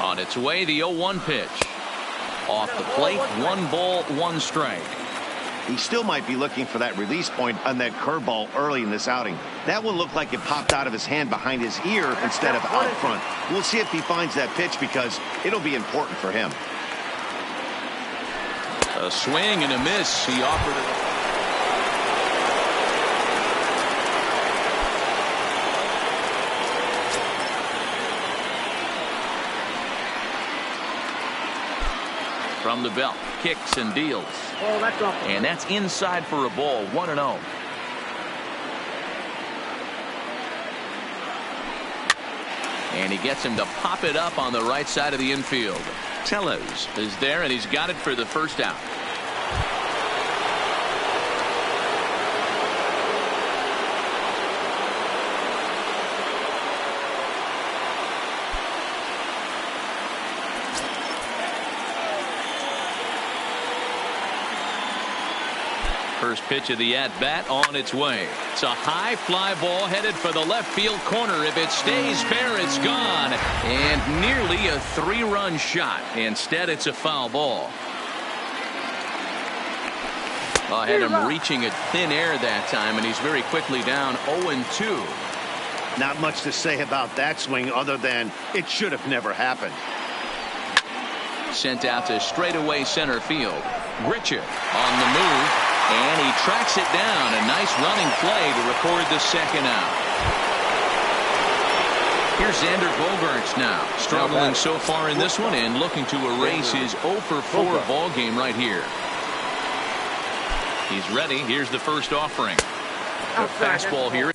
On its way, the 0-1 pitch. Off the plate, 1 ball, 1 strike. He still might be looking for that release point on that curveball early in this outing. That one looked like it popped out of his hand behind his ear instead of out front. We'll see if he finds that pitch because it'll be important for him. A swing and a miss. He offered it. From the belt, kicks and deals. Oh, that's off. And that's inside for a ball, 1-0. And he gets him to pop it up on the right side of the infield. Tellez is there, and he's got it for the first out. First pitch of the at-bat on its way. It's a high fly ball headed for the left field corner. If it stays fair, it's gone. And nearly a 3-run shot. Instead, it's a foul ball. I had him reaching at thin air that time, and he's very quickly down 0-2. Not much to say about that swing other than it should have never happened. Sent out to straightaway center field. Grichuk on the move. And he tracks it down. A nice running play to record the second out. Here's Xander Bogaerts now. Struggling so far in this one and looking to erase his 0-for-4 ball game right here. He's ready. Here's the first offering. The fastball here.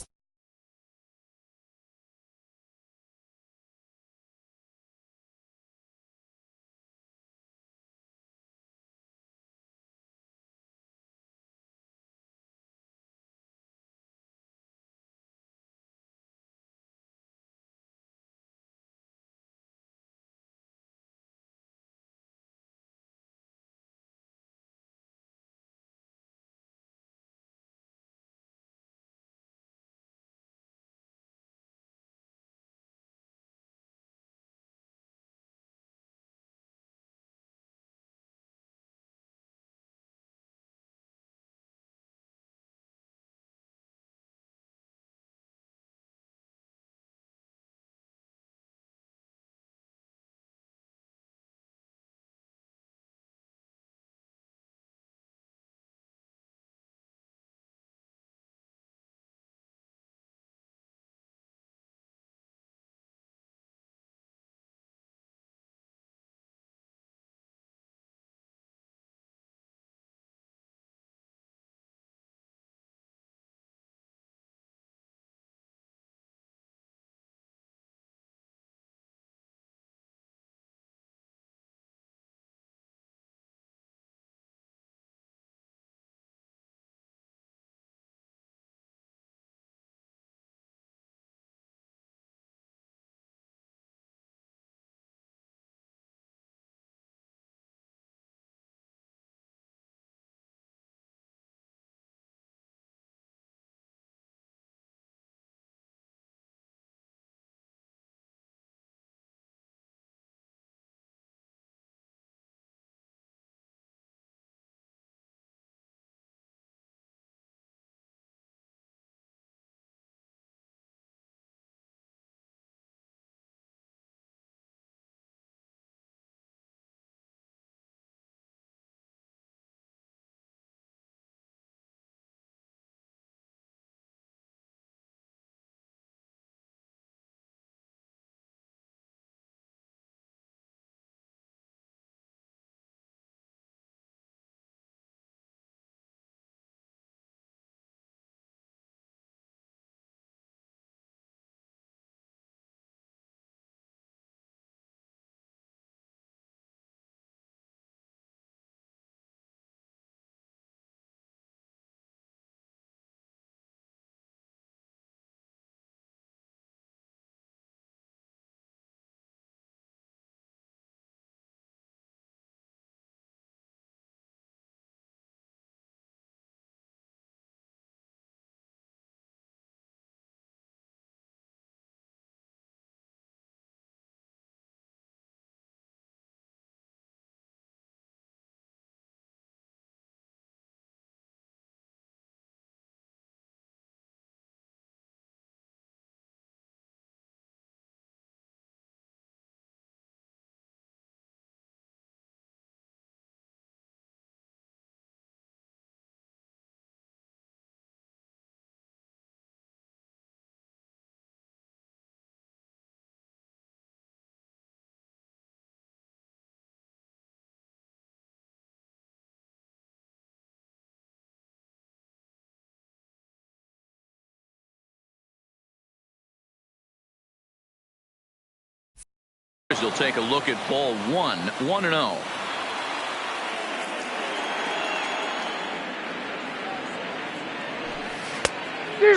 as you'll take a look at ball one, 1-0.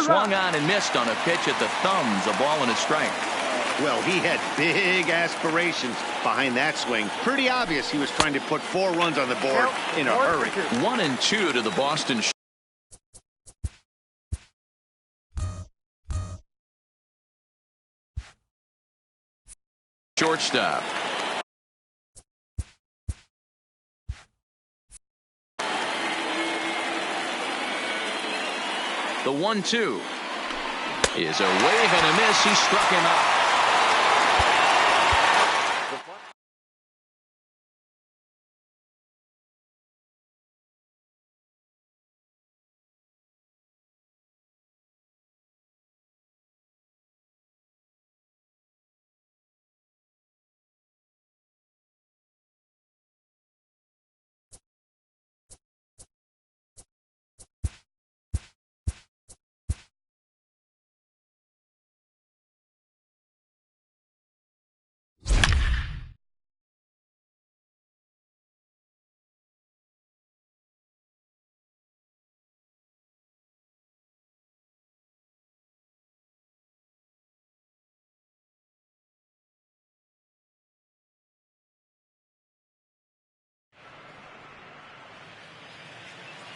Swung on and missed on a pitch at the thumbs. A ball and a strike. Well, he had big aspirations behind that swing. Pretty obvious he was trying to put 4 runs on the board in a hurry. 1-2 to the Boston shortstop. The 1-2 is a wave and a miss. He struck him out.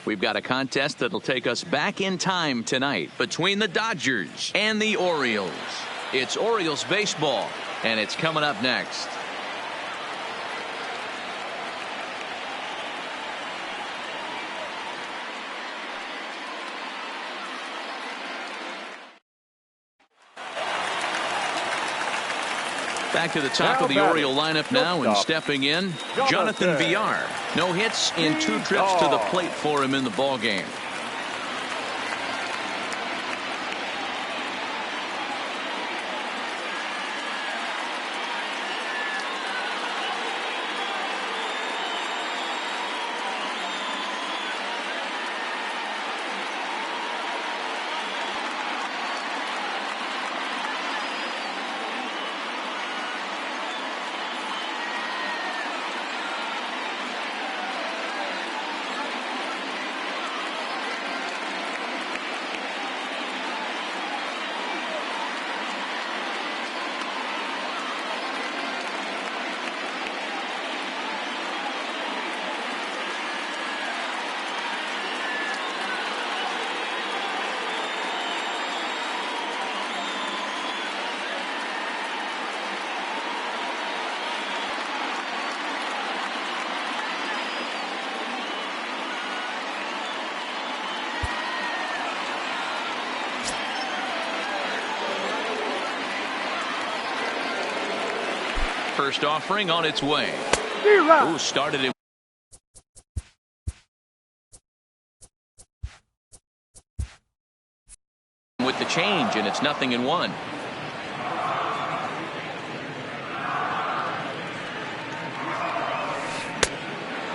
We've got a contest that'll take us back in time tonight between the Dodgers and the Orioles. It's Orioles baseball, and it's coming up next. Back to the top of the Oriole lineup now, and stepping in, Jonathan Villar. No hits in 2 trips to the plate for him in the ballgame. First offering on its way. Who started it with the change, and it's 0-1.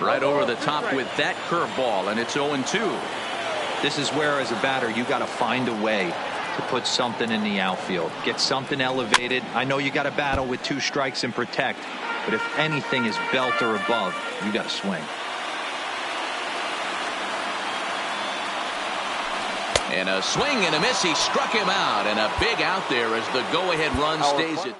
Right over the top with that curveball, and it's 0-2. This is where, as a batter, you got to find a way to put something in the outfield, get something elevated. I know you got to battle with 2 strikes and protect, but if anything is belt or above, you got to swing. And a swing and a miss. He struck him out, and a big out there as the go-ahead run stays at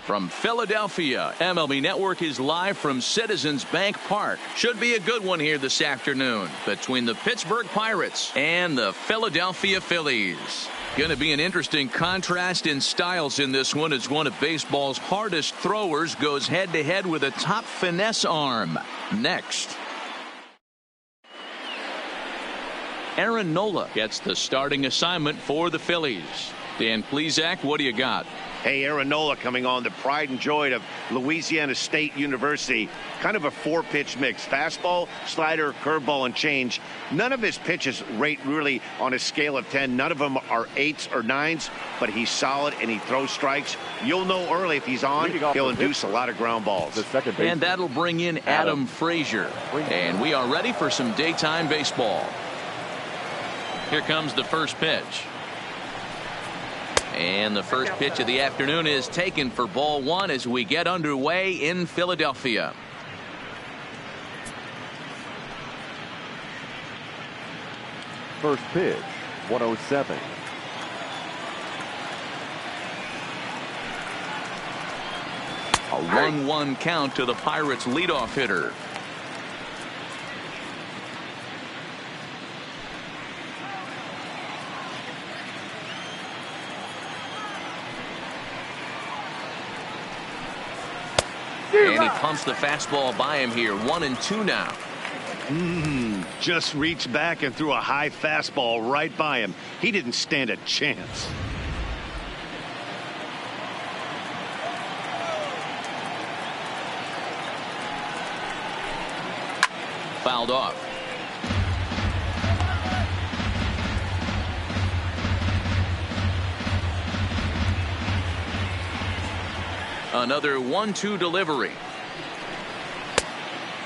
From Philadelphia, MLB Network is live from Citizens Bank Park. Should be a good one here this afternoon between the Pittsburgh Pirates and the Philadelphia Phillies. Going to be an interesting contrast in styles in this one as one of baseball's hardest throwers goes head-to-head with a top finesse arm. Next. Aaron Nola gets the starting assignment for the Phillies. Dan Plesac, what do you got? Hey, Aaron Nola coming on, the pride and joy of Louisiana State University. Kind of a 4-pitch mix. Fastball, slider, curveball, and change. None of his pitches rate really on a scale of 10. None of them are 8s or 9s, but he's solid and he throws strikes. You'll know early if he's on, he'll induce a lot of ground balls. And that'll bring in Adam Frazier. And we are ready for some daytime baseball. Here comes the first pitch. And the first pitch of the afternoon is taken for ball 1 as we get underway in Philadelphia. First pitch, 107. A 1-1 count to the Pirates leadoff hitter. And he pumps the fastball by him here. 1-2 now. Just reached back and threw a high fastball right by him. He didn't stand a chance. Fouled off. Another 1-2 delivery.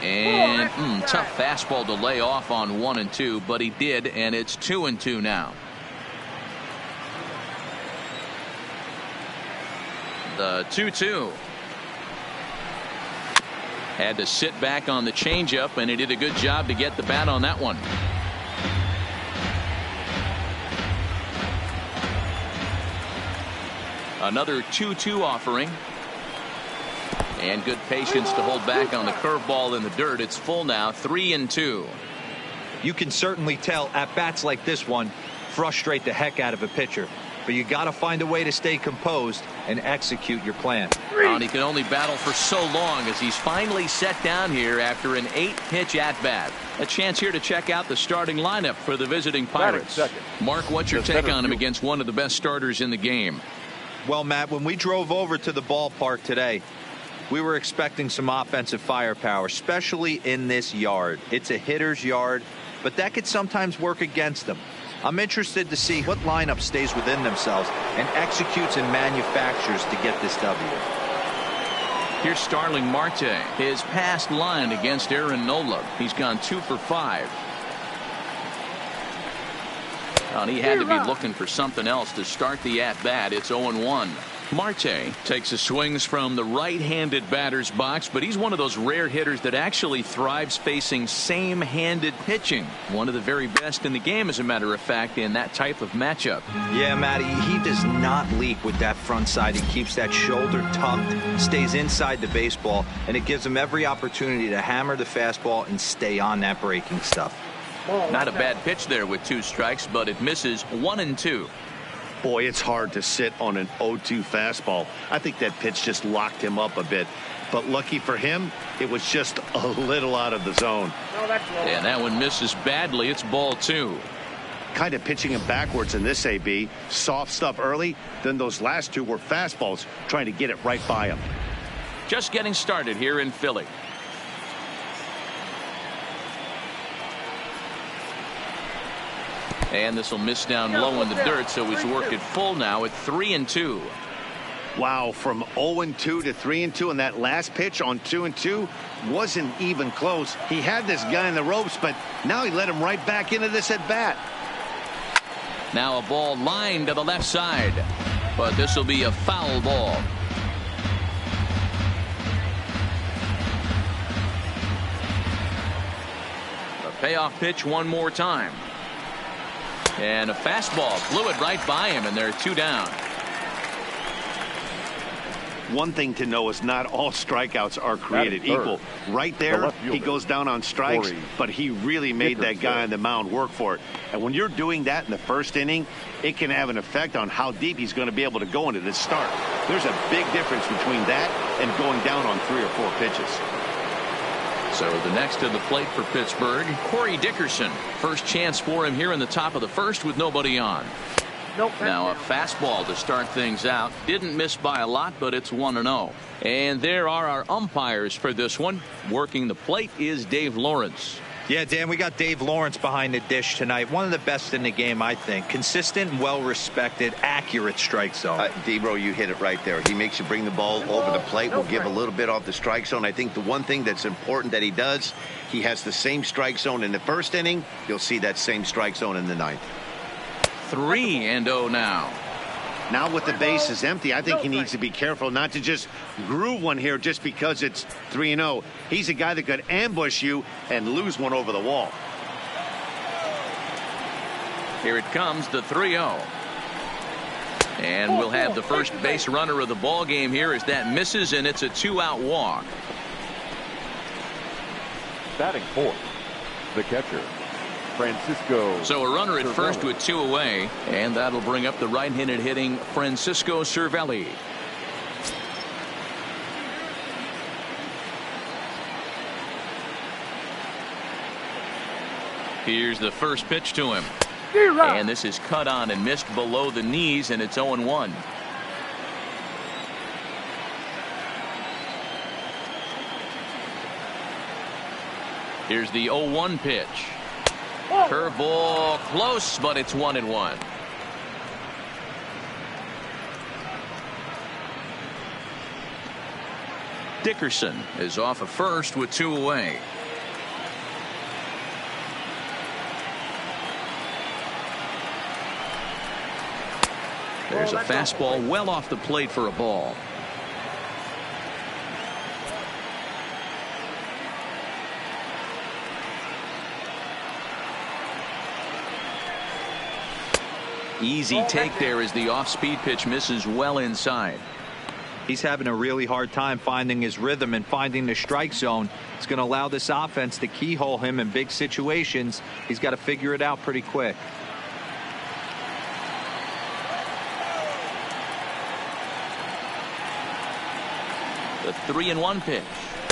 And tough fastball to lay off on 1-2, but he did, and it's 2-2 now. The 2-2. Had to sit back on the changeup, and he did a good job to get the bat on that one. Another 2-2 offering. And good patience to hold back on the curveball in the dirt. It's full now, 3-2. You can certainly tell at bats like this one frustrate the heck out of a pitcher. But you got to find a way to stay composed and execute your plan. And he can only battle for so long as he's finally set down here after an 8-pitch at-bat. A chance here to check out the starting lineup for the visiting Pirates. Mark, what's your take on him against one of the best starters in the game? Well, Matt, when we drove over to the ballpark today, we were expecting some offensive firepower, especially in this yard. It's a hitter's yard, but that could sometimes work against them. I'm interested to see what lineup stays within themselves and executes and manufactures to get this W. Here's Starling Marte. His past line against Aaron Nola. He's gone 2 for 5. And he had to be looking for something else to start the at-bat. It's 0-1. Marte takes his swings from the right-handed batter's box, but he's one of those rare hitters that actually thrives facing same-handed pitching. One of the very best in the game, as a matter of fact, in that type of matchup. Yeah, Matty, he does not leak with that front side. He keeps that shoulder tucked, stays inside the baseball, and it gives him every opportunity to hammer the fastball and stay on that breaking stuff. Not a bad pitch there with 2 strikes, but it misses 1-2. Boy, it's hard to sit on an 0-2 fastball. I think that pitch just locked him up a bit. But lucky for him, it was just a little out of the zone. And that one misses badly. It's ball 2. Kind of pitching him backwards in this AB. Soft stuff early. Then those last 2 were fastballs, trying to get it right by him. Just getting started here in Philly. And this will miss down low in the dirt, so he's worked it full now at 3-2. Wow, from 0-2 to 3-2, and that last pitch on 2-2 wasn't even close. He had this guy in the ropes, but now he let him right back into this at bat. Now a ball lined to the left side, but this will be a foul ball. A payoff pitch one more time. And a fastball blew it right by him, and they're 2 down. one thing to know is not all strikeouts are created equal. Right there, he goes down on strikes, but he really made that guy on the mound work for it. And when you're doing that in the first inning, it can have an effect on how deep he's going to be able to go into this start. There's a big difference between that and going down on 3 or 4 pitches. So the next to the plate for Pittsburgh, Corey Dickerson. First chance for him here in the top of the first with nobody on. Now a fastball to start things out. Didn't miss by a lot, but it's 1-0. And there are our umpires for this one. Working the plate is Dave Lawrence. Yeah, Dan, we got Dave Lawrence behind the dish tonight. One of the best in the game, I think. Consistent, well-respected, accurate strike zone. D-Bro, you hit it right there. He makes you bring the ball over the plate. We'll give a little bit off the strike zone. I think the one thing that's important that he does, he has the same strike zone in the first inning. You'll see that same strike zone in the ninth. 3-0 now. Now with the bases empty, I think he needs to be careful not to just groove one here just because it's 3-0. He's a guy that could ambush you and lose one over the wall. Here it comes, the 3-0. And we'll have the first base runner of the ball game here as that misses, and it's a 2-out walk. Batting fourth, the catcher, Francisco. So a runner at first with 2 away, and that'll bring up the right-handed hitting Francisco Cervelli. Here's the first pitch to him. And this is cut on and missed below the knees, and it's 0-1. Here's the 0-1 pitch. Curveball close, but it's 1-1. Dickerson is off of first with 2 away. There's a fastball well off the plate for a ball. Easy take there as the off-speed pitch misses well inside. He's having a really hard time finding his rhythm and finding the strike zone. It's going to allow this offense to keyhole him in big situations. He's got to figure it out pretty quick. The 3-1 pitch.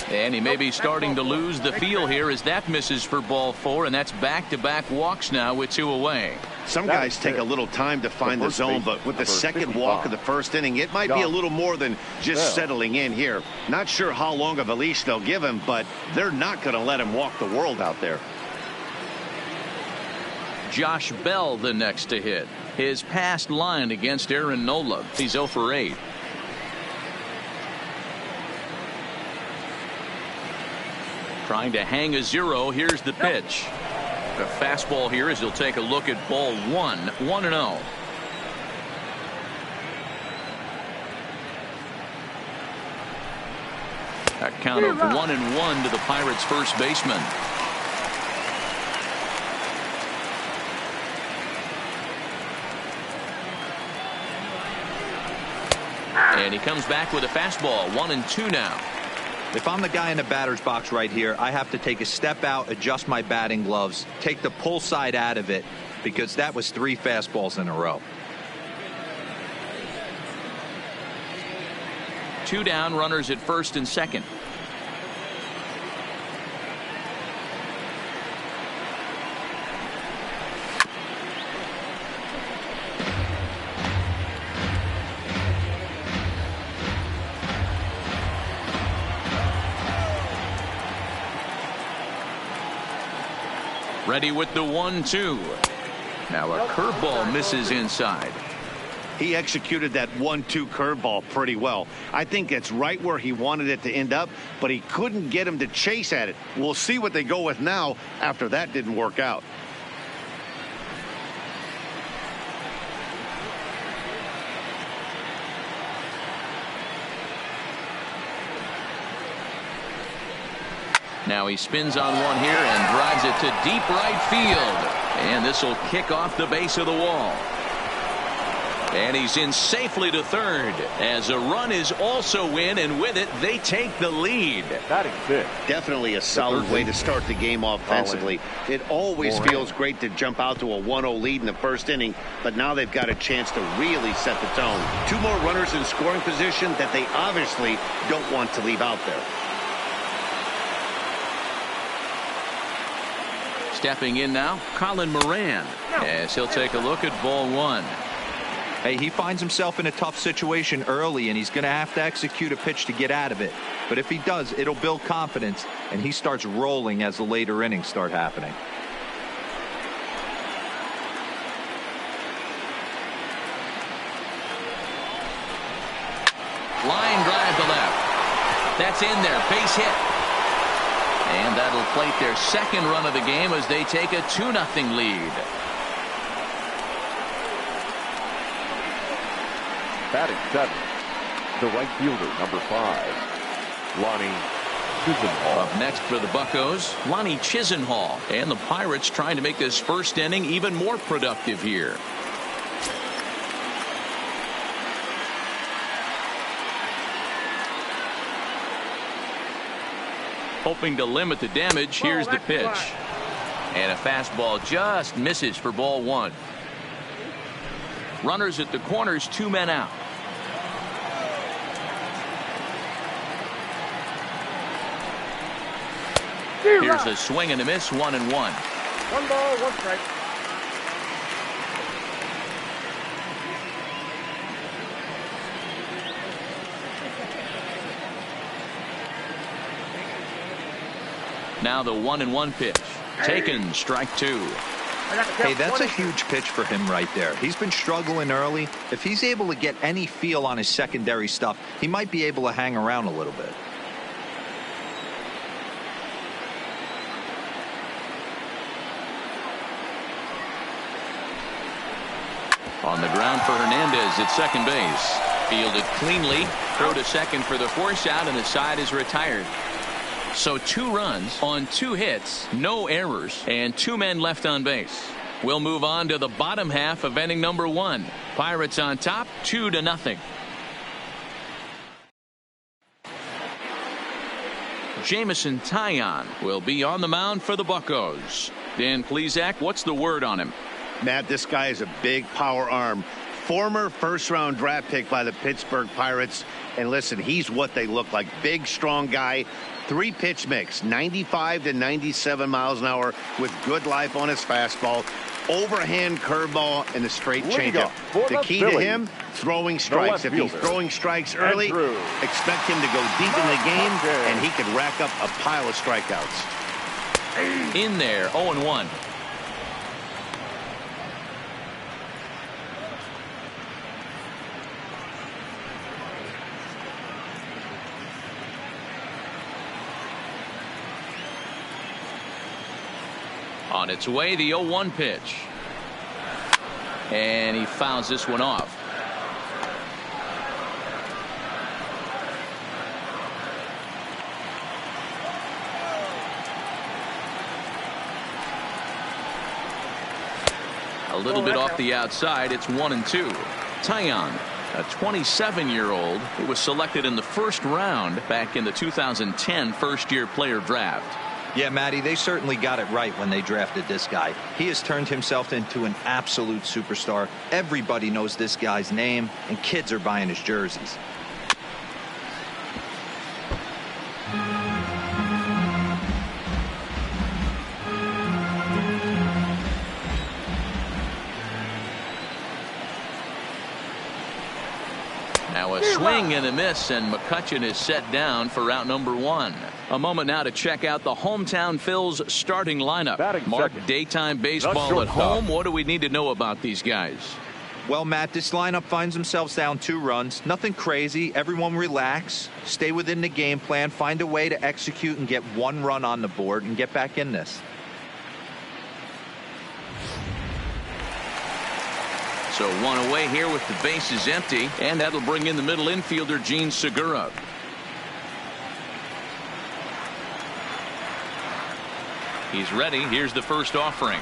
And he may be starting to lose the feel here as that misses for ball 4, and that's back-to-back walks now with 2 away. Some guys take a little time to find the zone, but with the second walk of the first inning, it might be a little more than just settling in here. Not sure how long of a leash they'll give him, but they're not going to let him walk the world out there. Josh Bell the next to hit. His past line against Aaron Nola. He's 0 for 8. Trying to hang a 0. Here's the pitch. A fastball here as he'll take a look at ball 1. 1-0. A count of 1-1 to the Pirates' first baseman. And he comes back with a fastball. 1-2 now. If I'm the guy in the batter's box right here, I have to take a step out, adjust my batting gloves, take the pull side out of it, because that was 3 fastballs in a row. 2 down, runners at first and second. Ready with the 1-2. Now a curveball misses inside. He executed that 1-2 curveball pretty well. I think it's right where he wanted it to end up, but he couldn't get him to chase at it. We'll see what they go with now after that didn't work out. Now he spins on one here and drives it to deep right field. And this will kick off the base of the wall. And he's in safely to third as a run is also in, and with it they take the lead. Batting six. Definitely a solid way to start the game offensively. It always feels great to jump out to a 1-0 lead in the first inning, but now they've got a chance to really set the tone. 2 more runners in scoring position that they obviously don't want to leave out there. Stepping in now, Colin Moran, as he'll take a look at ball 1. Hey, he finds himself in a tough situation early, and he's going to have to execute a pitch to get out of it. But if he does, it'll build confidence, and he starts rolling as the later innings start happening. Line drive to left. That's in there. Base hit. And that'll plate their second run of the game as they take a 2-0 lead. Batting 7, the right fielder, number 5, Lonnie Chisenhall. Up next for the Buccos, Lonnie Chisenhall. And the Pirates trying to make this first inning even more productive here. Hoping to limit the damage. Here's the pitch. And a fastball just misses for ball 1. Runners at the corners, 2 men out. Here's a swing and a miss, 1-1. 1 ball, 1 strike. Now the 1-1 pitch. Taken, strike 2. Hey, that's a huge pitch for him right there. He's been struggling early. If he's able to get any feel on his secondary stuff, he might be able to hang around a little bit. On the ground for Hernandez at second base. Fielded cleanly. Throw to second for the force out, and the side is retired. So 2 runs on 2 hits, no errors, and 2 men left on base. We'll move on to the bottom half of inning number 1. Pirates on top, 2-0. Jameson Taillon will be on the mound for the Buccos. Dan Plesac, what's the word on him? Matt, this guy is a big power arm. Former first-round draft pick by the Pittsburgh Pirates. And listen, he's what they look like. Big, strong guy. 3 pitch mix, 95 to 97 miles an hour with good life on his fastball. Overhand curveball and the straight changeup. The key to him, throwing strikes. If he's throwing strikes early, expect him to go deep in the game, and he could rack up a pile of strikeouts. In there, 0-1. On its way, the 0-1 pitch. And he fouls this one off. A little bit off the outside. It's 1-2. Taillon, a 27-year-old who was selected in the first round back in the 2010 first-year player draft. Yeah, Matty, they certainly got it right when they drafted this guy. He has turned himself into an absolute superstar. Everybody knows this guy's name, and kids are buying his jerseys. Now a swing and a miss, and McCutchen is set down for route number 1. A moment now to check out the hometown Phil's starting lineup. Mark, daytime baseball at home. What do we need to know about these guys? Well, Matt, this lineup finds themselves down 2 runs. Nothing crazy. Everyone relax. Stay within the game plan. Find a way to execute and get 1 run on the board and get back in this. So 1 away here with the bases empty, and that'll bring in the middle infielder Gene Segura. He's ready. Here's the first offering.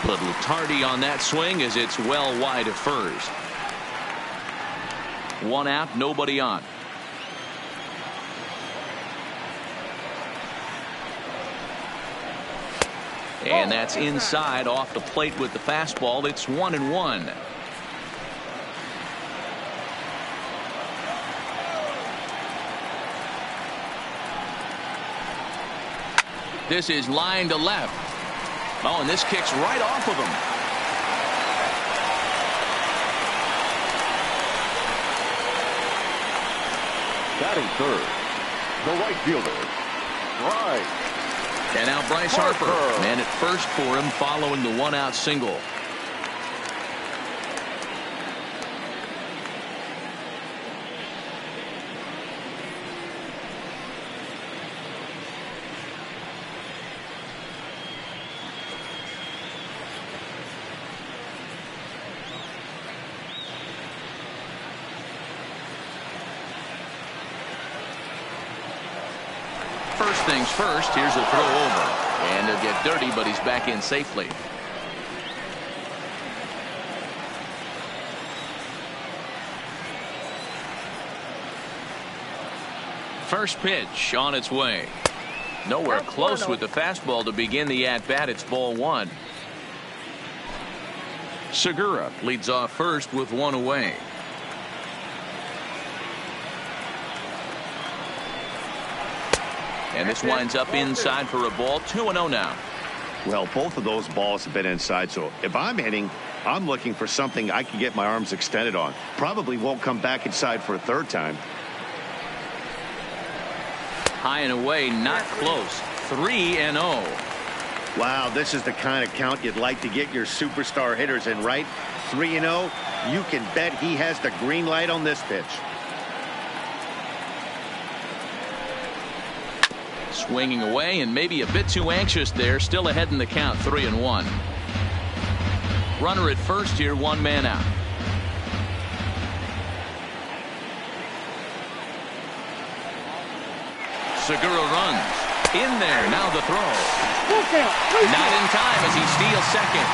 A little tardy on that swing as it's well wide of first. One out, nobody on. And that's inside off the plate with the fastball. It's 1-1. This is line to left. Oh, and this kicks right off of him. Batting third, the right fielder, Bryce. And now Bryce Harper. Man at first for him following the one-out single. First things first, here's a throw over. And he'll get dirty, but he's back in safely. First pitch on its way. Nowhere close with the fastball to begin the at-bat. It's ball one. Segura leads off first with one away. And this winds up inside for a ball. 2-0 now. Well, both of those balls have been inside, so if I'm hitting, I'm looking for something I can get my arms extended on. Probably won't come back inside for a third time. High and away, not close. 3-0. Wow, this is the kind of count you'd like to get your superstar hitters in, right? 3-0. You can bet he has the green light on this pitch. Swinging away and maybe a bit too anxious there. Still ahead in the count. 3-1. Runner at first here. One man out. Segura runs. In there. Now the throw. Not in time as he steals second.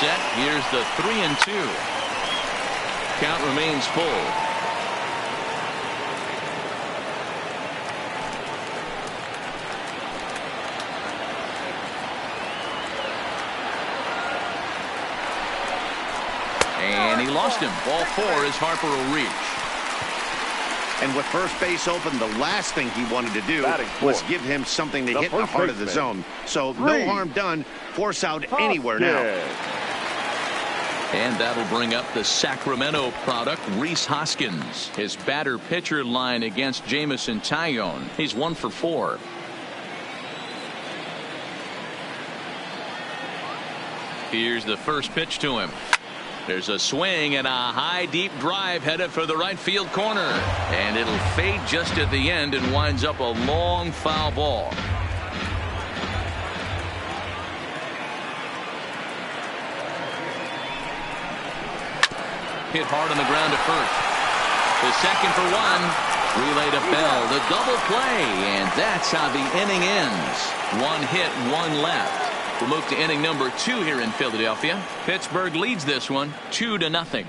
Set. Here's the 3-2. Count remains full. And he lost him. Ball four as Harper will reach. And with first base open, the last thing he wanted to do was give him something to hit in the heart of the zone. So no harm done. Force out anywhere now. And that'll bring up the Sacramento product, Rhys Hoskins. His batter-pitcher line against Jameson Taillon. He's 1 for 4. Here's the first pitch to him. There's a swing and a high, deep drive headed for the right field corner. And it'll fade just at the end and winds up a long foul ball. Hit hard on the ground to first. The second for one. Relay to Bell. The double play. And that's how the inning ends. One hit, one left. We'll move to inning number 2 here in Philadelphia. Pittsburgh leads this one 2-0.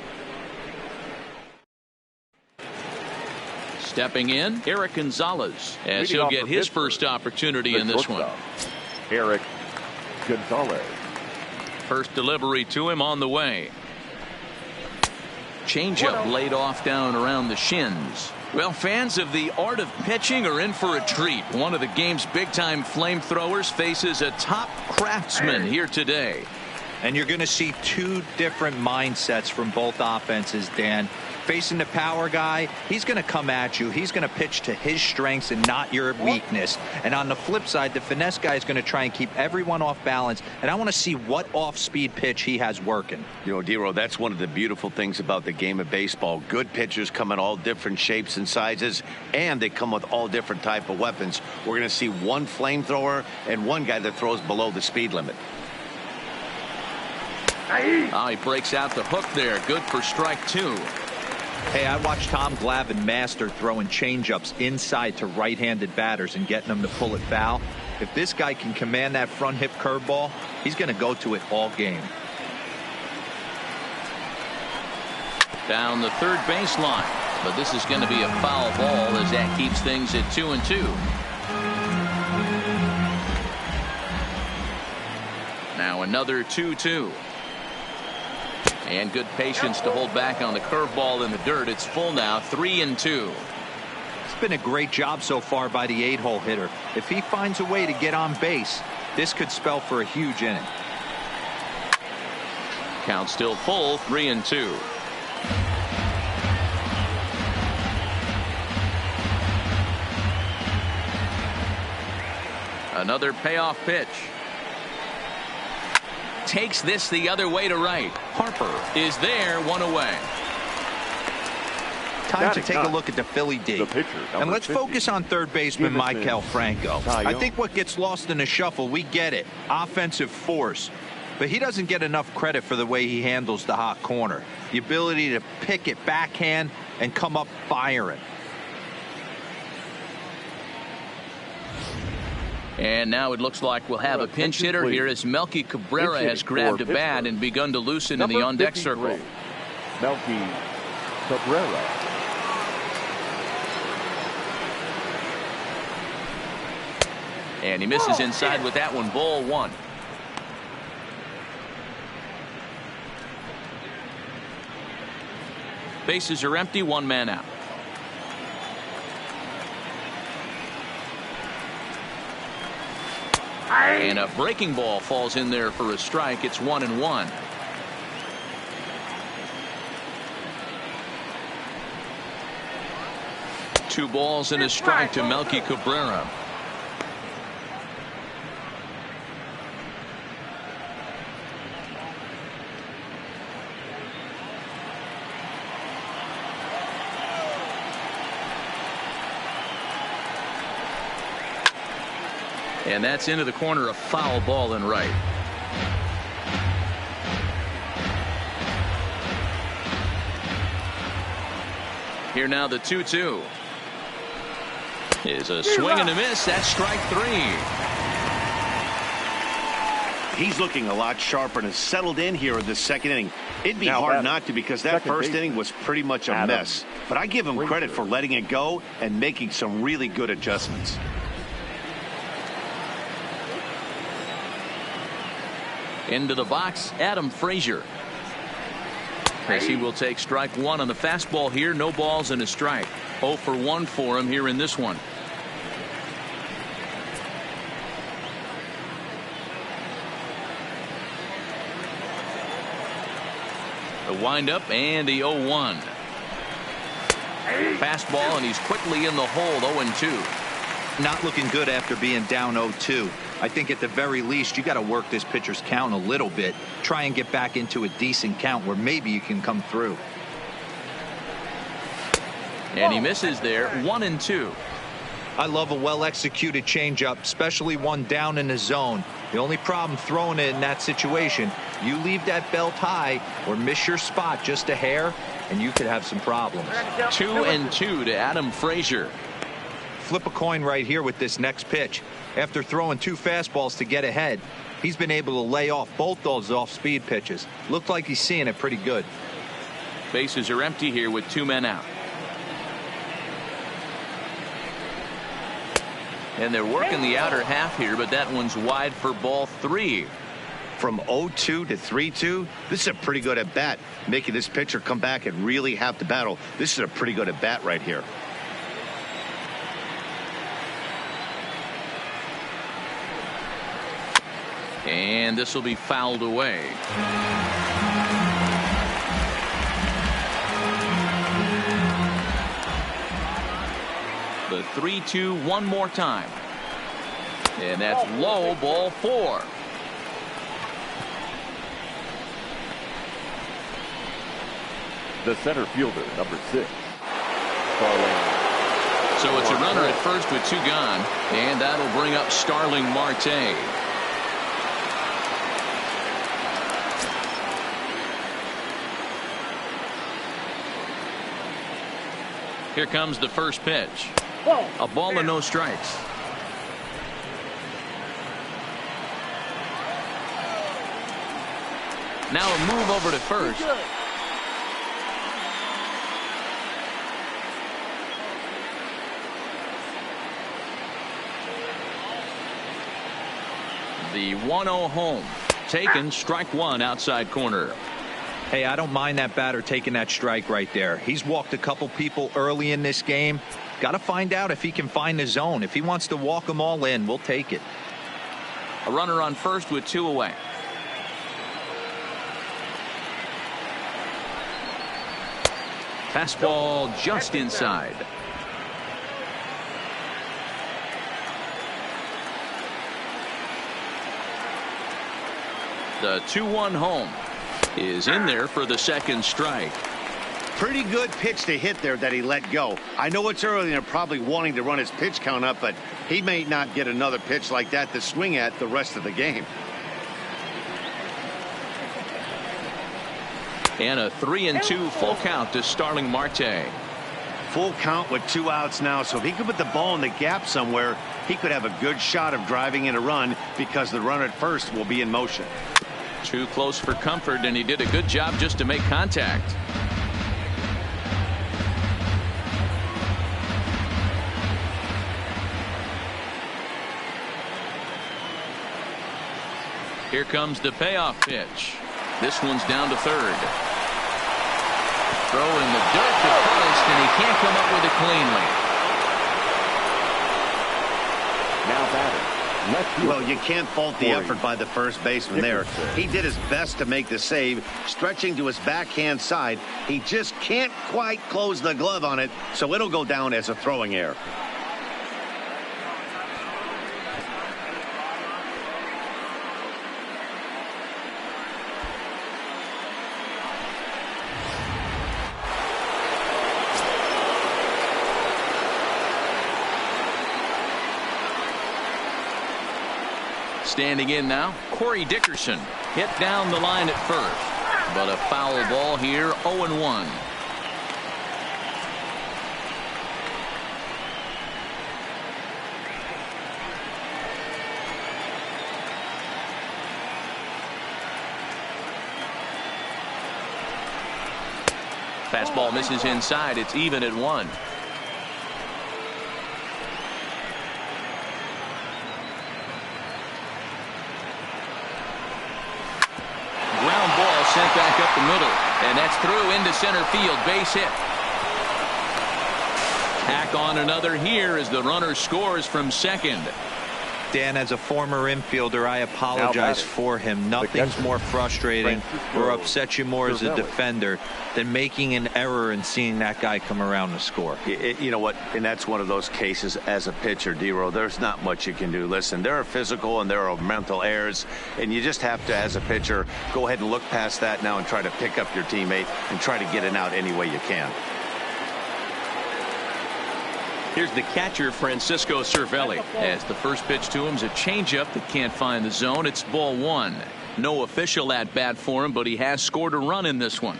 Stepping in, Eric Gonzalez, as he'll get his first opportunity in this one. Eric Gonzalez. First delivery to him on the way. Changeup laid off down around the shins. Well, fans of the art of pitching are in for a treat. One of the game's big-time flamethrowers faces a top craftsman here today. And you're going to see two different mindsets from both offenses, Dan. Facing the power guy, he's going to come at you. He's going to pitch to his strengths and not your weakness. And on the flip side, the finesse guy is going to try and keep everyone off balance. And I want to see what off-speed pitch he has working. You know, Dero, that's one of the beautiful things about the game of baseball. Good pitchers come in all different shapes and sizes, and they come with all different type of weapons. We're going to see one flamethrower and one guy that throws below the speed limit. Oh, he breaks out the hook there. Good for strike 2. Hey, I watched Tom Glavine master throwing changeups inside to right-handed batters and getting them to pull it foul. If this guy can command that front hip curveball, he's going to go to it all game. Down the third baseline, but this is going to be a foul ball as that keeps things at 2-2. Now another 2-2. And good patience to hold back on the curveball in the dirt. It's full now, 3-2. It's been a great job so far by the 8-hole hitter. If he finds a way to get on base, this could spell for a huge inning. Count still full, 3-2. Another payoff pitch. Takes this the other way to right. Harper is there, one away. Time to take a look at the Philly D. And let's focus on third baseman Maikel Franco. I think what gets lost in the shuffle, we get it. Offensive force. But he doesn't get enough credit for the way he handles the hot corner. The ability to pick it backhand and come up firing. And now it looks like we'll have a pinch hitter here as Melky Cabrera has grabbed a bat and begun to loosen in the on-deck circle. Melky Cabrera. And he misses inside with that one, ball one. Bases are empty, one man out. And a breaking ball falls in there for a strike. It's 1-1. Two balls and a strike to Melky Cabrera. And that's into the corner, a foul ball and right. Here now the 2-2. Is a swing and a miss. That's strike three. He's looking a lot sharper and has settled in here in the second inning. It'd be hard not to, because that first inning was pretty much a mess. But I give him credit for letting it go and making some really good adjustments. Into the box, Adam Frazier. As he will take strike one on the fastball here. No balls and a strike. 0 for 1 for him here in this one. The windup and the 0-1. Fastball, and he's quickly in the hole, 0-2. Not looking good after being down 0-2. I think at the very least you got to work this pitcher's count a little bit. Try and get back into a decent count where maybe you can come through. And he misses there, 1-2. I love a well-executed changeup, especially one down in the zone. The only problem throwing it in that situation, you leave that belt high or miss your spot just a hair, and you could have some problems. 2-2 to Adam Frazier. Flip a coin right here with this next pitch. After throwing 2 fastballs to get ahead, he's been able to lay off both those off-speed pitches. Looked like he's seeing it pretty good. Bases are empty here with 2 men out. And they're working the outer half here, but that one's wide for ball 3. From 0-2 to 3-2, this is a pretty good at bat. Making this pitcher come back and really have to battle. This is a pretty good at bat right here. And this will be fouled away. The 3-2 one more time. And that's low, ball 4. The center fielder, number 6, Starling. So it's a runner at first with 2 gone, and that'll bring up Starling Marte. Here comes the first pitch. A ball and no strikes. Now a move over to first. The 1-0 home. Taken, strike one, outside corner. Hey, I don't mind that batter taking that strike right there. He's walked a couple people early in this game. Got to find out if he can find the zone. If he wants to walk them all in, we'll take it. A runner on first with 2 away. Fastball just inside. The 2-1 home is in there for the second strike. Pretty good pitch to hit there that he let go. I know it's early and they're probably wanting to run his pitch count up, but he may not get another pitch like that to swing at the rest of the game. And a 3-2 full count to Starling Marte. Full count with 2 outs now, so if he could put the ball in the gap somewhere, he could have a good shot of driving in a run because the runner at first will be in motion. Too close for comfort, and he did a good job just to make contact. Here comes the payoff pitch. This one's down to third. Throw in the dirt to first, and he can't come up with it cleanly. Now batting. Well, you can't fault the effort by the first baseman there. He did his best to make the save, stretching to his backhand side. He just can't quite close the glove on it, so it'll go down as a throwing error. Standing in now, Corey Dickerson hit down the line at first, but a foul ball here, 0-1. Fastball misses inside. It's even at 1. Sent back up the middle, and that's through into center field. Base hit. Tack on another here as the runner scores from second. Dan, as a former infielder, I apologize for him. Nothing's more frustrating or upsets you more as a defender than making an error and seeing that guy come around to score. You know what? And that's one of those cases as a pitcher, D-Row. There's not much you can do. Listen, there are physical and there are mental errors, and you just have to, as a pitcher, go ahead and look past that now and try to pick up your teammate and try to get it out any way you can. Here's the catcher, Francisco Cervelli, as the first pitch to him is a changeup that can't find the zone. It's ball 1. No official at bat for him, but he has scored a run in this one.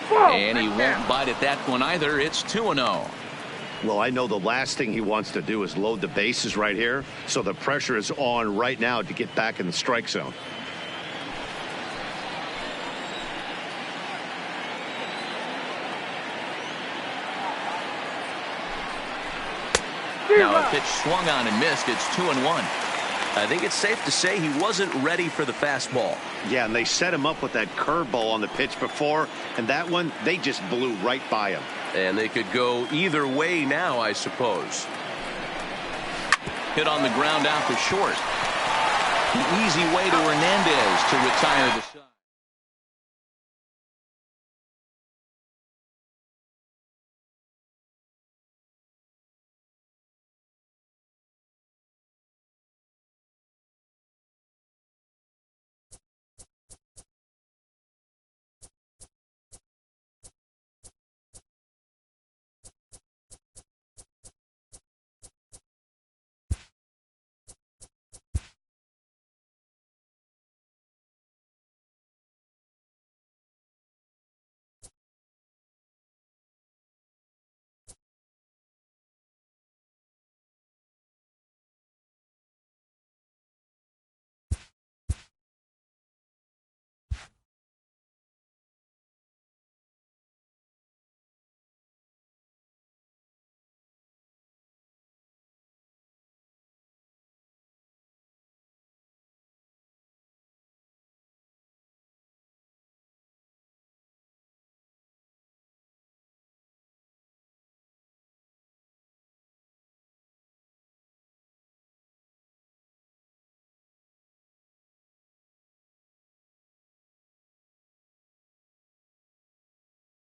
And he won't bite at that one either. It's 2-0. Well, I know the last thing he wants to do is load the bases right here, so the pressure is on right now to get back in the strike zone. Now a pitch swung on and missed. It's 2-1. I think it's safe to say he wasn't ready for the fastball. Yeah, and they set him up with that curveball on the pitch before, and that one, they just blew right by him. And they could go either way now, I suppose. Hit on the ground out to short. The easy way to Hernandez to retire the side.